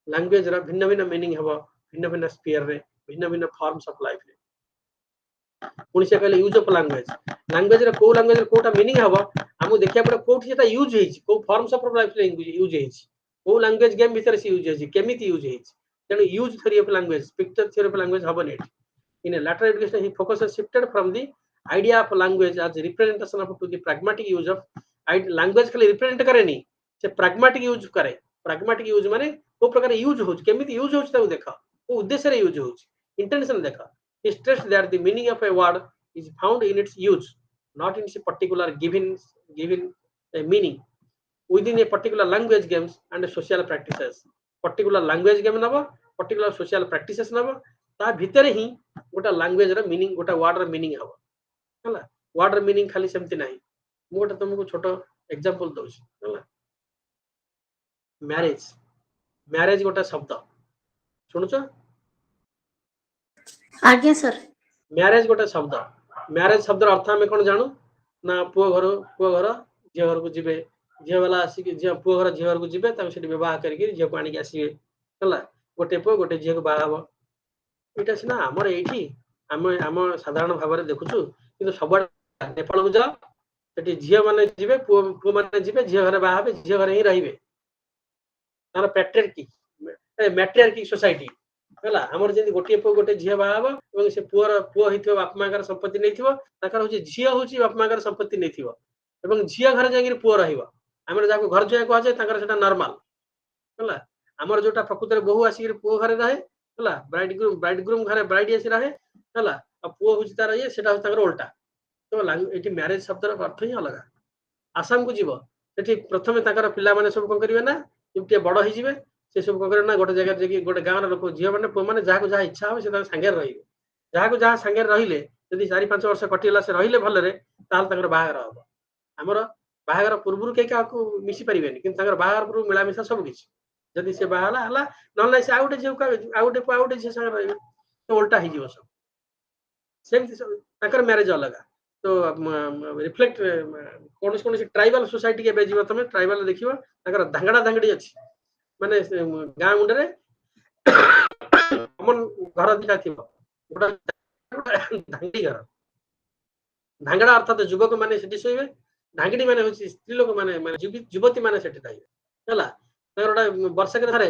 language रा भिन्न भिन्न meaning हबो भिन्न भिन्न स्फीयर रे भिन्न भिन्न फॉर्म्स ऑफ लाइफ रे पुणी से कहले यूज ऑफ लैंग्वेज लैंग्वेज रे को लैंग्वेज रे कोटा मीनिंग हबो हमु देखिया पड़े कोठी सेटा यूज हेछि को फॉर्म्स ऑफ लाइफ रे यूज हेछि को लैंग्वेज गेम भीतर से यूज हेछि केमिति यूज हेछि तेनु use theory of language picture theory of language हबो नेट in a later education he focus has shifted from the idea of language as a representation of to the pragmatic use of language खाली represent करे नहीं से pragmatic use करे pragmatic use माने वो प्रकार यूज हो केमिति यूज होछ ताऊ देखा वो उद्देश्य रे यूज होछ इंटेंशन देखा he stressed that the meaning of a word is found in its use not in its particular given a meaning within a particular language games and social practices particular language game Nebo particular social practices नबो ता भीतर ही गोटा language रा meaning गोटा word रा meaning हबो हला word रा meaning खाली सेमति नाही मु गोटा तुमको छोटो एग्जांपल दोछ हला मैरिज मैरिज गोटा शब्द सुनुचो आज्ञा सर मैरिज गोटा शब्द मैरिज शब्द रा अर्थ हम कोन जानू ना पुओ घर झियो घर को जिबे झियो वाला आसी के झियो पुओ घर झियो घर को जिबे ता सेठी विवाह करके झियो को आनी के आसीबे हला गोटे पुओ गोटे झियो को बाहा हबो इटा सिना हमर एठी हम साधारण भाव में देखुछु किंतु सब नेपाल को जाओ सेठी झियो माने जिबे पुओ माने जिबे झियो घर बाहा हेबे झियो घर ही रहिबे तार मैट्रियार्की सोसाइटी हला हमर जेंति गोटे पुओ गोटे झियो बाहा हबो एवं से पुओ हिथिबो बाप मागर संपत्ति नैथिबो ताकर होची झियो होची बाप मागर संपत्ति नैथिबो एवं झियो घर जागिर पुओ रहिबो हमर जाको घर जोया कहै छै ताकर सेटा नॉर्मल हला हमर जोटा प्रकृत रे बहु आसी पुओ घरे रहे हला ब्राइडग्रूम घरे ब्राइड आसी रहे हला आ पुओ होची तार ये सेटा ताकर उल्टा तो एटी मैरिज शब्द रो अर्थ ही अलग आसाम को जीवो सेठी प्रथमे ताकर पिला माने सब कोन करिवे ना जुटे बड़ होई जिवे से सब कोन करे ना गोटे जगह जे गोटे गांव रे लोक जियो माने पुओ माने जा को जा इच्छा हो से तार संगे रहिबे जा को जा संगे रहिले यदि 4-5 वर्ष कटिला से रहिले भल रे ताल ताकर बाहागर हबो हमर बाहागर पूर्वरु के का को मिसी परिबेनी किंतु ताकर बाहागर पूर्व मिला मिसा सब किछ जदि से बाहाला हला न नै से आउटे जे का आउटे से संगे रहिबे तो उल्टा ही जीवो सब सेम ताकर मैरिज अलग तो रिफ्लेक्ट कोन से ट्राइबल सोसाइटी के बेजिबो तमे ट्राइबल देखिबो ताकर धांगड़ा धांगड़ी अछि माने गां मुंडे रे कमन घर दिटा थिबो गोटा धांगड़ी घर धांगड़ा अर्थात युवक माने सेठी सोइबे धांगड़ी माने होची स्त्री लोक माने युवती माने सेठी थाइबे हला ताकर वर्ष के धरे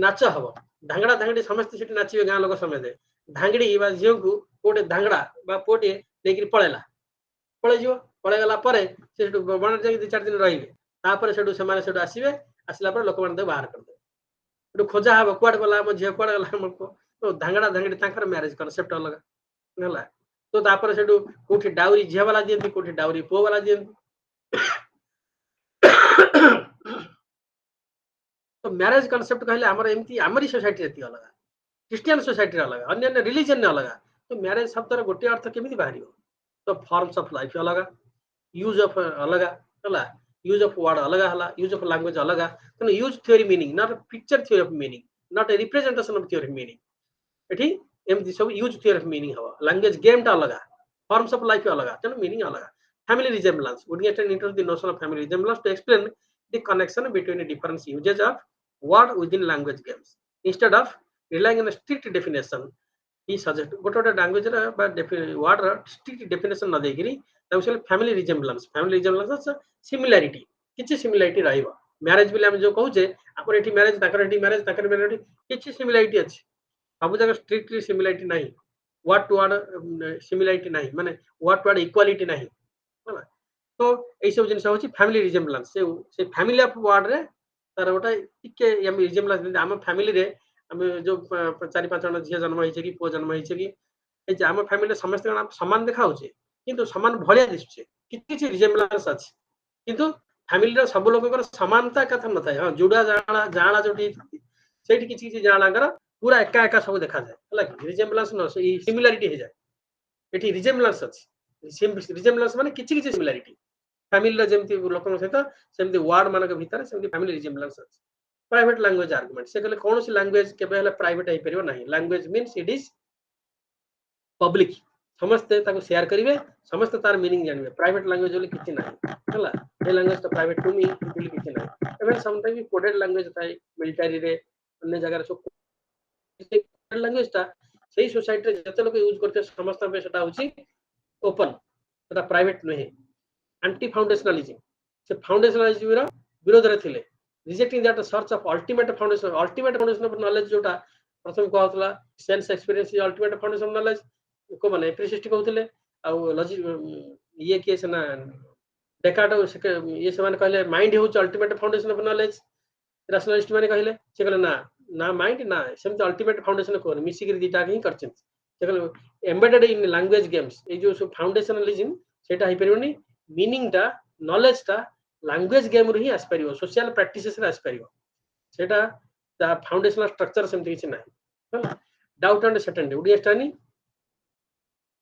नाच हबो धांगड़ा धांगड़ी समस्त सेठी नाचिबे गां लोक समेते धांगड़ी बा झियो को कोटे धांगड़ा बा पोटे लेकिन पळे जिवो पळे गला परे सेठु बण जे 2-4 दिन रहिबे तापर सेठु समाने सेठु आसीबे आसला पर लोक माने बाहर कर दे सेठु खोजा हबो क्वाड गला म झियो क्वाड गला हमको तो धांगड़ा धांगड़ी ताकर मैरिज कांसेप्ट अलग हला तो तापर सेठु कोठी डाउरी झियो वाला दियंती कोठी डाउरी पो वाला दियंती तो मैरिज कांसेप्ट कहले हमर एमती हमरी सोसाइटी रेती अलग क्रिश्चियन सोसाइटी अलग अन्य रिलीजन अलग तो मैरिज शब्द रो गोटे अर्थ केमिति बाहरियो तो फॉर्म्स ऑफ लाइफ अलग यूज ऑफ अलग हला यूज ऑफ वर्ड अलग हला यूज ऑफ लैंग्वेज अलग तो use theory meaning not picture theory of meaning not a representation of theory meaning एठी एमती सब यूज थ्योरी ऑफ मीनिंग हवा लैंग्वेज गेम टा अलग फॉर्म्स ऑफ लाइफ अलग तो मीनिंग अलग family resemblance would get an intro the notion of family resemblance to explain the connection between different usages of word within language games instead of relying on a strict definition he suggest गोटे language रा बा word रा strict definition न देगिरी ताउसे family resemblance similarity किछि similarity रहइबो marriage बिले हम जो कहू जे अपन एठी मैरिज ताकर मैरिज किछि सिमिलरिटी अछि सब जगह स्ट्रिक्टली सिमिलरिटी नाही वर्ड टू वर्ड सिमिलरिटी नाही माने वर्ड टू वर्ड इक्वालिटी नाही होला तो एई सब जिंस होछि फैमिली रिजेम्बलेंस से फैमिली ऑफ वर्ड रे तार गोटा टिके हम रिजेम्बलेंस हम फैमिली रे हम जो 4-5 जन झियो जन्म होइछे कि पो जन्म होइछे कि ए जे हम फैमिली समस्त जन समान देखा होछे किंतु समान भलिया दिसछे किछि रिजेम्बलेंस अछि किंतु फैमिली रे सब लोककर समानता कथा न थाय हां जुडा जाळा जोटी सेठी किछि जाळाकर पूरा एका सब देखा जाय हला रिजेम्बलेंस न सिमिलरिटी हे जाय एठी रिजेम्बलेंस अछि रिजेम्बलेंस माने किछि सिमिलरिटी फैमिली रे जेमति लोकन सहित सेमति वर्ड मानक भीतर सेमति फैमिली रिजेम्बलेंस अछि प्राइवेट लैंग्वेज आर्गुमेंट से कहले कौन सी लैंग्वेज के पहले प्राइवेट आई परियो नहीं language means it is public समस्ते ताको शेयर करिवे समस्ते तार मीनिंग जानबे प्राइवेट लैंग्वेज बोली किछि नाही हला ए लैंग्वेज तो प्राइवेट टू मी बोली किछि नाही एबे समटाइम भी कोडेड लैंग्वेज थाए मिलिटरी रे अन्य जगह रे सब कोडेड लैंग्वेज ता सेही सोसाइटी रे जते लोग यूज करते समस्त पे सेटा होछि ओपन सेटा प्राइवेट नहीं एंटी फाउंडेशनलिज्म से फाउंडेशनलिज्म रो विरोध रे थिले rejecting that search of ultimate foundation of knowledge जोटा प्रथम कहतला sense experience is ultimate foundation of knowledge को माने एप्रिसिएट कहउतले आ लॉजिक ये के से ना डेकार्ट ये से माने कहले माइंड होच ultimate foundation of knowledge rationalist माने कहले से कहले ना ना माइंड ना सेम अल्टीमेट फाउंडेशन को मिसी के दीटा ही करछन से कहले एम्बेडेड इन लैंग्वेज गेम्स ए जो फाउंडेशनलिज्म सेटा ही परिबनी मीनिंग टा नॉलेज टा लैंग्वेज गेम रू ही आस परिबो सोशल प्रैक्टिसेस रे आस परिबो सेटा द फाउंडेशनल स्ट्रक्चर सेमति किछ नाही डाउट एंड सर्टेनिटी उडी स्टानी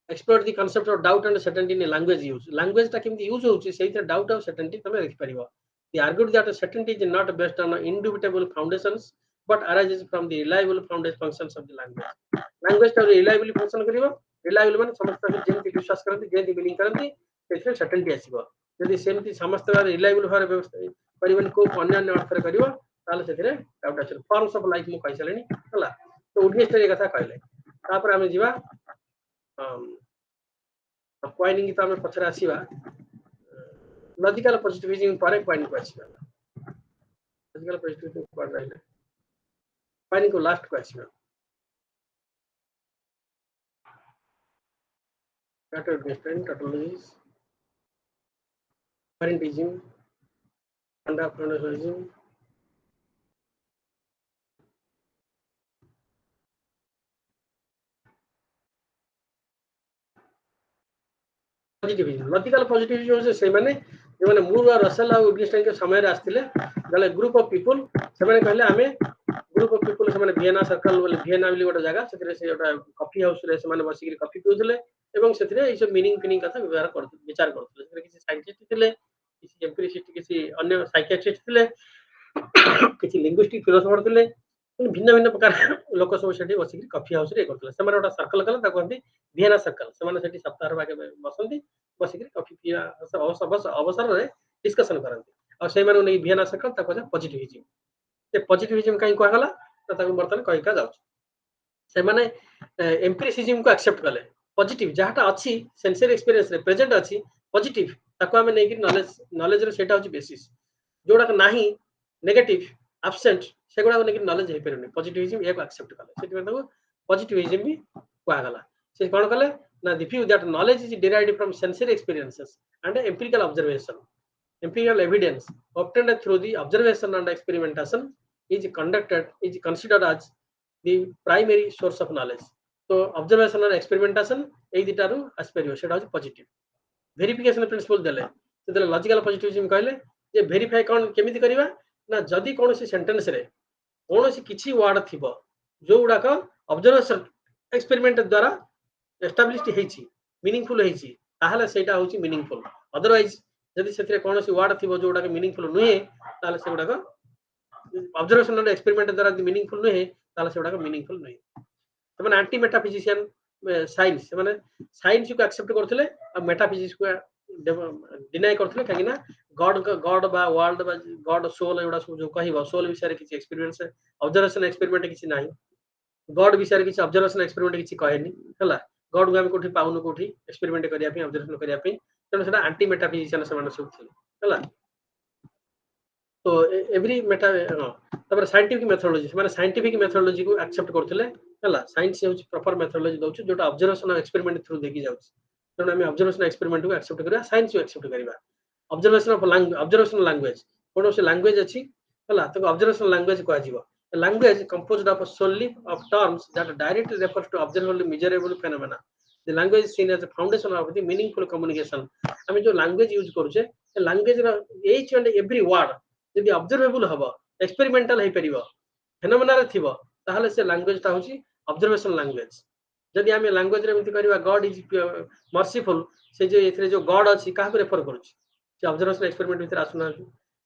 explore the concept of doubt and certainty in language use language टा केमति यूज होउची सेइते डाउट ऑफ सर्टेनिटी तमे देख परिबो the argued that certainty is not based on indubitable foundations but arises from the reliable foundation functions of the language language टा reliably function करिवो reliable माने समस्त जेंति विश्वास करंती जेंति बिलिंग करंती सेथे सर्टेनिटी आसीबो यदि सेमति समस्त reliable भारे व्यवस्था परिबन को अन्य अर्थ रे करिवो ताले सेथिरे डाउट आछे फॉर्म्स ऑफ लाइफ मु कहिसलेनी हला तो उद्देश्य रे कथा कहले तापर हम जीवा पॉइंटिंग तो हम पछरा आसीबा लॉजिकल पॉजिटिविज्म पारे पॉइंट को आसीबा लॉजिकल पॉजिटिविज्म पर रहले पॉइंटिंग को लास्ट को आसीबा पैटर्न डिफरेंट टोटोलॉजीज पेरेंटिज्म अंडरप्रेन्योरिज्म पॉजिटिविज्म लॉजिकल पॉजिटिविज्म से माने जे माने मूर और रसेल और विटगेस्टाइन के समय रे आस्थिले गले ग्रुप ऑफ पीपल से माने कहले हमें ग्रुप ऑफ पीपल से माने वियना सर्कल बोले वियना बोली गोटा जगह सेथिरे से गोटा कॉफी हाउस रे से माने बसिक कॉफी पिउथले एवं सेथिरे ए सब मीनिंग फिनिंग कथा व्यवहार करते विचार करते सेथिरे किसी साइंटिस्ट थिले किसी एम्पिरिसिस्ट किसी अन्य साइकियाट्रिस्ट थिले किसी लिंग्विस्टिक फिलोसोफर थिले भिन्न भिन्न प्रकार लोक सब सेठी बसिक कॉफी हाउस रे करथले से माने गोटा सर्कल कला ता कहंती वियना सर्कल से माने सेठी सप्ताह भागे बसंती बसिक कॉफी पिया अवसर रे डिस्कशन करंती और से माने नै वियना सर्कल ता कहजा पॉजिटिविज्म से पॉजिटिविज्म काई कहला ता ताको बर्तन कहि का जाउ से माने एम्पिरिसिज्म को एक्सेप्ट कले पॉजिटिव जहाटा अछि सेंसरी एक्सपीरियंस रे प्रेजेंट अछि पॉजिटिव ताको हम नै कि नॉलेज रे सेटा होछि बेसिस जोडा नाही नेगेटिव एब्सेंट सेगुडा नै कि नॉलेज हे परनी पॉजिटिविज्म एक एक्सेप्ट कले सेति ताको पॉजिटिविज्म भी कहला गला से कोन कले ना the view that knowledge is derived from sensory experiences and empirical observation empirical evidence obtained through the observation and experimentation is considered as the primary source of knowledge so observation and experimentation ei ditaru asperiyo seta hoji positive verification principle dele sedele logical positivism कहले जे verify कोन केमिति करिवा ना जदी कोनोसी sentence रे कोनोसी किछि word थिबो जो उडा का ऑब्जर्वेशन एक्सपेरिमेंट द्वारा एस्टैब्लिश्ड हेछि मीनिंगफुल हेछि ताहले सेटा होछि मीनिंगफुल अदरवाइज यदि सेथिरे कोनोसी वर्ड थिबो जोडा के मीनिंगफुल नुहे ताले सेगुडा को ऑब्जर्वेशन एंड एक्सपेरिमेंट द्वारा मीनिंगफुल नुहे ताले सेगुडा को मीनिंगफुल नुहे त माने एंटी मेटाफिजिशियन साइंस माने साइंस को एक्सेप्ट करथिले आ मेटाफिजिक्स को डिनाय करथिले कागिना गॉड बा वर्ल्ड बा गॉड सोल एडा सब जो कहिबो सोल विषय रे किछि एक्सपीरियंस ऑब्जर्वेशन एक्सपेरिमेंट किछि नाही गॉड विषय रे किछि ऑब्जर्वेशन एक्सपेरिमेंट किछि कहैनी हला गॉड को हम कोठी पाउनु कोठी एक्सपेरिमेंट करिया पे ऑब्जर्वेशन करिया पे तेणु सेटा एंटी मेटाफिजिशियन से माने सब थिले हला तो एवरी मेटा तबर साइंटिफिक मेथोडोलॉजी माने साइंटिफिक मेथोडोलॉजी को एक्सेप्ट करथिले हला साइंस होची प्रॉपर मेथोडोलॉजी दोछ जोटा ऑब्जर्वेशन और एक्सपेरिमेंट थ्रू देखि जाउछ तेणु हम ऑब्जर्वेशन एक्सपेरिमेंट को एक्सेप्ट करिया साइंस को एक्सेप्ट करिवा ऑब्जर्वेशन लैंग्वेज कोनो से लैंग्वेज अछि हला तो ऑब्जर्वेशन लैंग्वेज को आजीबो language composed of solely of terms that directly refers to observable measurable phenomena the language is seen as a foundation of the meaningful communication हम जो लैंग्वेज यूज करू छे लैंग्वेज रा each and every word यदि observable हबो experimental हे परिबो phenomena रे थिबो ताहले से लैंग्वेज ता होची ऑब्जर्वेशन लैंग्वेज यदि हम लैंग्वेज रे मिति करबा गॉड इज मर्सीफुल से जो एथरे जो गॉड अछि काहा को रेफर करू से ऑब्जर्वेशन एक्सपेरिमेंट भीतर आसुना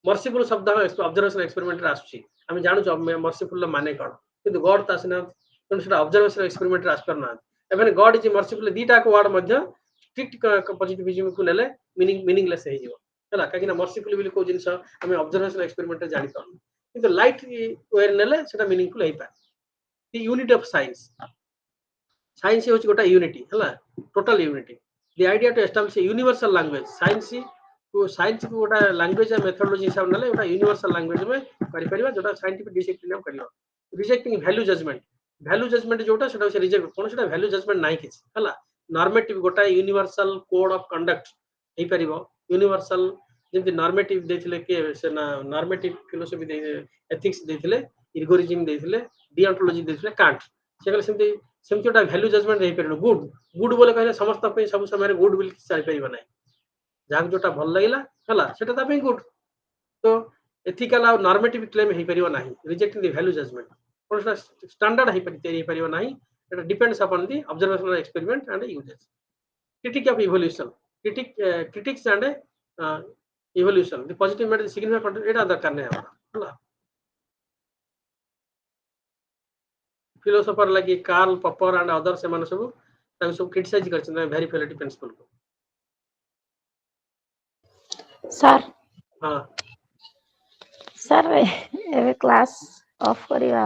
मर्सीफुल शब्द ऑब्जर्वेशन एक्सपेरिमेंट रे आसुची हम जानू छ मर्सीफुल माने कोन किंतु गॉड तासना तेणु से ऑब्जर्वेशन एक्सपेरिमेंट रे आस करना एबे गॉड इज मर्सीफुल दीटा को वर्ड मध्य स्ट्रिक्ट पॉजिटिविज्म को लेले मीनिंगलेस हे जिवो हला काकि ना मर्सीफुल बिल को जिंस हमें ऑब्जर्वेशन एक्सपेरिमेंट जानि पाउ किंतु लाइट वेयर नेले सेटा मीनिंगफुल हे पाए the unit of science science होची गोटा यूनिटी हला total unity the idea to establish a universal language science को गोटा लैंग्वेज एंड मेथोडोलॉजी हिसाब नेले गोटा यूनिवर्सल लैंग्वेज में करि परिबा जोटा साइंटिफिक डिसिप्लिन हम करियो रिजेक्टिंग वैल्यू जजमेंट जोटा सेटा से रिजेक्ट कोन सेटा वैल्यू जजमेंट नाही किछ हला नॉर्मेटिव गोटा यूनिवर्सल कोड ऑफ कंडक्ट हे परिबो यूनिवर्सल जेंति नॉर्मेटिव देथिले के से ना नॉर्मेटिव फिलोसफी दे एथिक्स देथिले एल्गोरिथम देथिले डिओंटोलॉजी देथिले कांट सेगल सेमति गोटा वैल्यू जजमेंट हे परिनो गुड बोले कहले समस्त पे सब समय गुड बिल चली परिबो नाही जाक जोटा भल लागिला हला सेटा ता पे गुड तो एथिकल और नॉर्मेटिव क्लेम हे परिबो नाही रिजेक्टिंग द वैल्यू जजमेंट कोन स्टैंडर्ड हे परिबो नाही it depends upon the observational experiment and uses critique of evolution critics and evolution the positive matter significant content eta darkar nahi haba philosopher like Karl Popper and others semane सब criticize करछन verifiability principle को sir हां sir एबे class of करिया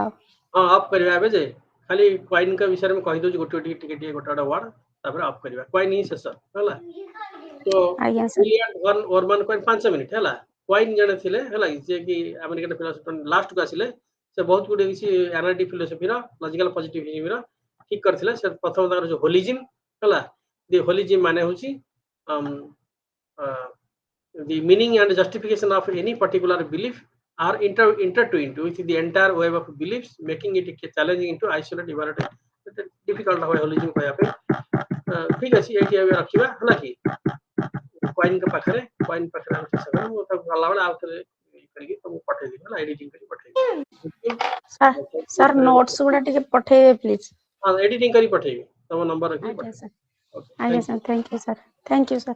हां of करिया एबे जे खाली coin का विषय में कहि दो गोटे टिके गोटा वर्ड तापर ऑफ करिवा कॉइन ही शेष हला तो आज्ञा sir William Varman coin 5 minute हला कॉइन जने थिले हला जे कि अमेरिकन फिलोसोफर लास्ट को आसिले से बहुत गुडे किसी एनालिटिक फिलोसफी रा लॉजिकल पॉजिटिविज्म रा ठीक करथिले से प्रथम तार जो होलिज्म हला द होलिज्म माने होची the meaning and justification of any particular belief are intertwined with the entire web of beliefs, making it challenging to isolate evaluate difficult होय होलिज्म कहया पे ठीक अछि एटी अब रखिबा हला कि कॉइन के पाखरे हम सब वो तब गलावला आउतरे करिके तुम पठे दी हला एडिटिंग करी पठे सर नोट्स गुडा टिके पठेबे प्लीज हां एडिटिंग करी पठेबी तम नंबर रखी आज्ञा सर थैंक यू सर